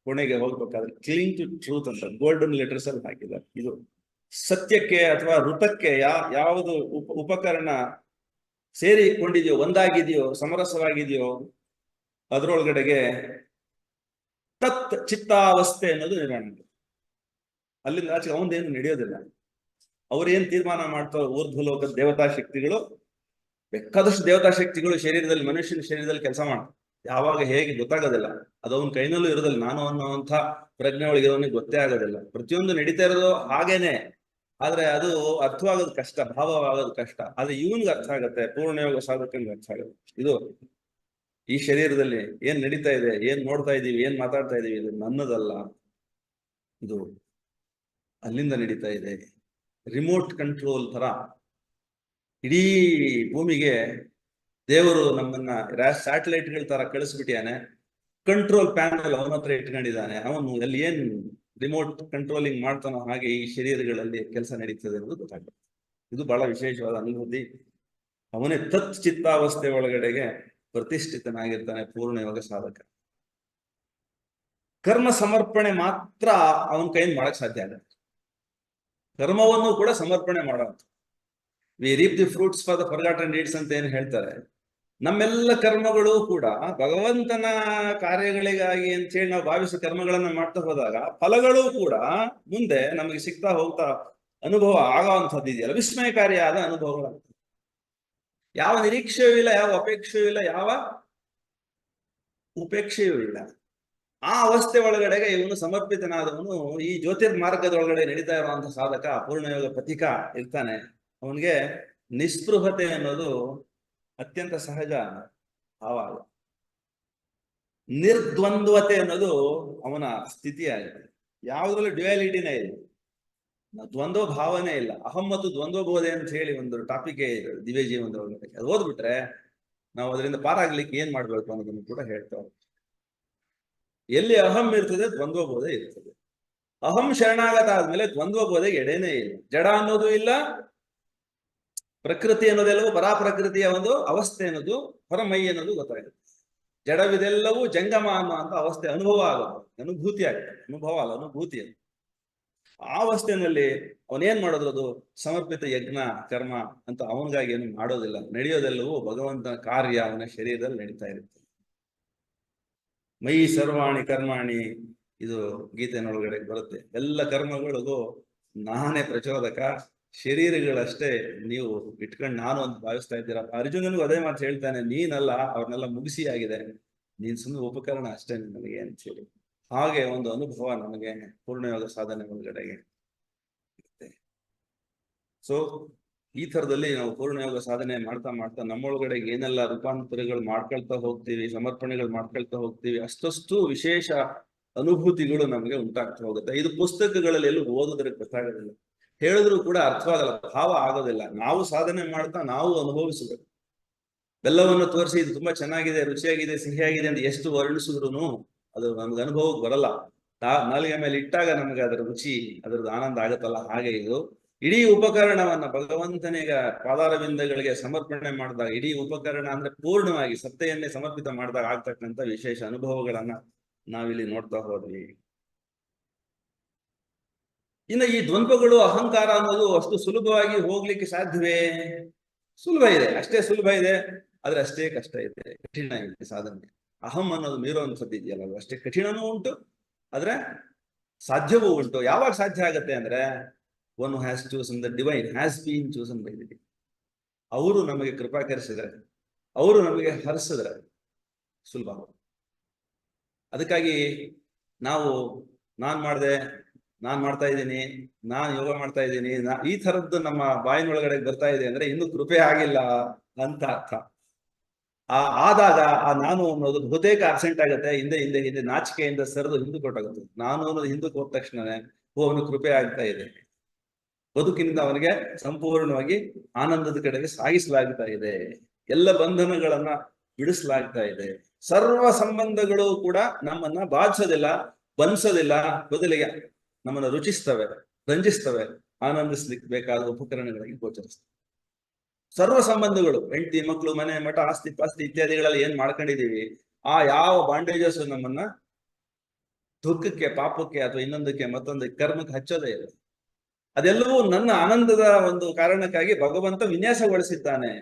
ಪುಣೆಗೆ ಹೋಗ್ಬೇಕಾದ್ರೆ ಕ್ಲಿಂಗ್ ಟು ಟ್ರೂತ್ ಅಂತ ಗೋಲ್ಡನ್ ಲೆಟರ್ಸ್ ಅಲ್ಲಿ ಹಾಕಿದ್ದಾರೆ. ಇದು ಸತ್ಯಕ್ಕೆ ಅಥವಾ ಋತಕ್ಕೆ ಯಾವುದು ಉಪಕರಣ ಸೇರಿಕೊಂಡಿದೆಯೋ, ಒಂದಾಗಿದೆಯೋ, ಸಮರಸವಾಗಿದೆಯೋ, ಅದರೊಳಗಡೆಗೆ ತತ್ ಚಿತ್ತಾವಸ್ಥೆ ಅನ್ನೋದು ನಿರ್ಮಾಣ. ಅಲ್ಲಿಂದ ಆಚೆ ಅವನದೇನು ನಡೆಯೋದಿಲ್ಲ. ಅವ್ರೇನ್ ತೀರ್ಮಾನ ಮಾಡ್ತಾರೋ ಊರ್ಧ್ವಲೋಕದ ದೇವತಾ ಶಕ್ತಿಗಳು, ಬೇಕಾದಷ್ಟು ದೇವತಾ ಶಕ್ತಿಗಳು ಶರೀರದಲ್ಲಿ, ಮನುಷ್ಯನ ಶರೀರದಲ್ಲಿ ಕೆಲಸ ಮಾಡ್ತಾರೆ. ಯಾವಾಗ ಹೇಗೆ ಗೊತ್ತಾಗೋದಿಲ್ಲ, ಅದು ಅವನ ಕೈನಲ್ಲೂ ಇರೋದಿಲ್ಲ. ನಾನು ಅನ್ನೋಂಥ ಪ್ರಜ್ಞೆ ಒಳಗಿರೋನಿಗೆ ಗೊತ್ತೇ ಆಗೋದಿಲ್ಲ. ಪ್ರತಿಯೊಂದು ನಡೀತಾ ಇರೋದು ಹಾಗೇನೆ, ಆದ್ರೆ ಅದು ಅರ್ಥವಾಗೋದು ಕಷ್ಟ, ಭಾವವಾಗೋದು ಕಷ್ಟ. ಆದ್ರೆ ಇವನ್ಗೆ ಅರ್ಥ ಆಗತ್ತೆ, ಪೂರ್ಣಯೋಗ ಸಾಧಕಂಗೆ ಅರ್ಥ ಆಗುತ್ತೆ. ಇದು ಈ ಶರೀರದಲ್ಲಿ ಏನ್ ನಡೀತಾ ಇದೆ, ಏನ್ ನೋಡ್ತಾ ಇದೀವಿ, ಏನ್ ಮಾತಾಡ್ತಾ ಇದೀವಿ, ಇದು ನನ್ನದಲ್ಲ, ಇದು ಅಲ್ಲಿಂದ ನಡೀತಾ ಇದೆ. ರಿಮೋಟ್ ಕಂಟ್ರೋಲ್ ತರ ಇಡೀ ಭೂಮಿಗೆ ದೇವರು ನಮ್ಮನ್ನ ಸ್ಯಾಟಲೈಟ್ಗಳ ತರ ಕಳಿಸ್ಬಿಟ್ಟಿಯಾನೆ. ಕಂಟ್ರೋಲ್ ಪ್ಯಾನಲ್ ಅವನ ಹತ್ರ ಇಟ್ಕೊಂಡಿದ್ದಾನೆ. ಅವನು ಅಲ್ಲಿ ಏನ್ ರಿಮೋಟ್ ಕಂಟ್ರೋಲಿಂಗ್ ಮಾಡ್ತಾನೋ ಹಾಗೆ ಈ ಶರೀರಗಳಲ್ಲಿ ಕೆಲಸ ನಡೀತದೆ ಅನ್ನೋದು ಗೊತ್ತಾಗುತ್ತೆ. ಇದು ಬಹಳ ವಿಶೇಷವಾದ ಅನುಭೂತಿ. ಅವನೇ ತತ್ ಚಿತ್ತಾವಸ್ಥೆ ಒಳಗಡೆಗೆ ಪ್ರತಿಷ್ಠಿತನಾಗಿರ್ತಾನೆ ಪೂರ್ಣಯೋಗ ಸಾಧಕ. ಕರ್ಮ ಸಮರ್ಪಣೆ ಮಾತ್ರ ಅವನ ಕೈಯಿಂದ ಮಾಡಕ್ ಸಾಧ್ಯ ಆಗುತ್ತೆ. ಕರ್ಮವನ್ನು ಕೂಡ ಸಮರ್ಪಣೆ ಮಾಡೋದು. We reap the fruits for the forgotten deeds ಅಂತ ಏನ್ ಹೇಳ್ತಾರೆ. ನಮ್ಮೆಲ್ಲ ಕರ್ಮಗಳು ಕೂಡ ಭಗವಂತನ ಕಾರ್ಯಗಳಿಗಾಗಿ ಅಂತ ಹೇಳಿ ನಾವು ಭಾವಿಸಿ ಕರ್ಮಗಳನ್ನ ಮಾಡ್ತಾ ಹೋದಾಗ ಫಲಗಳು ಕೂಡ ಮುಂದೆ ನಮಗೆ ಸಿಗ್ತಾ ಹೋಗ್ತಾ ಅನುಭವ ಆಗೋವಂಥದ್ದು ಇದೆಯಲ್ಲ, ವಿಸ್ಮಯಕಾರಿಯಾದ ಅನುಭವಗಳಾಗ್ತದೆ. ಯಾವ ನಿರೀಕ್ಷೆಯೂ ಇಲ್ಲ, ಯಾವ ಅಪೇಕ್ಷೆಯೂ ಇಲ್ಲ, ಯಾವ ಉಪೇಕ್ಷೆಯೂ ಇಲ್ಲ. ಆ ಅವಸ್ಥೆ ಒಳಗಡೆಗೆ ಇವನು ಸಮರ್ಪಿತನಾದವನು ಈ ಜ್ಯೋತಿರ್ಮಾರ್ಗದೊಳಗಡೆ ನಡೀತಾ ಇರುವಂತಹ ಸಾಧಕ, ಪೂರ್ಣಯೋಗ ಪಥಿಕ ಇರ್ತಾನೆ. ಅವನಿಗೆ ನಿಸ್ಪೃಹತೆ ಅನ್ನೋದು ಅತ್ಯಂತ ಸಹಜ ಭಾವ. ನಿರ್ದ್ವಂದ್ವತೆ ಅನ್ನೋದು ಅವನ ಸ್ಥಿತಿಯಾಗಿದೆ. ಯಾವುದ್ರಲ್ಲೂ ಡ್ಯುಯಾಲಿಟಿನೇ ಇಲ್ಲ, ದ್ವಂದ್ವ ಭಾವನೆ ಇಲ್ಲ. ಅಹಂ ಮತ್ತು ದ್ವಂದ್ವ ಬೋಧೆ ಅಂತ ಹೇಳಿ ಒಂದು ಟಾಪಿಕ್ ಇದೆ ದಿವ್ಯ ಜೀವನದೊಳಗಡೆ. ಅದು ಓದ್ಬಿಟ್ರೆ ನಾವು ಅದರಿಂದ ಪಾರಾಗ್ಲಿಕ್ಕೆ ಏನ್ ಮಾಡ್ಬೇಕು ಅನ್ನೋದನ್ನು ಕೂಡ ಹೇಳ್ತೇವೆ. ಎಲ್ಲಿ ಅಹಂ ಇರ್ತದೆ ದ್ವಂದ್ವ ಬೋಧೆ ಇರ್ತದೆ. ಅಹಂ ಶರಣಾಗತ ಆದ್ಮೇಲೆ ದ್ವಂದ್ವ ಬೋಧೆಗೆ ಎಡೆನೇ ಇಲ್ಲ. ಜಡ ಅನ್ನೋದು ಇಲ್ಲ, ಪ್ರಕೃತಿ ಅನ್ನೋದೆಲ್ಲವೂ ಪರಾಪ್ರಕೃತಿಯ ಒಂದು ಅವಸ್ಥೆ ಅನ್ನೋದು, ಹೊರಮೈ ಅನ್ನೋದು ಗೊತ್ತಾಗುತ್ತೆ. ಜಡವಿದೆಲ್ಲವೂ ಜಂಗಮ ಅನ್ನೋ ಅಂತ ಅವಸ್ಥೆ ಅನುಭವ ಆಗುತ್ತೆ, ಅನುಭೂತಿ ಆಗುತ್ತೆ. ಅನುಭವ ಅಲ್ಲ, ಅನುಭೂತಿ ಅದು. ಆ ಅವಸ್ಥೆಯಲ್ಲಿ ಅವನೇನ್ ಮಾಡೋದು, ಅದು ಸಮರ್ಪಿತ ಯಜ್ಞ ಕರ್ಮ ಅಂತ ಅವನಿಗಾಗಿ ಏನು ಮಾಡೋದಿಲ್ಲ. ನಡೆಯೋದೆಲ್ಲವೂ ಭಗವಂತನ ಕಾರ್ಯ ಅವನ ಶರೀರದಲ್ಲಿ ನಡೀತಾ ಇರುತ್ತೆ. ಮೈ ಸರ್ವಾಣಿ ಕರ್ಮಾಣಿ, ಇದು ಗೀತೆನೊಳಗಡೆ ಬರುತ್ತೆ. ಎಲ್ಲ ಕರ್ಮಗಳಿಗೂ ನಾನೇ ಪ್ರಚೋದಕ, ಶರೀರಗಳಷ್ಟೇ ನೀವು ಇಟ್ಕೊಂಡು ನಾನು ಅಂತ ಭಾವಿಸ್ತಾ ಇದ್ದೀರಾ. ಅರ್ಜುನನಿಗೂ ಅದೇ ಮಾತು ಹೇಳ್ತಾನೆ, ನೀನಲ್ಲ, ಅವ್ರನ್ನೆಲ್ಲ ಮುಗಿಸಿ ಆಗಿದೆ, ನೀನ್ ಸುಮ್ಮನೆ ಉಪಕರಣ ಅಷ್ಟೇ ನನಗೆ ಅಂತ ಹೇಳಿ. ಹಾಗೆ ಒಂದು ಅನುಭವ ನಮಗೆ ಪೂರ್ಣಯೋಗ ಸಾಧನೆ ಒಳಗಡೆಗೆ ಇರುತ್ತೆ. ಸೊ ಈ ತರದಲ್ಲಿ ನಾವು ಪೂರ್ಣಯೋಗ ಸಾಧನೆ ಮಾಡ್ತಾ ಮಾಡ್ತಾ ನಮ್ಮೊಳಗಡೆಗೆ ಏನೆಲ್ಲ ರೂಪಾಂತರಗಳು ಮಾಡ್ಕೊಳ್ತಾ ಹೋಗ್ತೀವಿ, ಸಮರ್ಪಣೆಗಳು ಮಾಡ್ಕೊಳ್ತಾ ಹೋಗ್ತೀವಿ, ಅಷ್ಟಷ್ಟು ವಿಶೇಷ ಅನುಭೂತಿಗಳು ನಮಗೆ ಉಂಟಾಗ್ತಾ ಹೋಗುತ್ತೆ. ಇದು ಪುಸ್ತಕಗಳಲ್ಲಿ ಎಲ್ಲೂ ಓದೋದ್ರಿಗೆ ಗೊತ್ತಾಗೋದಿಲ್ಲ, ಹೇಳಿದ್ರು ಕೂಡ ಅರ್ಥವಾಗಲ್ಲ, ಭಾವ ಆಗೋದಿಲ್ಲ. ನಾವು ಸಾಧನೆ ಮಾಡ್ತಾ ನಾವು ಅನುಭವಿಸಬೇಕು. ಬೆಲ್ಲವನ್ನು ತೋರಿಸಿ ಇದು ತುಂಬಾ ಚೆನ್ನಾಗಿದೆ, ರುಚಿಯಾಗಿದೆ, ಸಿಹಿಯಾಗಿದೆ ಅಂತ ಎಷ್ಟು ವರ್ಣಿಸಿದ್ರು ಅದು ನಮ್ಗೆ ಅನುಭವಕ್ಕೆ ಬರಲ್ಲ. ನಾಲಿಗೆ ಮೇಲೆ ಇಟ್ಟಾಗ ನಮ್ಗೆ ಅದರ ರುಚಿ, ಅದರದ್ದು ಆನಂದ ಆಗತ್ತಲ್ಲ. ಹಾಗೆ ಇದು ಇಡೀ ಉಪಕರಣವನ್ನ ಭಗವಂತನಿಗೆ ಪಾದಾರವಿಂದಗಳಿಗೆ ಸಮರ್ಪಣೆ ಮಾಡಿದಾಗ, ಇಡೀ ಉಪಕರಣ ಅಂದ್ರೆ ಪೂರ್ಣವಾಗಿ ಸತ್ತೆಯನ್ನೇ ಸಮರ್ಪಿತ ಮಾಡಿದಾಗ ಆಗ್ತಕ್ಕಂಥ ವಿಶೇಷ ಅನುಭವಗಳನ್ನ ನಾವಿಲ್ಲಿ ನೋಡ್ತಾ ಹೋದ್ವಿ. ಇನ್ನು ಈ ದ್ವಂದ್ವಗಳು, ಅಹಂಕಾರ ಅನ್ನೋದು ಅಷ್ಟು ಸುಲಭವಾಗಿ ಹೋಗ್ಲಿಕ್ಕೆ ಸಾಧ್ಯವೇ? ಸುಲಭ ಇದೆ, ಅಷ್ಟೇ ಸುಲಭ ಇದೆ, ಆದ್ರೆ ಅಷ್ಟೇ ಕಷ್ಟ ಇದೆ, ಕಠಿಣ ಇದೆ ಸಾಧನೆ. ಅಹಂ ಅನ್ನೋದು ಮೀರುವಂಥದ್ದು ಇದೆಯಲ್ಲ, ಅದು ಅಷ್ಟೇ ಕಠಿಣನೂ ಉಂಟು, ಆದ್ರೆ ಸಾಧ್ಯವೂ ಉಂಟು. ಯಾವಾಗ ಸಾಧ್ಯ ಆಗತ್ತೆ ಅಂದ್ರೆ one has chosen the divine has been chosen by the divine. ಅವರು ನಮಗೆ ಕೃಪಾಕರಿಸಿದ್ರೆ, ಅವರು ನಮಗೆ ಹರಿಸಿದ್ರೆ ಸುಲಭ. ಅದಕ್ಕಾಗಿ ನಾವು ನಾನ್ ಮಾಡ್ತಾ ಇದ್ದೀನಿ, ನಾನ್ ಯೋಗ ಮಾಡ್ತಾ ಇದ್ದೀನಿ, ಈ ತರದ್ದು ನಮ್ಮ ಬಾಯಿನೊಳಗಡೆ ಬರ್ತಾ ಇದೆ ಅಂದ್ರೆ ಇನ್ನೂ ಕೃಪೆ ಆಗಿಲ್ಲ ಅಂತ ಅರ್ಥ. ಆದಾಗ ಆ ನಾನು ಅನ್ನೋದು ಬಹುತೇಕ ಅಬ್ಸೆಂಟ್ ಆಗುತ್ತೆ. ಹಿಂದೆ ನಾಚಿಕೆಯಿಂದ ಸರಿದು ಹಿಂದಕ್ಕೆ ಕೊಟ್ಟಾಗುತ್ತೆ. ನಾನು ಅನ್ನೋದು ಹಿಂದಕ್ಕೆ ಹೋದ ತಕ್ಷಣನೇ ಅವನು ಕೃಪೆ ಆಗ್ತಾ ಇದೆ, ಬದುಕಿನಿಂದ ಅವನಿಗೆ ಸಂಪೂರ್ಣವಾಗಿ ಆನಂದದ ಕಡೆಗೆ ಸಾಗಿಸಲಾಗ್ತಾ ಇದೆ, ಎಲ್ಲ ಬಂಧನಗಳನ್ನ ಬಿಡಿಸಲಾಗ್ತಾ ಇದೆ. ಸರ್ವ ಸಂಬಂಧಗಳು ಕೂಡ ನಮ್ಮನ್ನ ಬಾಧಿಸೋದಿಲ್ಲ, ಬಂಧಿಸೋದಿಲ್ಲ, ಬದಲಿಗೆ ನಮ್ಮನ್ನು ರುಚಿಸ್ತವೆ, ರಂಜಿಸ್ತವೆ, ಆನಂದಿಸ್ಲಿಕ್ಕೆ ಬೇಕಾದ ಉಪಕರಣಗಳಿಗೆ ಗೋಚರಿಸ್ತವೆ. ಸರ್ವ ಸಂಬಂಧಗಳು, ಹೆಂಡತಿ ಮಕ್ಕಳು, ಮನೆ ಮಠ, ಆಸ್ತಿ ಪಾಸ್ತಿ ಇತ್ಯಾದಿಗಳಲ್ಲಿ ಏನ್ ಮಾಡ್ಕೊಂಡಿದೀವಿ, ಆ ಯಾವ ಬಾಂಡೇಜಸ್ ನಮ್ಮನ್ನ ದುಃಖಕ್ಕೆ, ಪಾಪಕ್ಕೆ ಅಥವಾ ಇನ್ನೊಂದಕ್ಕೆ ಮತ್ತೊಂದಕ್ಕೆ ಕರ್ಮಕ್ಕೆ ಹಚ್ಚೋದೇ ಇಲ್ಲ. ಅದೆಲ್ಲವೂ ನನ್ನ ಆನಂದದ ಒಂದು ಕಾರಣಕ್ಕಾಗಿ ಭಗವಂತ ವಿನ್ಯಾಸಗೊಳಿಸಿದ್ದಾನೆ.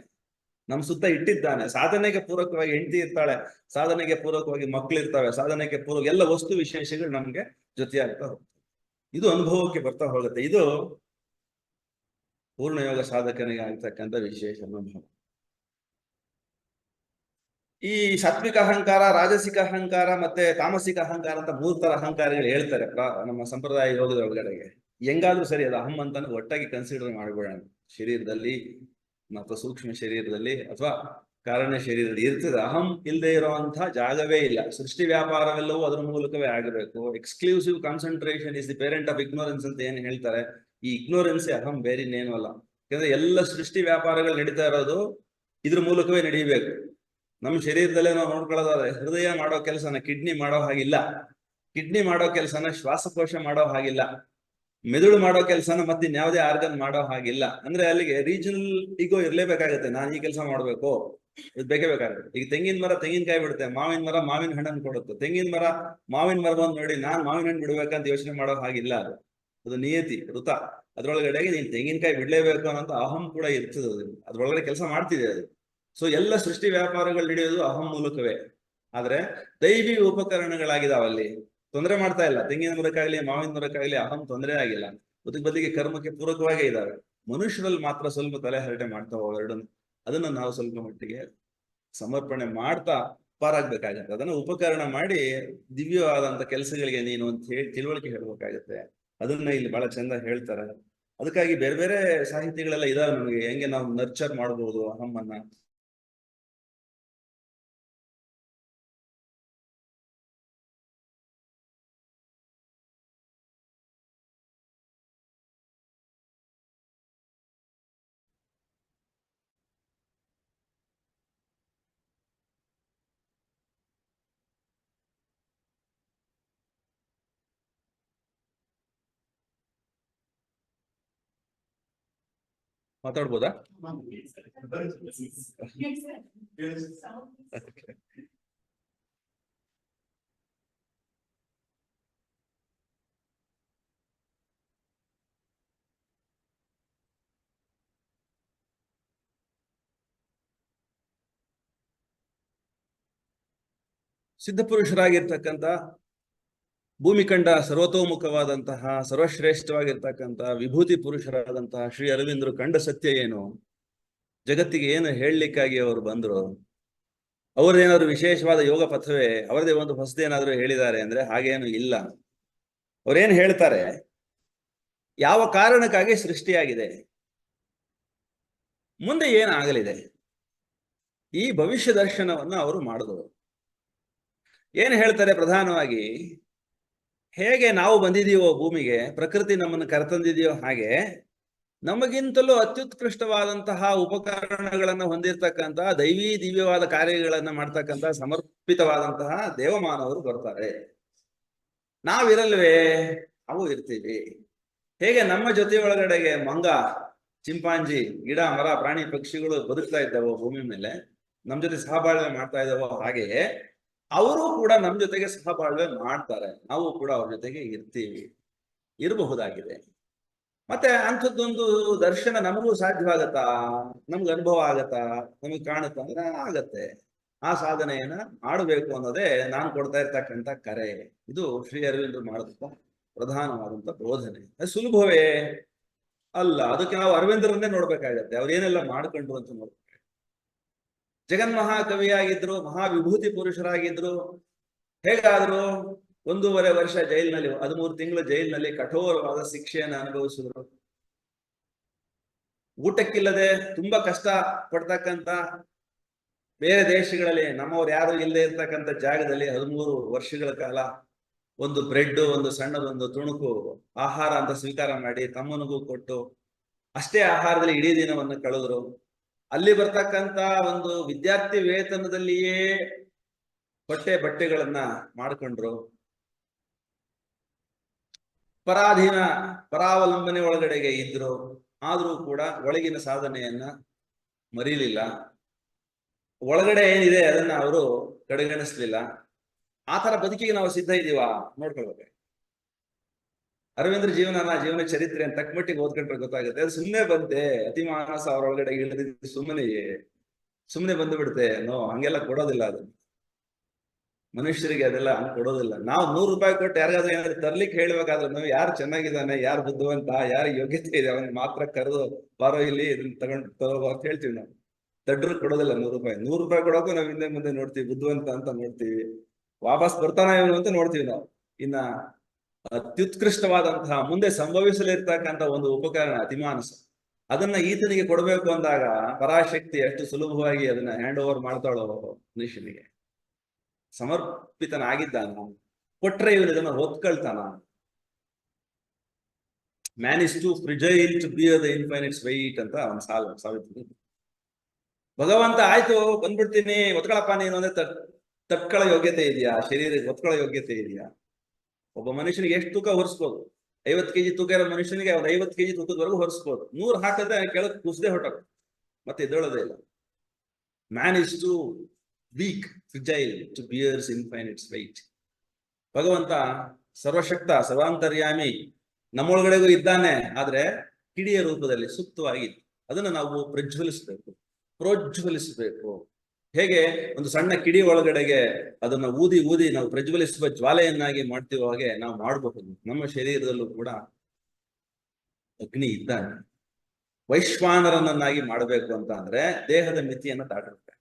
ನಮ್ ಸುತ್ತ ಇಟ್ಟಿದ್ದಾನೆ. ಸಾಧನೆಗೆ ಪೂರಕವಾಗಿ ಹೆಂಡತಿ ಇರ್ತಾಳೆ, ಸಾಧನೆಗೆ ಪೂರಕವಾಗಿ ಮಕ್ಳು ಇರ್ತವೆ, ಸಾಧನೆಗೆ ಪೂರಕ ಎಲ್ಲ ವಸ್ತು ವಿಶೇಷಗಳು ನಮ್ಗೆ ಜೊತೆಯಾಗ್ತಾ ಹೋಗ್ತವೆ. ಇದು ಅನುಭವಕ್ಕೆ ಬರ್ತಾ ಹೋಗುತ್ತೆ. ಇದು ಪೂರ್ಣಯೋಗ ಸಾಧಕನಿಗೆ ಆಗ್ತಕ್ಕಂಥ ವಿಶೇಷ ಅನುಭವ. ಈ ಸಾತ್ವಿಕ ಅಹಂಕಾರ, ರಾಜಸಿಕ ಅಹಂಕಾರ ಮತ್ತೆ ತಾಮಸಿಕ ಅಹಂಕಾರ ಅಂತ 3 ತರ ಅಹಂಕಾರಗಳು ಹೇಳ್ತಾರೆ ನಮ್ಮ ಸಂಪ್ರದಾಯ ಯೋಗದ ಒಳಗಡೆಗೆ. ಹೆಂಗಾದ್ರೂ ಸರಿ, ಅದು ಅಹಂ ಅಂತಾನೆ ಒಟ್ಟಾಗಿ ಕನ್ಸಿಡರ್ ಮಾಡ್ಬೇಡ. ಶರೀರದಲ್ಲಿ ಮತ್ತು ಸೂಕ್ಷ್ಮ ಶರೀರದಲ್ಲಿ ಅಥವಾ ಕಾರಣ ಶರೀರದಲ್ಲಿ ಇರ್ತದೆ. ಅಹಂ ಇಲ್ಲದೆ ಇರುವಂತಹ ಜಾಗವೇ ಇಲ್ಲ. ಸೃಷ್ಟಿ ವ್ಯಾಪಾರವೆಲ್ಲವೂ ಅದರ ಮೂಲಕವೇ ಆಗಬೇಕು. Exclusive concentration is the parent of ignorance ಅಂತ ಏನ್ ಹೇಳ್ತಾರೆ, ಈ ಇಗ್ನೋರೆನ್ಸೇ ಅಹಂ, ಬೇರೆ ಇನ್ನೇನು ಅಲ್ಲ. ಯಾಕಂದ್ರೆ ಎಲ್ಲ ಸೃಷ್ಟಿ ವ್ಯಾಪಾರಗಳು ನಡೀತಾ ಇರೋದು ಇದ್ರ ಮೂಲಕವೇ ನಡೀಬೇಕು. ನಮ್ಮ ಶರೀರದಲ್ಲೇ ನಾವು ನೋಡ್ಕೊಳ್ಳೋದಾದ್ರೆ ಹೃದಯ ಮಾಡೋ ಕೆಲಸನ ಕಿಡ್ನಿ ಮಾಡೋ ಹಾಗಿಲ್ಲ, ಕಿಡ್ನಿ ಮಾಡೋ ಕೆಲಸನ ಶ್ವಾಸಕೋಶ ಮಾಡೋ ಹಾಗಿಲ್ಲ, ಮೆದುಳು ಮಾಡೋ ಕೆಲಸನ ಮತ್ತೆ ಇನ್ಯಾವುದೇ ಆರ್ಗನ್ ಮಾಡೋ ಹಾಗಿಲ್ಲ. ಅಂದ್ರೆ ಅಲ್ಲಿಗೆ ರೀಜನಲ್ ಈಗೋ ಇರ್ಲೇಬೇಕಾಗತ್ತೆ. ನಾನು ಈ ಕೆಲಸ ಮಾಡ್ಬೇಕು, ಇದು ಬೇಕೇ ಬೇಕಾಗುತ್ತೆ. ಈಗ ತೆಂಗಿನ ಮರ ತೆಂಗಿನಕಾಯಿ ಬಿಡುತ್ತೆ, ಮಾವಿನ ಮರ ಮಾವಿನ ಹಣ್ಣನ್ನು ಕೊಡುತ್ತೆ. ತೆಂಗಿನ ಮರ ಮಾವಿನ ಮರ ಬಂದು ನೋಡಿ ನಾನು ಮಾವಿನ ಹಣ್ಣು ಬಿಡ್ಬೇಕಂತ ಯೋಚನೆ ಮಾಡೋ ಹಾಗಿಲ್ಲ. ಅದು ನಿಯತಿ, ಋತ. ಅದ್ರೊಳಗಡೆಗೆ ನೀನ್ ತೆಂಗಿನಕಾಯಿ ಬಿಡ್ಲೇಬೇಕು ಅನ್ನೋಂತ ಅಹಂ ಕೂಡ ಇರ್ತದೆ. ಅದ್ರೊಳಗಡೆ ಕೆಲಸ ಮಾಡ್ತಿದೆ ಅದು. ಸೊ ಎಲ್ಲ ಸೃಷ್ಟಿ ವ್ಯಾಪಾರಗಳು ನಡೆಯೋದು ಅಹಂ ಮೂಲಕವೇ. ಆದ್ರೆ ದೈವಿ ಉಪಕರಣಗಳಾಗಿದಾವಲ್ಲಿ ತೊಂದರೆ ಮಾಡ್ತಾ ಇಲ್ಲ. ತೆಂಗಿನ ಮರಕ್ಕಾಗ್ಲಿ ಮಾವಿನ ಮರಕ್ಕಾಗ್ಲಿ ಅಹಂ ತೊಂದರೆ ಆಗಿಲ್ಲ. ಬದಲಿಗೆ ಕರ್ಮಕ್ಕೆ ಪೂರಕವಾಗೇ ಇದಾವೆ. ಮನುಷ್ಯರಲ್ಲಿ ಮಾತ್ರ ಸ್ವಲ್ಪ ತಲೆ ಹರಟೆ ಮಾಡ್ತಾವ ಎರಡನ್ನು. ಅದನ್ನ ನಾವು ಸ್ವಲ್ಪ ಮಟ್ಟಿಗೆ ಸಮರ್ಪಣೆ ಮಾಡ್ತಾ ಪಾರಾಗ್ಬೇಕಾಗತ್ತೆ. ಅದನ್ನ ಉಪಕರಣ ಮಾಡಿ ದಿವ್ಯವಾದಂತ ಕೆಲಸಗಳಿಗೆ ನೀನು ಅಂತ ಹೇಳಿ ತಿಳುವಳಿಕೆ ಹೇಳ್ಬೇಕಾಗತ್ತೆ. ಅದನ್ನ ಇಲ್ಲಿ ಬಹಳ ಚಂದ ಹೇಳ್ತಾರೆ. ಅದಕ್ಕಾಗಿ ಬೇರೆ ಬೇರೆ ಸಾಹಿತ್ಯಗಳೆಲ್ಲ ಇದಾವೆ ನಮಗೆ, ಹೆಂಗೆ ನಾವು ನರ್ಚರ್ ಮಾಡಬಹುದು ಅಹಮ್ಮನ್ನ. ಮಾತಾಡ್ಬೋದಾ? ಸಿದ್ಧಪುರುಷರಾಗಿರ್ತಕ್ಕಂಥ ಭೂಮಿಕಂಡ ಸರ್ವತೋಮುಖವಾದಂತಹ ಸರ್ವಶ್ರೇಷ್ಠವಾಗಿರ್ತಕ್ಕಂಥ ವಿಭೂತಿ ಪುರುಷರಾದಂತಹ ಶ್ರೀ ಅರವಿಂದರು ಕಂಡ ಸತ್ಯ ಏನು, ಜಗತ್ತಿಗೆ ಏನು ಹೇಳಲಿಕ್ಕಾಗಿ ಅವರು ಬಂದರು, ಅವರದೇನಾದ್ರು ವಿಶೇಷವಾದ ಯೋಗ ಪಥವೇ, ಅವರದೇ ಒಂದು ಹೊಸದೇನಾದ್ರೂ ಹೇಳಿದ್ದಾರೆ ಅಂದ್ರೆ ಹಾಗೇನು ಇಲ್ಲ. ಅವರೇನು ಹೇಳ್ತಾರೆ, ಯಾವ ಕಾರಣಕ್ಕಾಗಿ ಸೃಷ್ಟಿಯಾಗಿದೆ, ಮುಂದೆ ಏನಾಗಲಿದೆ, ಈ ಭವಿಷ್ಯ ದರ್ಶನವನ್ನು ಅವರು ಮಾಡಿದವರು. ಏನು ಹೇಳ್ತಾರೆ ಪ್ರಧಾನವಾಗಿ, ಹೇಗೆ ನಾವು ಬಂದಿದೀವೋ ಭೂಮಿಗೆ, ಪ್ರಕೃತಿ ನಮ್ಮನ್ನು ಕರೆತಂದಿದೆಯೋ ಹಾಗೆ ನಮಗಿಂತಲೂ ಅತ್ಯುತ್ಕೃಷ್ಟವಾದಂತಹ ಉಪಕರಣಗಳನ್ನು ಹೊಂದಿರತಕ್ಕಂತಹ ದೈವೀ ದಿವ್ಯವಾದ ಕಾರ್ಯಗಳನ್ನ ಮಾಡ್ತಕ್ಕಂತಹ ಸಮರ್ಪಿತವಾದಂತಹ ದೇವಮಾನವರು ಬರ್ತಾರೆ. ನಾವಿರಲ್ವೇ? ಅವು ಇರ್ತೀವಿ. ಹೇಗೆ ನಮ್ಮ ಜೊತೆ ಒಳಗಡೆಗೆ ಮಂಗ, ಚಿಂಪಾಂಜಿ, ಗಿಡ ಮರ ಪ್ರಾಣಿ ಪಕ್ಷಿಗಳು ಬದುಕ್ತಾ ಇದ್ದಾವೋ ಭೂಮಿ ಮೇಲೆ, ನಮ್ ಜೊತೆ ಸಹಬಾಳ್ವೆ ಮಾಡ್ತಾ ಇದ್ದಾವೋ ಹಾಗೆಯೇ ಅವರು ಕೂಡ ನಮ್ಮ ಜೊತೆಗೆ ಸಹಬಾಳ್ವೆ ಮಾಡ್ತಾರೆ. ನಾವು ಕೂಡ ಅವ್ರ ಜೊತೆಗೆ ಇರ್ತೀವಿ, ಇರಬಹುದಾಗಿದೆ. ಮತ್ತೆ ಅಂಥದ್ದೊಂದು ದರ್ಶನ ನಮಗೂ ಸಾಧ್ಯವಾಗತ್ತಾ, ನಮ್ಗೆ ಅನುಭವ ಆಗತ್ತಾ, ನಮಗೆ ಕಾಣುತ್ತಾ ಅಂದ್ರೆ ಆಗತ್ತೆ. ಆ ಸಾಧನೆಯನ್ನ ಮಾಡಬೇಕು ಅನ್ನೋದೇ ನಾನು ಕೊಡ್ತಾ ಇರ್ತಕ್ಕಂಥ ಕರೆ. ಇದು ಶ್ರೀ ಅರವಿಂದರು ಮಾಡದಂತ ಪ್ರಧಾನವಾದಂತ ಬೋಧನೆ. ಅದು ಸುಲಭವೇ ಅಲ್ಲ. ಅದಕ್ಕೆ ನಾವು ಅರವಿಂದರನ್ನೇ ನೋಡ್ಬೇಕಾಗತ್ತೆ, ಅವ್ರೇನೆಲ್ಲ ಮಾಡ್ಕೊಂಡ್ರು ಅಂತ ನೋಡ್ಬೇಕು. ಜಗನ್ಮಹಾಕವಿಯಾಗಿದ್ರು, ಮಹಾವಿಭೂತಿ ಪುರುಷರಾಗಿದ್ರು. ಹೇಗಾದ್ರು 1.5 ವರ್ಷ ಜೈಲಿನಲ್ಲಿ, 13 ತಿಂಗಳು ಜೈಲಿನಲ್ಲಿ ಕಠೋರವಾದ ಶಿಕ್ಷೆಯನ್ನು ಅನುಭವಿಸಿದ್ರು. ಊಟಕ್ಕಿಲ್ಲದೆ ತುಂಬಾ ಕಷ್ಟ ಪಡ್ತಕ್ಕಂತ, ಬೇರೆ ದೇಶಗಳಲ್ಲಿ ನಮ್ಮವ್ರು ಯಾರು ಇಲ್ಲದೆ ಇರ್ತಕ್ಕಂಥ ಜಾಗದಲ್ಲಿ 13 ವರ್ಷಗಳ ಕಾಲ ಒಂದು ಬ್ರೆಡ್, ಒಂದು ಸಣ್ಣದೊಂದು ತುಣುಕು ಆಹಾರ ಅಂತ ಸ್ವೀಕಾರ ಮಾಡಿ ತಮ್ಮನಿಗೂ ಕೊಟ್ಟು ಅಷ್ಟೇ ಆಹಾರದಲ್ಲಿ ಇಡೀ ದಿನವನ್ನು ಕಳೆದ್ರು. ಅಲ್ಲಿ ಬರ್ತಕ್ಕಂತ ಒಂದು ವಿದ್ಯಾರ್ಥಿ ವೇತನದಲ್ಲಿಯೇ ಬಟ್ಟೆಗಳನ್ನ ಮಾಡ್ಕೊಂಡ್ರು. ಪರಾವಲಂಬನೆ ಒಳಗಡೆಗೆ ಇದ್ರು. ಆದ್ರೂ ಕೂಡ ಒಳಗಿನ ಸಾಧನೆಯನ್ನ ಮರೀಲಿಲ್ಲ. ಒಳಗಡೆ ಏನಿದೆ ಅದನ್ನ ಅವರು ಕಡೆಗಣಿಸ್ಲಿಲ್ಲ. ಆ ತರ ಬದುಕಿಗೆ ನಾವು ಸಿದ್ಧ ಇದೀವಾ ನೋಡ್ಕೊಳ್ಬೇಕು. ಅರವಿಂದ್ರ ಜೀವನ ಚರಿತ್ರೆ ಅಂತ ತಕ್ಕಮಟ್ಟಿಗೆ ಓದ್ಕೊಂಡ್ರೆ ಗೊತ್ತಾಗುತ್ತೆ. ಅದು ಸುಮ್ಮನೆ ಬಂತೆ, ಅತಿಮಾನಸ ಅವರೊಳಗಡೆ ಇಳಿದಿದ್ದು ಸುಮ್ಮನೆಯೇ. ಸುಮ್ಮನೆ ಬಂದು ಬಿಡುತ್ತೆ. ನೋ, ಹಂಗೆಲ್ಲ ಕೊಡೋದಿಲ್ಲ ಅದು. ಮನುಷ್ಯರಿಗೆ ಅದೆಲ್ಲ ಹಂಗ್ ಕೊಡೋದಿಲ್ಲ. ನಾವು 100 ರೂಪಾಯಿ ಕೊಟ್ಟು ಯಾರಿಗಾದ್ರೂ ಏನಾದ್ರು ತರ್ಲಿಕ್ಕೆ ಹೇಳ್ಬೇಕಾದ್ರೆ ನಾವು ಯಾರು ಚೆನ್ನಾಗಿದ್ದಾನೆ, ಯಾರು ಬುದ್ಧಿವಂತ, ಯಾರು ಯೋಗ್ಯತೆ ಇದೆ ಅವನ್ ಮಾತ್ರ ಕರೆದು ಬಾರೋ ಇಲ್ಲಿ ಇದನ್ನ ತಗೊಂಡು ತಗೋ ಅಂತ ಹೇಳ್ತೀವಿ ನಾವು. ದಡ್ರು ಕೊಡೋದಿಲ್ಲ 100 ರೂಪಾಯಿ. 100 ರೂಪಾಯಿ ಕೊಡೋಕು ನಾವು ಹಿಂದೆ ಮುಂದೆ ನೋಡ್ತೀವಿ, ಬುದ್ಧಿವಂತ ಅಂತ ನೋಡ್ತೀವಿ, ವಾಪಸ್ ಬರ್ತಾನ ಇವನು ಅಂತ ನೋಡ್ತೀವಿ ನಾವು. ಇನ್ನ ಅತ್ಯುತ್ಕೃಷ್ಟವಾದಂತಹ ಮುಂದೆ ಸಂಭವಿಸಲಿರ್ತಕ್ಕಂಥ ಒಂದು ಉಪಕರಣ ಅತಿಮಾನಸ, ಅದನ್ನ ಈತನಿಗೆ ಕೊಡಬೇಕು ಅಂದಾಗ ಪರಾಶಕ್ತಿ ಎಷ್ಟು ಸುಲಭವಾಗಿ ಅದನ್ನ ಹ್ಯಾಂಡ್ ಓವರ್ ಮಾಡ್ತಾಳೋ ಮನುಷ್ಯನಿಗೆ. ಸಮರ್ಪಿತನಾಗಿದ್ದಾನ, ಕೊಟ್ರೆ ಇವನು ಇದನ್ನ ಹೊತ್ಕೊಳ್ತಾನ. Man is too fragile to bear the infinite's weight ಅಂತ ಒಂದು ಸಾವಿತ್ರಿ. ಭಗವಂತ ಆಯ್ತು ಬಂದ್ಬಿಡ್ತೀನಿ ಒತ್ಕೊಳಪ್ಪ ನೀನು ಅಂದ್ರೆ ತಟ್ಕೊಳ್ಳೋ ಯೋಗ್ಯತೆ ಇದೆಯಾ? ಶರೀರಕ್ಕೆ ಒತ್ಕೊಳ್ಳೋ ಯೋಗ್ಯತೆ ಇದೆಯಾ? ಒಬ್ಬ ಮನುಷ್ಯನಿಗೆ ಎಷ್ಟು ತೂಕ ಹೊರಿಸ್ಬೋದು? 50 kg ತೂಕ ಇರೋ ಮನುಷ್ಯನಿಗೆ ಅವ್ರು 50 kg ತೂಕದವರೆಗೂ ಹೊರಿಸ್ಬೋದು. 100 ಹಾಕಿದ್ರೆ ಕೆಳಗೆ ಕುಸ್ದೇ ಹೊಟ್ಟೋಗ, ಮತ್ತೆ ಎದ್ದೇಳೋದೇ ಇಲ್ಲ. Man is too weak fragile to bears infinite's weight. ಭಗವಂತ ಸರ್ವಶಕ್ತ ಸರ್ವಾಂತರ್ಯಾಮಿ, ನಮ್ಮೊಳಗಡೆಗೂ ಇದ್ದಾನೆ, ಆದ್ರೆ ಕಿಡಿಯ ರೂಪದಲ್ಲಿ ಸುಪ್ತವಾಗಿದ್ದು ಅದನ್ನು ನಾವು ಪ್ರೋಜ್ವಲಿಸಬೇಕು. ಹೇಗೆ ಒಂದು ಸಣ್ಣ ಕಿಡಿ ಒಳಗಡೆಗೆ ಅದನ್ನ ಊದಿ ಊದಿ ನಾವು ಪ್ರಜ್ವಲಿಸುವ ಜ್ವಾಲೆಯನ್ನಾಗಿ ಮಾಡ್ತೀವೋ ಹಾಗೆ ನಾವು ಮಾಡಬಹುದು. ನಮ್ಮ ಶರೀರದಲ್ಲೂ ಕೂಡ ಅಗ್ನಿ ಇದ್ದಾನೆ. ವೈಶ್ವಾನರನನ್ನಾಗಿ ಮಾಡಬೇಕು ಅಂತ ಅಂದ್ರೆ ದೇಹದ ಮಿತಿಯನ್ನ ದಾಟಬೇಕು,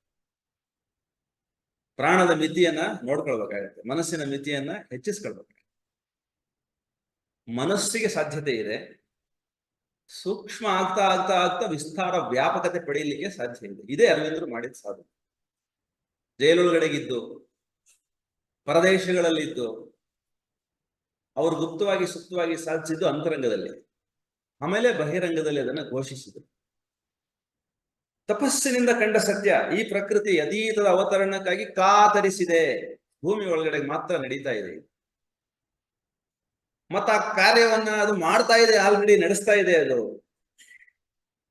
ಪ್ರಾಣದ ಮಿತಿಯನ್ನ ನೋಡ್ಕೊಳ್ಬೇಕಾಗತ್ತೆ, ಮನಸ್ಸಿನ ಮಿತಿಯನ್ನ ಹೆಚ್ಚಿಸ್ಕೊಳ್ಬೇಕು. ಮನಸ್ಸಿಗೆ ಸಾಧ್ಯತೆ ಇದೆ, ಸೂಕ್ಷ್ಮ ಆಗ್ತಾ ಆಗ್ತಾ ಆಗ್ತಾ ವಿಸ್ತಾರ ವ್ಯಾಪಕತೆ ಪಡೆಯಲಿಕ್ಕೆ ಸಾಧ್ಯ ಇದೆ. ಇದೇ ಅರವಿಂದರು ಮಾಡಿದ ಸಾಧನೆ. ಜೈಲೊಳಗಡೆಗಿದ್ದು, ಪರದೇಶಗಳಲ್ಲಿದ್ದು ಅವರು ಗುಪ್ತವಾಗಿ ಸುಪ್ತವಾಗಿ ಸಾಧಿಸಿದ್ದು ಅಂತರಂಗದಲ್ಲಿ, ಆಮೇಲೆ ಬಹಿರಂಗದಲ್ಲಿ ಅದನ್ನು ಘೋಷಿಸಿದರು. ತಪಸ್ಸಿನಿಂದ ಕಂಡ ಸತ್ಯ ಈ ಪ್ರಕೃತಿ ಅತೀತದ ಅವತರಣಕ್ಕಾಗಿ ಕಾತರಿಸಿದೆ, ಭೂಮಿ ಒಳಗಡೆ ಮಾತ್ರ ನಡೀತಾ ಇದೆ. ಮತ್ತ ಆ ಕಾರ್ಯವನ್ನ ಅದು ಮಾಡ್ತಾ ಇದೆ, ಆಲ್ರೆಡಿ ನಡೆಸ್ತಾ ಇದೆ ಅದು.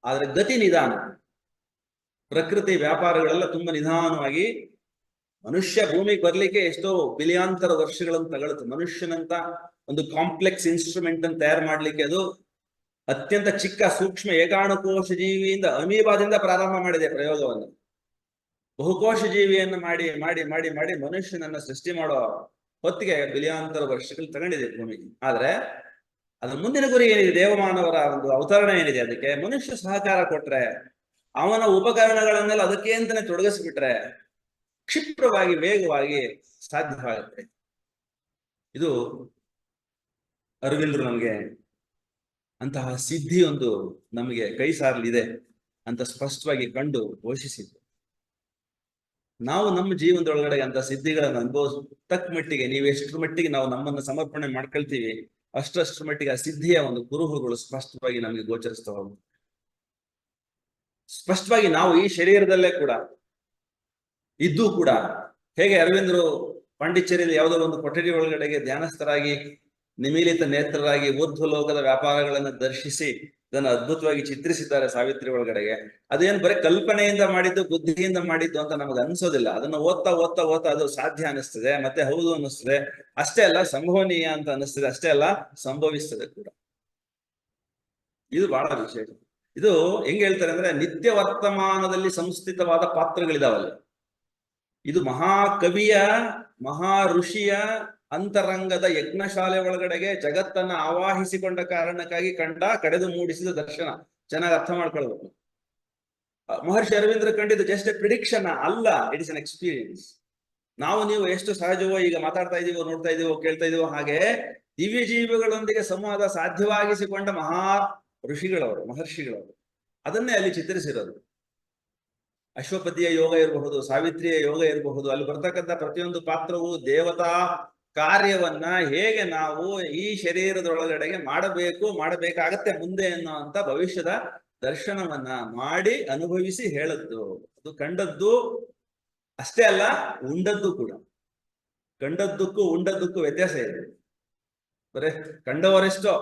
ಆದ್ರೆ ಗತಿ ನಿಧಾನ. ಪ್ರಕೃತಿ ವ್ಯಾಪಾರಗಳೆಲ್ಲ ತುಂಬಾ ನಿಧಾನವಾಗಿ, ಮನುಷ್ಯ ಭೂಮಿಗೆ ಬರ್ಲಿಕ್ಕೆ ಎಷ್ಟೋ ಬಿಲಿಯಾಂತರ ವರ್ಷಗಳನ್ನು ತಗೊಳುತ್ತೆ. ಮನುಷ್ಯನಂತ ಒಂದು ಕಾಂಪ್ಲೆಕ್ಸ್ ಇನ್ಸ್ಟ್ರೂಮೆಂಟ್ ಅನ್ನು ತಯಾರು ಮಾಡ್ಲಿಕ್ಕೆ ಅದು ಅತ್ಯಂತ ಚಿಕ್ಕ ಸೂಕ್ಷ್ಮ ಏಕಾಣುಕೋಶ ಜೀವಿಯಿಂದ, ಅಮೀಬಾದಿಂದ ಪ್ರಾರಂಭ ಮಾಡಿದೆ ಪ್ರಯೋಗವನ್ನು. ಬಹುಕೋಶ ಜೀವಿಯನ್ನು ಮಾಡಿ ಮಾಡಿ ಮಾಡಿ ಮಾಡಿ ಮನುಷ್ಯನನ್ನ ಸೃಷ್ಟಿ ಮಾಡೋ ಹೊತ್ತಿಗೆ ಬಿಲಿಯಾಂತರ ವರ್ಷಗಳು ತಗೊಂಡಿದೆ ಭೂಮಿಗೆ. ಆದ್ರೆ ಅದ್ರ ಮುಂದಿನ ಗುರಿ ಏನಿದೆ, ದೇವಮಾನವರ ಒಂದು ಅವತರಣ ಏನಿದೆ, ಅದಕ್ಕೆ ಮನುಷ್ಯ ಸಹಕಾರ ಕೊಟ್ರೆ, ಅವನ ಉಪಕರಣಗಳನ್ನೆಲ್ಲ ಅದಕ್ಕೆ ಅಂತಾನೆ ತೊಡಗಿಸ್ಬಿಟ್ರೆ ಕ್ಷಿಪ್ರವಾಗಿ ವೇಗವಾಗಿ ಸಾಧ್ಯವಾಗುತ್ತೆ. ಇದು ಅರವಿಂದರು ನಮಗೆ ಅಂತಹ ಸಿದ್ಧಿ ಒಂದು ನಮಗೆ ಕೈ ಸಾರಲಿದೆ ಅಂತ ಸ್ಪಷ್ಟವಾಗಿ ಕಂಡು ಘೋಷಿಸಿದ್ದು. ನಾವು ನಮ್ಮ ಜೀವನದೊಳಗಡೆ ಅಂತ ಸಿದ್ಧಿಗಳನ್ನು ತಕ್ಕ ಮಟ್ಟಿಗೆ, ನೀವು ಎಷ್ಟರ ಮಟ್ಟಿಗೆ ನಾವು ನಮ್ಮನ್ನು ಸಮರ್ಪಣೆ ಮಾಡ್ಕೊಳ್ತೀವಿ ಅಷ್ಟರ ಮಟ್ಟಿಗೆ ಆ ಸಿದ್ಧಿಯ ಒಂದು ಕುರುಹುಗಳು ಸ್ಪಷ್ಟವಾಗಿ ನಮಗೆ ಗೋಚರಿಸ್ತಾ ಹೋಗುತ್ತೆ. ಸ್ಪಷ್ಟವಾಗಿ ನಾವು ಈ ಶರೀರದಲ್ಲೇ ಕೂಡ ಇದ್ದು ಕೂಡ, ಹೇಗೆ ಅರವಿಂದರು ಪಾಂಡಿಚೇರಿಯಲ್ಲಿ ಯಾವುದೋ ಒಂದು ಕೊಠಡಿ ಒಳಗಡೆಗೆ ಧ್ಯಾನಸ್ಥರಾಗಿ ನಿಮೀಲಿತ ನೇತ್ರರಾಗಿ ಊರ್ಧ್ವ ಲೋಕದ ವ್ಯಾಪಾರಗಳನ್ನು ದರ್ಶಿಸಿ ಇದನ್ನು ಅದ್ಭುತವಾಗಿ ಚಿತ್ರಿಸಿದ್ದಾರೆ ಸಾವಿತ್ರಿ ಒಳಗಡೆಗೆ. ಅದೇನು ಬರೀ ಕಲ್ಪನೆಯಿಂದ ಮಾಡಿದ್ದು, ಬುದ್ಧಿಯಿಂದ ಮಾಡಿದ್ದು ಅಂತ ನಮಗೆ ಅನ್ಸೋದಿಲ್ಲ. ಅದನ್ನ ಓದ್ತಾ ಓದ್ತಾ ಓದ್ತಾ ಅದು ಸಾಧ್ಯ ಅನಿಸ್ತದೆ, ಮತ್ತೆ ಹೌದು ಅನ್ನಿಸ್ತದೆ. ಅಷ್ಟೇ ಅಲ್ಲ, ಸಂಭವನೀಯ ಅಂತ ಅನಿಸ್ತದೆ, ಅಷ್ಟೇ ಅಲ್ಲ ಸಂಭವಿಸ್ತದೆ ಕೂಡ. ಇದು ಬಹಳ ವಿಶೇಷ. ಇದು ಹೆಂಗ್ ಹೇಳ್ತಾರೆ ಅಂದ್ರೆ, ನಿತ್ಯ ವರ್ತಮಾನದಲ್ಲಿ ಸಂಸ್ಥಿತವಾದ ಪಾತ್ರಗಳಿದಾವಲ್ಲ. ಇದು ಮಹಾಕವಿಯ, ಮಹಾ ಋಷಿಯ ಅಂತರಂಗದ ಯಜ್ಞಶಾಲೆ ಒಳಗಡೆಗೆ ಜಗತ್ತನ್ನ ಆವಾಹಿಸಿಕೊಂಡ ಕಾರಣಕ್ಕಾಗಿ ಕಡೆದು ಮೂಡಿಸಿದ ದರ್ಶನ. ಚೆನ್ನಾಗಿ ಅರ್ಥ ಮಾಡ್ಕೊಳ್ಬೇಕು. ಮಹರ್ಷಿ ಅರವಿಂದ್ರ ಕಂಡಿದ್ದು ಜಸ್ಟ್ ಎ ಪ್ರಿಡಿಕ್ಷನ್ ಅಲ್ಲ, ಇಟ್ ಇಸ್ ಅನ್ ಎಕ್ಸ್ಪೀರಿಯನ್ಸ್. ನಾವು ನೀವು ಎಷ್ಟು ಸಹಜವೋ ಈಗ ಮಾತಾಡ್ತಾ ಇದೀವೋ, ನೋಡ್ತಾ ಇದೀವೋ, ಕೇಳ್ತಾ ಇದೀವೋ, ಹಾಗೆ ದಿವ್ಯ ಜೀವಿಗಳೊಂದಿಗೆ ಸಂವಾದ ಸಾಧ್ಯವಾಗಿಸಿಕೊಂಡ ಮಹಾ ಋಷಿಗಳವರು, ಮಹರ್ಷಿಗಳವರು. ಅದನ್ನೇ ಅಲ್ಲಿ ಚಿತ್ರಿಸಿರೋದು. ಅಶ್ವಪತಿಯ ಯೋಗ ಇರಬಹುದು, ಸಾವಿತ್ರಿಯ ಯೋಗ ಇರಬಹುದು, ಅಲ್ಲಿ ಬರ್ತಕ್ಕಂಥ ಪ್ರತಿಯೊಂದು ಪಾತ್ರವು ದೇವತಾ ಕಾರ್ಯವನ್ನ ಹೇಗೆ ನಾವು ಈ ಶರೀರದೊಳಗಡೆಗೆ ಮಾಡಬೇಕಾಗತ್ತೆ ಮುಂದೆ ಅನ್ನುವಂತ ಭವಿಷ್ಯದ ದರ್ಶನವನ್ನ ಮಾಡಿ ಅನುಭವಿಸಿ ಹೇಳದ್ದು. ಅದು ಕಂಡದ್ದು ಅಷ್ಟೇ ಅಲ್ಲ, ಉಂಡದ್ದು ಕೂಡ. ಕಂಡದ್ದಕ್ಕೂ ಉಂಡದ್ದಕ್ಕೂ ವ್ಯತ್ಯಾಸ ಇದೆ. ಬರೇ ಕಂಡವರೆಷ್ಟೋ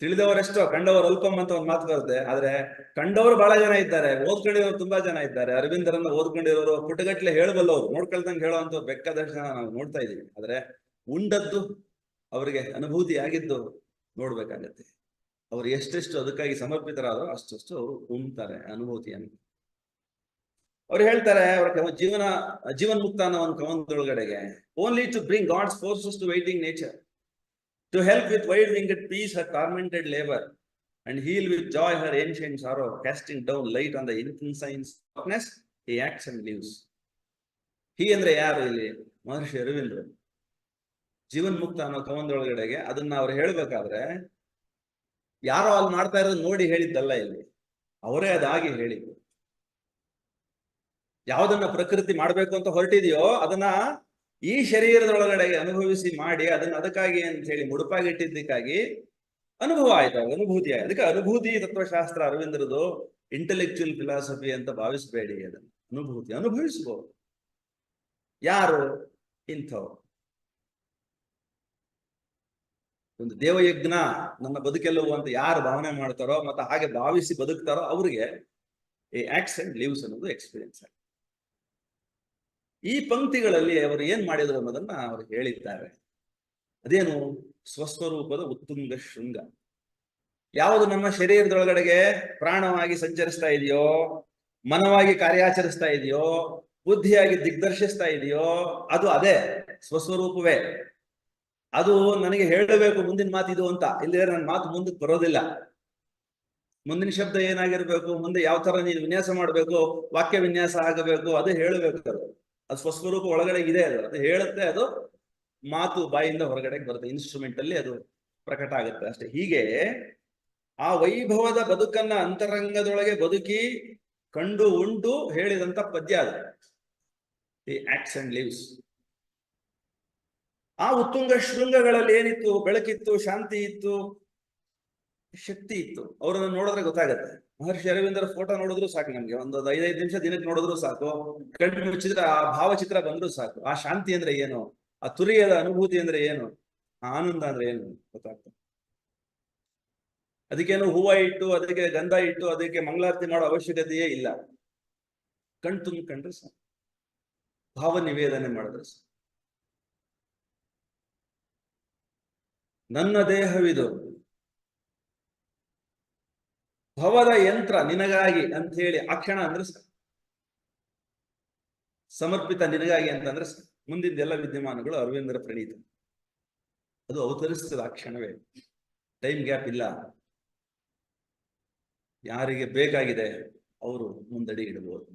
ತಿಳಿದವರೆಷ್ಟೋ, ಕಂಡವರು ಅಲ್ಪಂ ಅಂತ ಒಂದು ಮಾತು ಬರುತ್ತೆ. ಆದ್ರೆ ಕಂಡವರು ಬಹಳ ಜನ ಇದ್ದಾರೆ, ಓದ್ಕೊಂಡಿರೋರು ತುಂಬಾ ಜನ ಇದ್ದಾರೆ. ಅರವಿಂದರನ್ನ ಓದ್ಕೊಂಡಿರೋರು ಪುಟಗಟ್ಲೆ ಹೇಳಬಲ್ಲವರು, ನೋಡ್ಕೊಳ್ದಂಗೆ ಹೇಳುವಂತವ್ರು ಬೇಕಾದಷ್ಟು ಜನ ನಾವು ನೋಡ್ತಾ ಇದೀವಿ. ಆದ್ರೆ ಉಂಡದ್ದು, ಅವರಿಗೆ ಅನುಭೂತಿ ಆಗಿದ್ದು ನೋಡ್ಬೇಕಾಗತ್ತೆ. ಅವ್ರು ಎಷ್ಟೆಷ್ಟು ಅದಕ್ಕಾಗಿ ಸಮರ್ಪಿತರಾದೋ ಅಷ್ಟು ಅವರು ಉಣ್ತಾರೆ ಅನುಭೂತಿಯನ್ನು. ಅವ್ರು ಹೇಳ್ತಾರೆ ಅವ್ರ ಜೀವನ್ ಮುಕ್ತ ಅನ್ನೋ ಒಂದು ಕವನದೊಳಗಡೆಗೆ, only to bring God's forces to waiting nature, to help with wide-winged peace her tormented labor, and heal with joy her ancient sorrow, casting down light on the infinite darkness, he acts and lives. ಹೀ ಅಂದ್ರೆ ಯಾರು ಇಲ್ಲಿ? ಮಹರ್ಷಿ ಅರವಿಂದ್ರ. ಜೀವನ್ ಮುಕ್ತ ಅನ್ನೋ ಕವನದೊಳಗಡೆಗೆ ಅದನ್ನ ಅವ್ರು ಹೇಳ್ಬೇಕಾದ್ರೆ ಯಾರೋ ಅಲ್ಲಿ ಮಾಡ್ತಾ ಇರೋದು ನೋಡಿ ಹೇಳಿದ್ದಲ್ಲ, ಇಲ್ಲಿ ಅವರೇ ಅದಾಗಿ ಹೇಳಿದ್ದು. ಯಾವುದನ್ನ ಪ್ರಕೃತಿ ಮಾಡ್ಬೇಕು ಅಂತ ಹೊರಟಿದೆಯೋ ಅದನ್ನ ಈ ಶರೀರದೊಳಗಡೆಗೆ ಅನುಭವಿಸಿ ಮಾಡಿ ಅದಕ್ಕಾಗಿ ಅಂತ ಹೇಳಿ ಮುಡುಪಾಗಿಟ್ಟಿದ್ದಕ್ಕಾಗಿ ಅನುಭವ ಆಯ್ತು, ಅನುಭೂತಿ ಆಯ್ತು. ಅದಕ್ಕೆ ಅನುಭೂತಿ ತತ್ವಶಾಸ್ತ್ರ ಅರವಿಂದ್ರದು ಇಂಟೆಲೆಕ್ಚುಯಲ್ ಫಿಲಾಸಫಿ ಅಂತ ಭಾವಿಸಬೇಡಿ, ಅದನ್ನು ಅನುಭೂತಿ ಅನುಭವಿಸಬಹುದು. ಯಾರು? ಇಂಥವ್ರು. ಒಂದು ದೇವಯಜ್ಞ ನನ್ನ ಬದುಕೆಲ್ಲವೂ ಅಂತ ಯಾರು ಭಾವನೆ ಮಾಡ್ತಾರೋ ಮತ್ತೆ ಹಾಗೆ ಭಾವಿಸಿ ಬದುಕ್ತಾರೋ ಅವ್ರಿಗೆ ಈ ಆಕ್ಟ್ಸ್ ಅಂಡ್ ಲಿವ್ಸ್ ಅನ್ನೋದು ಎಕ್ಸ್ಪೀರಿಯನ್ಸ್ ಆಗಿದೆ. ಈ ಪಂಕ್ತಿಗಳಲ್ಲಿ ಅವರು ಏನ್ ಮಾಡಿದ್ರು ಅನ್ನೋದನ್ನ ಅವರು ಹೇಳಿದ್ದಾರೆ. ಅದೇನು? ಸ್ವಸ್ವರೂಪದ ಉತ್ತುಂಗ ಶೃಂಗ. ಯಾವುದು ನಮ್ಮ ಶರೀರದೊಳಗಡೆಗೆ ಪ್ರಾಣವಾಗಿ ಸಂಚರಿಸ್ತಾ ಇದೆಯೋ, ಮನವಾಗಿ ಕಾರ್ಯಾಚರಿಸ್ತಾ ಇದೆಯೋ, ಬುದ್ಧಿಯಾಗಿ ದಿಗ್ದರ್ಶಿಸ್ತಾ ಇದೆಯೋ, ಅದು ಅದೇ ಸ್ವಸ್ವರೂಪವೇ. ಅದು ನನಗೆ ಹೇಳಬೇಕು ಮುಂದಿನ ಮಾತಿದು ಅಂತ, ಇಲ್ಲದೆ ನನ್ನ ಮಾತು ಮುಂದಕ್ಕೆ ಬರೋದಿಲ್ಲ. ಮುಂದಿನ ಶಬ್ದ ಏನಾಗಿರ್ಬೇಕು, ಮುಂದೆ ಯಾವ ತರ ನೀನು ವಿನ್ಯಾಸ ಮಾಡಬೇಕು, ವಾಕ್ಯ ವಿನ್ಯಾಸ ಆಗಬೇಕು, ಅದು ಹೇಳಬೇಕು. ಅದು ಸ್ವಸ್ವರೂಪ ಒಳಗಡೆ ಇದೆ, ಅದು ಹೇಳುತ್ತೆ. ಅದು ಮಾತು ಬಾಯಿಂದ ಹೊರಗಡೆ ಬರುತ್ತೆ, ಇನ್ಸ್ಟ್ರೂಮೆಂಟ್ ಅಲ್ಲಿ ಅದು ಪ್ರಕಟ ಆಗುತ್ತೆ ಅಷ್ಟೇ. ಹೀಗೆ ಆ ವೈಭವದ ಬದುಕನ್ನ ಅಂತರಂಗದೊಳಗೆ ಬದುಕಿ ಕಂಡು ಉಂಡು ಹೇಳಿದಂತ ಪದ್ಯ ಅದು, ದಿ ಆಕ್ಟ್ಸ್ ಅಂಡ್ ಲಿವ್ಸ್. ಆ ಉತ್ತುಂಗ ಶೃಂಗಗಳಲ್ಲಿ ಏನಿತ್ತು? ಬೆಳಕಿತ್ತು, ಶಾಂತಿ ಇತ್ತು, ಶಕ್ತಿ ಇತ್ತು. ಅವರನ್ನು ನೋಡಿದ್ರೆ ಗೊತ್ತಾಗತ್ತೆ. ಮಹರ್ಷಿ ಅರವಿಂದರ ಫೋಟೋ ನೋಡಿದ್ರು ಸಾಕು ನಮ್ಗೆ, ಒಂದು 5-5 ನಿಮಿಷ ದಿನಕ್ಕೆ ನೋಡಿದ್ರು ಸಾಕು, ಕಣ್ಣು ಮುಚ್ಚಿದ್ರೆ ಆ ಭಾವಚಿತ್ರ ಬಂದ್ರು ಸಾಕು. ಆ ಶಾಂತಿ ಅಂದ್ರೆ ಏನು, ಆ ತುರಿಯದ ಅನುಭೂತಿ ಅಂದ್ರೆ ಏನು, ಆ ಆನಂದ ಅಂದ್ರೆ ಏನು ಗೊತ್ತಾಗ್ತದೆ. ಅದಕ್ಕೇನು ಹೂವ ಇಟ್ಟು, ಅದಕ್ಕೆ ಗಂಧ ಇಟ್ಟು, ಅದಕ್ಕೆ ಮಂಗಳಾರತಿ ಮಾಡೋ ಅವಶ್ಯಕತೆಯೇ ಇಲ್ಲ. ಕಣ್ ತುಂಬಿಕೊಂಡ್ರೆ ಸಾಕು, ಭಾವ ನಿವೇದನೆ ಮಾಡಿದ್ರೆ ಸಾಕು. ನನ್ನ ದೇಹವಿದು ಭವದ ಯಂತ್ರ ನಿನಗಾಗಿ ಅಂತ ಹೇಳಿ ಆ ಕ್ಷಣ ಅಂದ್ರೆ ಸಮರ್ಪಿತ ನಿನಗಾಗಿ ಅಂತಂದ್ರೆ ಮುಂದಿದ್ದೆಲ್ಲ ವಿದ್ಯಮಾನಗಳು ಅರವಿಂದರ ಪ್ರಣೀತ. ಅದು ಅವತರಿಸ್ತದ ಆ ಕ್ಷಣವೇ, ಟೈಮ್ ಗ್ಯಾಪ್ ಇಲ್ಲ. ಯಾರಿಗೆ ಬೇಕಾಗಿದೆ ಅವರು ಮುಂದಡಿ ಇಡಬಹುದು.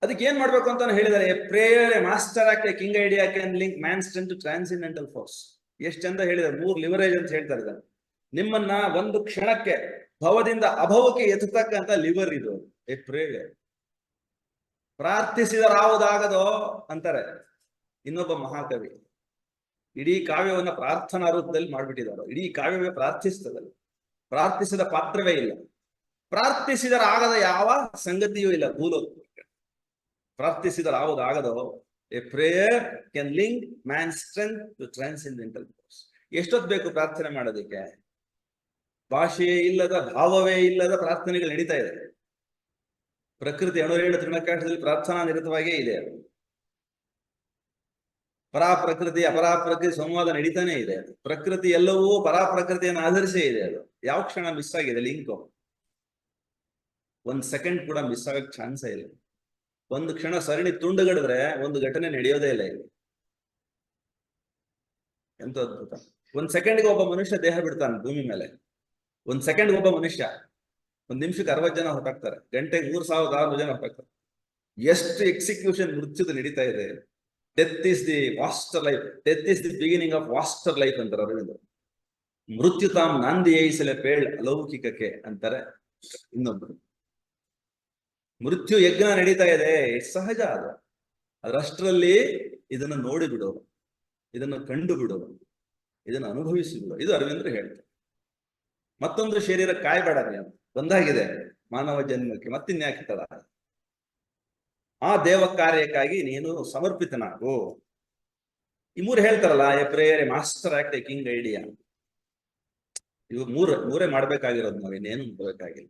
ಅದಕ್ಕೆ ಏನ್ ಮಾಡ್ಬೇಕು ಅಂತ ಹೇಳಿದ್ದಾರೆ, prayer a master act a king idea can link man strength to transcendental force. ಎಷ್ಟು ಚಂದ ಹೇಳಿದ್ದಾರೆ, 3 ಲಿವರೇಜ್ ಅಂತ ಹೇಳ್ತಾರೆ ಇದನ್ನು. ನಿಮ್ಮನ್ನ ಒಂದು ಕ್ಷಣಕ್ಕೆ ಭವದಿಂದ ಅಭವಕ್ಕೆ ಎತ್ತತಕ್ಕಂತ ಲಿವರ್ ಇದು ಎ ಪ್ರೇಯರ್. ಪ್ರಾರ್ಥಿಸಿದರಾವುದಾಗದೋ ಅಂತಾರೆ ಇನ್ನೊಬ್ಬ ಮಹಾಕವಿ. ಇಡೀ ಕಾವ್ಯವನ್ನ ಪ್ರಾರ್ಥನಾ ರೂಪದಲ್ಲಿ ಮಾಡ್ಬಿಟ್ಟಿದ್ದಾರೆ. ಇಡೀ ಕಾವ್ಯವೇ ಪ್ರಾರ್ಥಿಸ್ತದಲ್ಲ, ಪ್ರಾರ್ಥಿಸಿದ ಪಾತ್ರವೇ ಇಲ್ಲ, ಪ್ರಾರ್ಥಿಸಿದರಾಗದ ಯಾವ ಸಂಗತಿಯೂ ಇಲ್ಲ ಭೂಲೋಕ. ಪ್ರಾರ್ಥಿಸಿದರಾವುದಾಗದೋ a prayer can link man strength to transcendental force. ಎಷ್ಟೊತ್ತು ಬೇಕು ಪ್ರಾರ್ಥನೆ ಮಾಡೋದಕ್ಕೆ? ಭಾಷೆಯೇ ಇಲ್ಲದ, ಭಾವವೇ ಇಲ್ಲದ ಪ್ರಾರ್ಥನೆಗಳು ನಡೀತಾ ಇದೆ. ಪ್ರಕೃತಿ 107 ತೃಣಕಾಶದಲ್ಲಿ ಪ್ರಾರ್ಥನಾ ನಿರತವಾಗೇ ಇದೆ. ಪರಾಪ್ರಕೃತಿ ಅಪರಾಪ್ರಕೃತಿ ಸಂವಾದ ನಡೀತಾನೆ ಇದೆ. ಪ್ರಕೃತಿ ಎಲ್ಲವೂ ಪರಾಪ್ರಕೃತಿಯನ್ನು ಆಧರಿಸೇ ಇದೆ. ಅದು ಯಾವ ಕ್ಷಣ ಮಿಸ್ ಆಗಿದೆ ಲಿಂಕ್? 1 ಸೆಕೆಂಡ್ ಕೂಡ ಮಿಸ್ ಆಗಕ್ಕೆ ಚಾನ್ಸೇ ಇಲ್ಲ. ಒಂದು ಕ್ಷಣ ಸರಣಿ ತುಂಡುಗಡಿದ್ರೆ ಒಂದು ಘಟನೆ ನಡೆಯೋದೇ ಇಲ್ಲ ಇಲ್ಲಿ. ಎಂತ ಅದ್ಭುತ! 1 ಸೆಕೆಂಡ್ಗೆ ಒಬ್ಬ ಮನುಷ್ಯ ದೇಹ ಬಿಡ್ತಾನೆ ಭೂಮಿ ಮೇಲೆ. 1 ಸೆಕೆಂಡ್ ಒಬ್ಬ ಮನುಷ್ಯ. 1 ನಿಮಿಷಕ್ಕೆ 60 ಜನ ಹೊರಟಾಗ್ತಾರೆ, ಗಂಟೆಗೆ 3600 ಜನ ಹೊರಟಾಗ್ತಾರೆ. ಎಷ್ಟು ಎಕ್ಸಿಕ್ಯೂಷನ್ ಮೃತ್ಯುದು ನಡೀತಾ ಇದೆ. Death is the vaster life, death is the beginning of vaster life ಅಂತಾರೆ ಅರವಿಂದ. ಮೃತ್ಯು ತಾಮ್ ನಾಂದಿ ಏಯಿಸಲೆ ಪೇಳ್ ಅಲೌಕಿಕಕ್ಕೆ ಅಂತಾರೆ ಇನ್ನೊಬ್ರು. ಮೃತ್ಯು ಯಜ್ಞ ನಡೀತಾ ಇದೆ, ಸಹಜ ಅದು. ಅದರಷ್ಟರಲ್ಲಿ ಇದನ್ನ ನೋಡಿ ಬಿಡು, ಇದನ್ನು ಕಂಡು ಬಿಡು, ಇದನ್ನು ಅನುಭವಿಸಿ ಬಿಡು. ಇದು ಅರವಿಂದ್ರ ಹೇಳ್ತಾರೆ. ಮತ್ತೊಂದು ಶರೀರ ಕಾಯ್ಬೇಡ, ನೀವು ಬಂದಾಗಿದೆ ಮಾನವ ಜನ್ಮಕ್ಕೆ, ಮತ್ತಿನ್ಯಾಕೆ ತಡ? ಆ ದೇವ ಕಾರ್ಯಕ್ಕಾಗಿ ನೀನು ಸಮರ್ಪಿತನಾಗು. ಈ 3 ಹೇಳ್ತಾರಲ್ಲ, A prayer a master act a king idea. ಇವು ಮೂರೇ ಮಾಡ್ಬೇಕಾಗಿರೋದು, ನಾವು ಇನ್ನೇನು ಮಾಡ್ಬೇಕಾಗಿಲ್ಲ.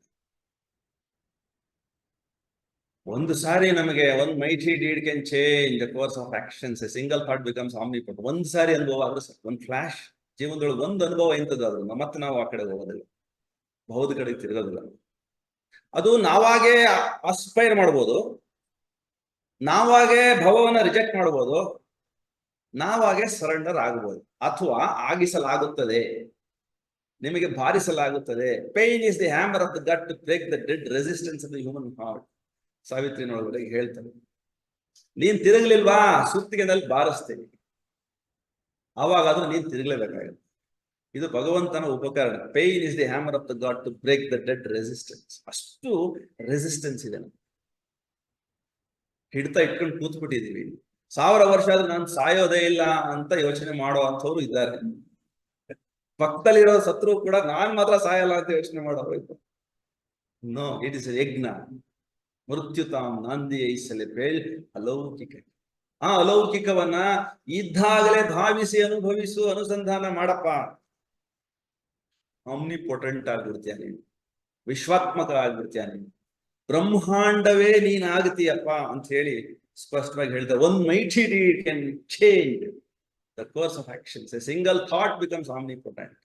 ಒಂದು ಸಾರಿ ನಮಗೆ ಒಂದು mighty deed can change the course of actions. A single thought becomes omnipotent. ಒಂದು ಸಾರಿ ಅನುಭವ ಆದ್ರೆ ಒಂದು ಫ್ಲಾಶ್ ಜೀವನದೊಳಗೆ ಒಂದು ಅನುಭವ ಇಂಥದ್ದು ಆದ್ರು ಮತ್ತೆ ನಾವು ಆ ಕಡೆ ಹೋಗೋದಿಲ್ಲ, ಬಹುದ ಕಡೆಗೆ ತಿರುಗೋದಿಲ್ಲ. ಅದು ನಾವಾಗೇ ಅಸ್ಪೈರ್ ಮಾಡ್ಬೋದು, ನಾವಾಗೇ ಭವವನ್ನ ರಿಜೆಕ್ಟ್ ಮಾಡ್ಬೋದು, ನಾವಾಗೆ ಸರೆಂಡರ್ ಆಗ್ಬೋದು, ಅಥವಾ ಆಗಿಸಲಾಗುತ್ತದೆ, ನಿಮಗೆ ಬಾರಿಸಲಾಗುತ್ತದೆ. Pain is the hammer of the god to break the dead resistance of the human heart. ಸಾವಿತ್ರಿನೊಳಗಡೆ ಹೇಳ್ತಾರೆ, ನೀನ್ ತಿರುಗ್ಲಿಲ್ವಾ ಸುತ್ತಿಗೆನಲ್ಲಿ ಬಾರಿಸ್ತೀನಿ, ಅವಾಗಾದ್ರೂ ನೀನ್ ತಿರುಗಲೇಬೇಕಾಗುತ್ತೆ. ಇದು ಭಗವಂತನ ಉಪಕರಣ. Pain is the hammer of the God to break the dead resistance. ಅಷ್ಟು ರೆಸಿಸ್ಟೆನ್ಸ್ ಇದೆ ನಮ್ಗೆ. ಹಿಡ್ತಾ ಇಟ್ಕೊಂಡು ಕೂತ್ಬಿಟ್ಟಿದೀವಿ. 1000 ವರ್ಷ ಆದ್ರೂ ನಾನು ಸಾಯೋದೇ ಇಲ್ಲ ಅಂತ ಯೋಚನೆ ಮಾಡೋ ಅಂಥವ್ರು ಇದ್ದಾರೆ. ಪಕ್ಕದಲ್ಲಿರೋ ಸತ್ರು ಕೂಡ ನಾನ್ ಮಾತ್ರ ಸಾಯಲ್ಲ ಅಂತ ಯೋಚನೆ ಮಾಡೋರು. ನೋ, ಇಟ್ ಇಸ್ ಯಜ್ಞ. ಮೃತ್ಯುತಾಂ ನಾಂದಿ ಐಸಲೆ ಬೇಳ್ ಅಲೌಕಿಕ. ಆ ಅಲೌಕಿಕವನ್ನ ಇದ್ದಾಗಲೇ ಭಾವಿಸಿ ಅನುಭವಿಸು, ಅನುಸಂಧಾನ ಮಾಡಪ್ಪ. ಆಮ್ನಿಪೊಟೆಂಟ್ ಆಗ್ಬಿಡ್ತೀಯ ನೀನು, ವಿಶ್ವಾತ್ಮಕ ಆಗ್ಬಿಡ್ತೀಯ ನೀನು, ಬ್ರಹ್ಮಾಂಡವೇ ನೀನ್ ಆಗ್ತೀಯಪ್ಪ ಅಂತ ಹೇಳಿ ಸ್ಪಷ್ಟವಾಗಿ ಹೇಳ್ತಾರೆ. One mighty deed can change the course of actions. A single thought becomes omnipotent.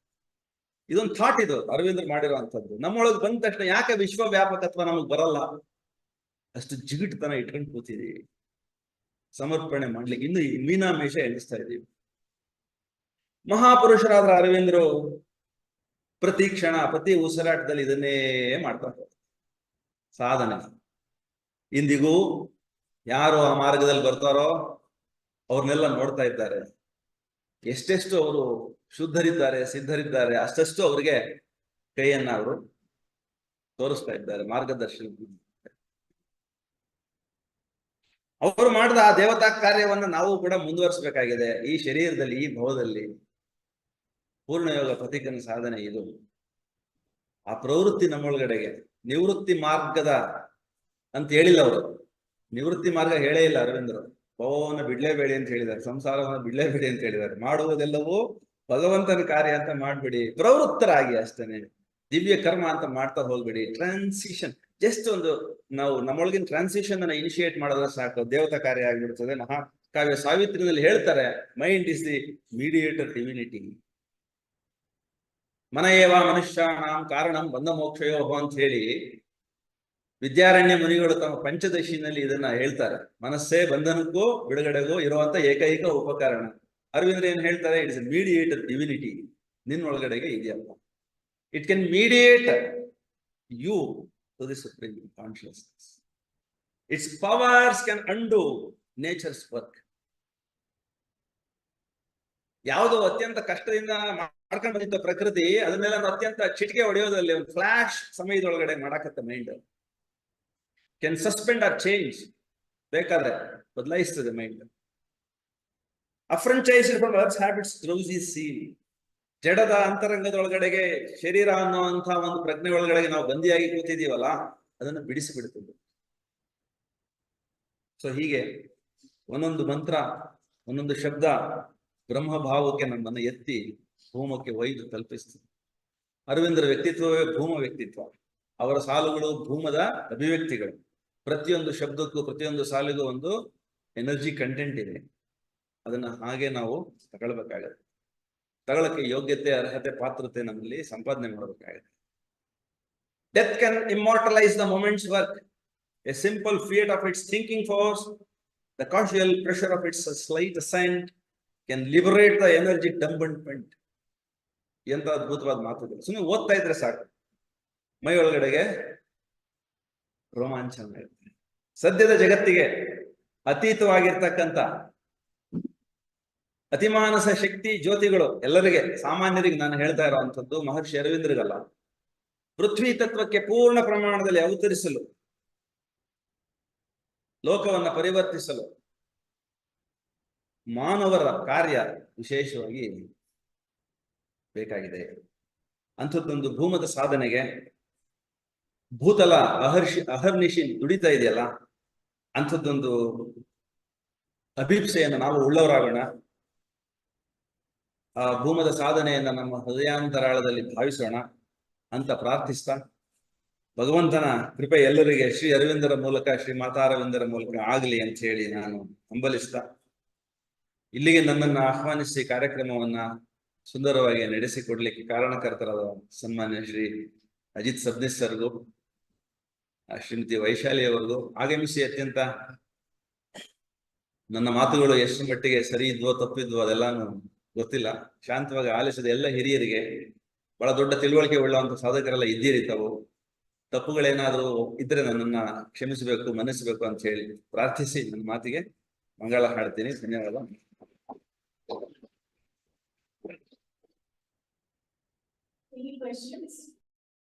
ಇದೊಂದು ಥಾಟ್, ಇದು ಅರವಿಂದ್ರ ಮಾಡಿರುವಂತದ್ದು. ನಮ್ಮೊಳಗೆ ಬಂದ ತಕ್ಷಣ ಯಾಕೆ ವಿಶ್ವವ್ಯಾಪಕತ್ವ ನಮಗ್ ಬರಲ್ಲ? ಅಷ್ಟು ಜಿಗಿಟುತನ ಇಟ್ಕೊಂಡು ಕೂತಿದೀವಿ. ಸಮರ್ಪಣೆ ಮಾಡ್ಲಿಕ್ಕೆ ಇನ್ನು ಮೀನಾಮೇಷ ಎಣಿಸ್ತಾ ಇದೀವಿ. ಮಹಾಪುರುಷರಾದ ಅರವಿಂದರು ಪ್ರತಿ ಕ್ಷಣ ಪ್ರತಿ ಉಸಿರಾಟದಲ್ಲಿ ಇದನ್ನೇ ಮಾಡ್ತಾ ಹೋಗ್ತಾರೆ. ಸಾಧನೆ. ಇಂದಿಗೂ ಯಾರು ಆ ಮಾರ್ಗದಲ್ಲಿ ಬರ್ತಾರೋ ಅವ್ರನ್ನೆಲ್ಲ ನೋಡ್ತಾ ಇದ್ದಾರೆ. ಎಷ್ಟೆಷ್ಟು ಅವರು ಶುದ್ಧರಿದ್ದಾರೆ, ಸಿದ್ಧರಿದ್ದಾರೆ, ಅಷ್ಟಷ್ಟು ಅವರಿಗೆ ಕೈಯನ್ನ ಅವರು ತೋರಿಸ್ತಾ ಇದ್ದಾರೆ, ಮಾರ್ಗದರ್ಶನ. ಅವರು ಮಾಡಿದ ಆ ದೇವತಾ ಕಾರ್ಯವನ್ನ ನಾವು ಕೂಡ ಮುಂದುವರಿಸಬೇಕಾಗಿದೆ ಈ ಶರೀರದಲ್ಲಿ, ಈ ಭವದಲ್ಲಿ. ಪೂರ್ಣಯೋಗ ಪ್ರತಿಕನ ಸಾಧನೆ ಇದು. ಆ ಪ್ರವೃತ್ತಿ ನಮ್ಮೊಳಗಡೆಗೆ. ನಿವೃತ್ತಿ ಮಾರ್ಗದ ಅಂತ ಹೇಳಿಲ್ಲ ಅವರು, ನಿವೃತ್ತಿ ಮಾರ್ಗ ಹೇಳೇ ಇಲ್ಲ ಅರವಿಂದರು. ಭವವನ್ನು ಬಿಡ್ಲೇಬೇಡಿ ಅಂತ ಹೇಳಿದ್ದಾರೆ, ಸಂಸಾರವನ್ನು ಬಿಡ್ಲೇಬೇಡಿ ಅಂತ ಹೇಳಿದ್ದಾರೆ. ಮಾಡುವುದೆಲ್ಲವೂ ಭಗವಂತನ ಕಾರ್ಯ ಅಂತ ಮಾಡ್ಬಿಡಿ, ಪ್ರವೃತ್ತರಾಗಿ ಅಷ್ಟೇನೆ. ದಿವ್ಯ ಕರ್ಮ ಅಂತ ಮಾಡ್ತಾ ಹೋಗ್ಬಿಡಿ. ಟ್ರಾನ್ಸಿಷನ್, ಜಸ್ಟ್ ಒಂದು ನಾವು ನಮ್ಮೊಳಗಿನ ಟ್ರಾನ್ಸಿಷನ್ ಅನ್ನ ಇನಿಶಿಯೇಟ್ ಮಾಡಿದ್ರೆ ಸಾಕು, ದೇವತಾ ಕಾರ್ಯ ಆಗಿಬಿಡ್ತದೆ. ಮಹಾಕಾವ್ಯ ಸಾವಿತ್ರಿನಲ್ಲಿ ಹೇಳ್ತಾರೆ, mind is the mediator divinity. ಮನಯೇವ ಮನುಷ್ಯಾಣಂ ಕಾರಣಂ ಬಂಧ ಮೋಕ್ಷಯೋ ಅಂತ ಹೇಳಿ ವಿದ್ಯಾರಣ್ಯ ಮುನಿಗಳು ತಮ್ಮ ಪಂಚದಶಿನಲ್ಲಿ ಇದನ್ನ ಹೇಳ್ತಾರೆ. ಮನಸ್ಸೇ ಬಂಧನಕ್ಕೂ ಬಿಡುಗಡೆಗೂ ಇರುವಂತ ಏಕೈಕ ಉಪಕರಣ. ಅರವಿಂದ್ರ ಏನ್ ಹೇಳ್ತಾರೆ? It is a mediator divinity. ನಿನ್ನೊಳಗಡೆಗೆ ಇದೆಯಲ್ಲ, it can mediate you to the supreme consciousness. Its powers can undo nature's work. ಯಾವುದೋ ಅತ್ಯಂತ ಕಷ್ಟದಿಂದ ಮಾಡ್ಕೊಂಡು ಬಂದಿದ್ದ ಪ್ರಕೃತಿ, ಅದನ್ನೆಲ್ಲ ಅತ್ಯಂತ ಚಿಟಿಕೆ ಹೊಡೆಯೋದ್ರಲ್ಲಿ ಒಂದು ಫ್ಲಾಶ್ ಸಮಯದೊಳಗಡೆ ಮಾಡಾಕತ್ತ mind. Can suspend or change. ಬೇಕಾದ್ರೆ ಬದಲಾಯಿಸ್ತದೆ mind. Affranchised from earth's habits drowsy seal. ಜಡದ ಅಂತರಂಗದೊಳಗಡೆಗೆ ಶರೀರ ಅನ್ನುವಂಥ ಒಂದು ಪ್ರಜ್ಞೆ ಒಳಗಡೆಗೆ ನಾವು ಬಂದಿಯಾಗಿ ಕೂತಿದೀವಲ್ಲ, ಅದನ್ನು ಬಿಡಿಸಿಬಿಡ್ತದೆ. ಸೊ ಹೀಗೆ ಒಂದೊಂದು ಮಂತ್ರ, ಒಂದೊಂದು ಶಬ್ದ ಬ್ರಹ್ಮಭಾವಕ್ಕೆ ನಮ್ಮನ್ನು ಎತ್ತಿ ಭೂಮಕ್ಕೆ ಒಯ್ದು ತಲುಪಿಸ್ತದೆ. ಅರವಿಂದರ ವ್ಯಕ್ತಿತ್ವವೇ ಭೂಮ ವ್ಯಕ್ತಿತ್ವ. ಅವರ ಸಾಲುಗಳು ಭೂಮದ ಅಭಿವ್ಯಕ್ತಿಗಳು. ಪ್ರತಿಯೊಂದು ಶಬ್ದಕ್ಕೂ ಪ್ರತಿಯೊಂದು ಸಾಲಿಗೂ ಒಂದು ಎನರ್ಜಿ ಕಂಟೆಂಟ್ ಇದೆ. ಅದನ್ನ ಹಾಗೆ ನಾವು ತಗೊಳ್ಬೇಕಾಗತ್ತೆ. ತಗೊಳಕ್ಕೆ ಯೋಗ್ಯತೆ, ಅರ್ಹತೆ, ಪಾತ್ರತೆ ನಮ್ಮಲ್ಲಿ ಸಂಪಾದನೆ ಮಾಡಬೇಕಾಗುತ್ತೆ. Death can immortalise the moment's work. A simple fiat of its thinking force, the casual pressure of its slight assent can liberate the energy dumb and pent. ಎಂತ ಅದ್ಭುತವಾದ ಮಾತುಗಳು. ಸುಮ್ಮನೆ ಓದ್ತಾ ಇದ್ರೆ ಸಾಕು, ಮೈ ಒಳಗಡೆಗೆ ರೋಮಾಂಚನ ಇರುತ್ತೆ. ಸದ್ಯದ ಜಗತ್ತಿಗೆ ಅತೀತವಾಗಿರ್ತಕ್ಕಂಥ ಅತಿಮಾನಸ ಶಕ್ತಿ ಜ್ಯೋತಿಗಳು ಎಲ್ಲರಿಗೆ, ಸಾಮಾನ್ಯರಿಗೆ ನಾನು ಹೇಳ್ತಾ ಇರುವಂತದ್ದು, ಮಹರ್ಷಿ ಅರವಿಂದ್ರಿಗಲ್ಲ. ಪೃಥ್ವಿ ತತ್ವಕ್ಕೆ ಪೂರ್ಣ ಪ್ರಮಾಣದಲ್ಲಿ ಅವತರಿಸಲು, ಲೋಕವನ್ನ ಪರಿವರ್ತಿಸಲು ಮಾನವರ ಕಾರ್ಯ ವಿಶೇಷವಾಗಿ ಬೇಕಾಗಿದೆ. ಅಂಥದ್ದೊಂದು ಭೂಮದ ಸಾಧನೆಗೆ ಭೂತಲ ಅಹರ್ನಿಶಿ ದುಡಿತಾ ಇದೆಯಲ್ಲ, ಅಂಥದ್ದೊಂದು ಅಭಿಪ್ಸೆಯನ್ನು ನಾವು ಉಳ್ಳವರಾಗೋಣ. ಆ ಭೂಮದ ಸಾಧನೆಯನ್ನ ನಮ್ಮ ಹೃದಯಾಂತರಾಳದಲ್ಲಿ ಭಾವಿಸೋಣ ಅಂತ ಪ್ರಾರ್ಥಿಸ್ತಾ, ಭಗವಂತನ ಕೃಪೆ ಎಲ್ಲರಿಗೆ ಶ್ರೀ ಅರವಿಂದರ ಮೂಲಕ, ಶ್ರೀ ಮಾತಾ ಅರವಿಂದರ ಮೂಲಕ ಆಗಲಿ ಅಂತ ಹೇಳಿ ನಾನು ಹಂಬಲಿಸ್ತಾ, ಇಲ್ಲಿಗೆ ನನ್ನನ್ನು ಆಹ್ವಾನಿಸಿ ಕಾರ್ಯಕ್ರಮವನ್ನ ಸುಂದರವಾಗಿ ನಡೆಸಿಕೊಡ್ಲಿಕ್ಕೆ ಕಾರಣಕರ್ತರಾದ ಸನ್ಮಾನ್ಯ ಶ್ರೀ ಅಜಿತ್ ಸಬ್ನಿಸ್ ಸರ್ಗೂ, ಶ್ರೀಮತಿ ವೈಶಾಲಿ ಅವರಿಗೂ ಆಗಮಿಸಿ ಅತ್ಯಂತ ನನ್ನ ಮಾತುಗಳು ಎಷ್ಟು ಮಟ್ಟಿಗೆ ಸರಿ ಇದ್ವೋ ತಪ್ಪಿದ್ವೋ ಅದೆಲ್ಲಾನು ಗೊತ್ತಿಲ್ಲ, ಶಾಂತವಾಗಿ ಆಲಿಸಿದ ಎಲ್ಲ ಹಿರಿಯರಿಗೆ, ಬಹಳ ದೊಡ್ಡ ತಿಳುವಳಿಕೆ ಉಳ್ಳುವಂತ ಸಾಧಕರೆಲ್ಲ ಇದ್ದೀರಿ ತಾವು. ತಪ್ಪುಗಳೇನಾದ್ರೂ ಇದ್ರೆ ನನ್ನನ್ನ ಕ್ಷಮಿಸಬೇಕು, ಮನ್ನಿಸಬೇಕು ಅಂತ ಹೇಳಿ ಪ್ರಾರ್ಥಿಸಿ ನನ್ನ ಮಾತಿಗೆ ಮಂಗಳ ಹಾಡ್ತೀನಿ. ಧನ್ಯವಾದ. Any questions?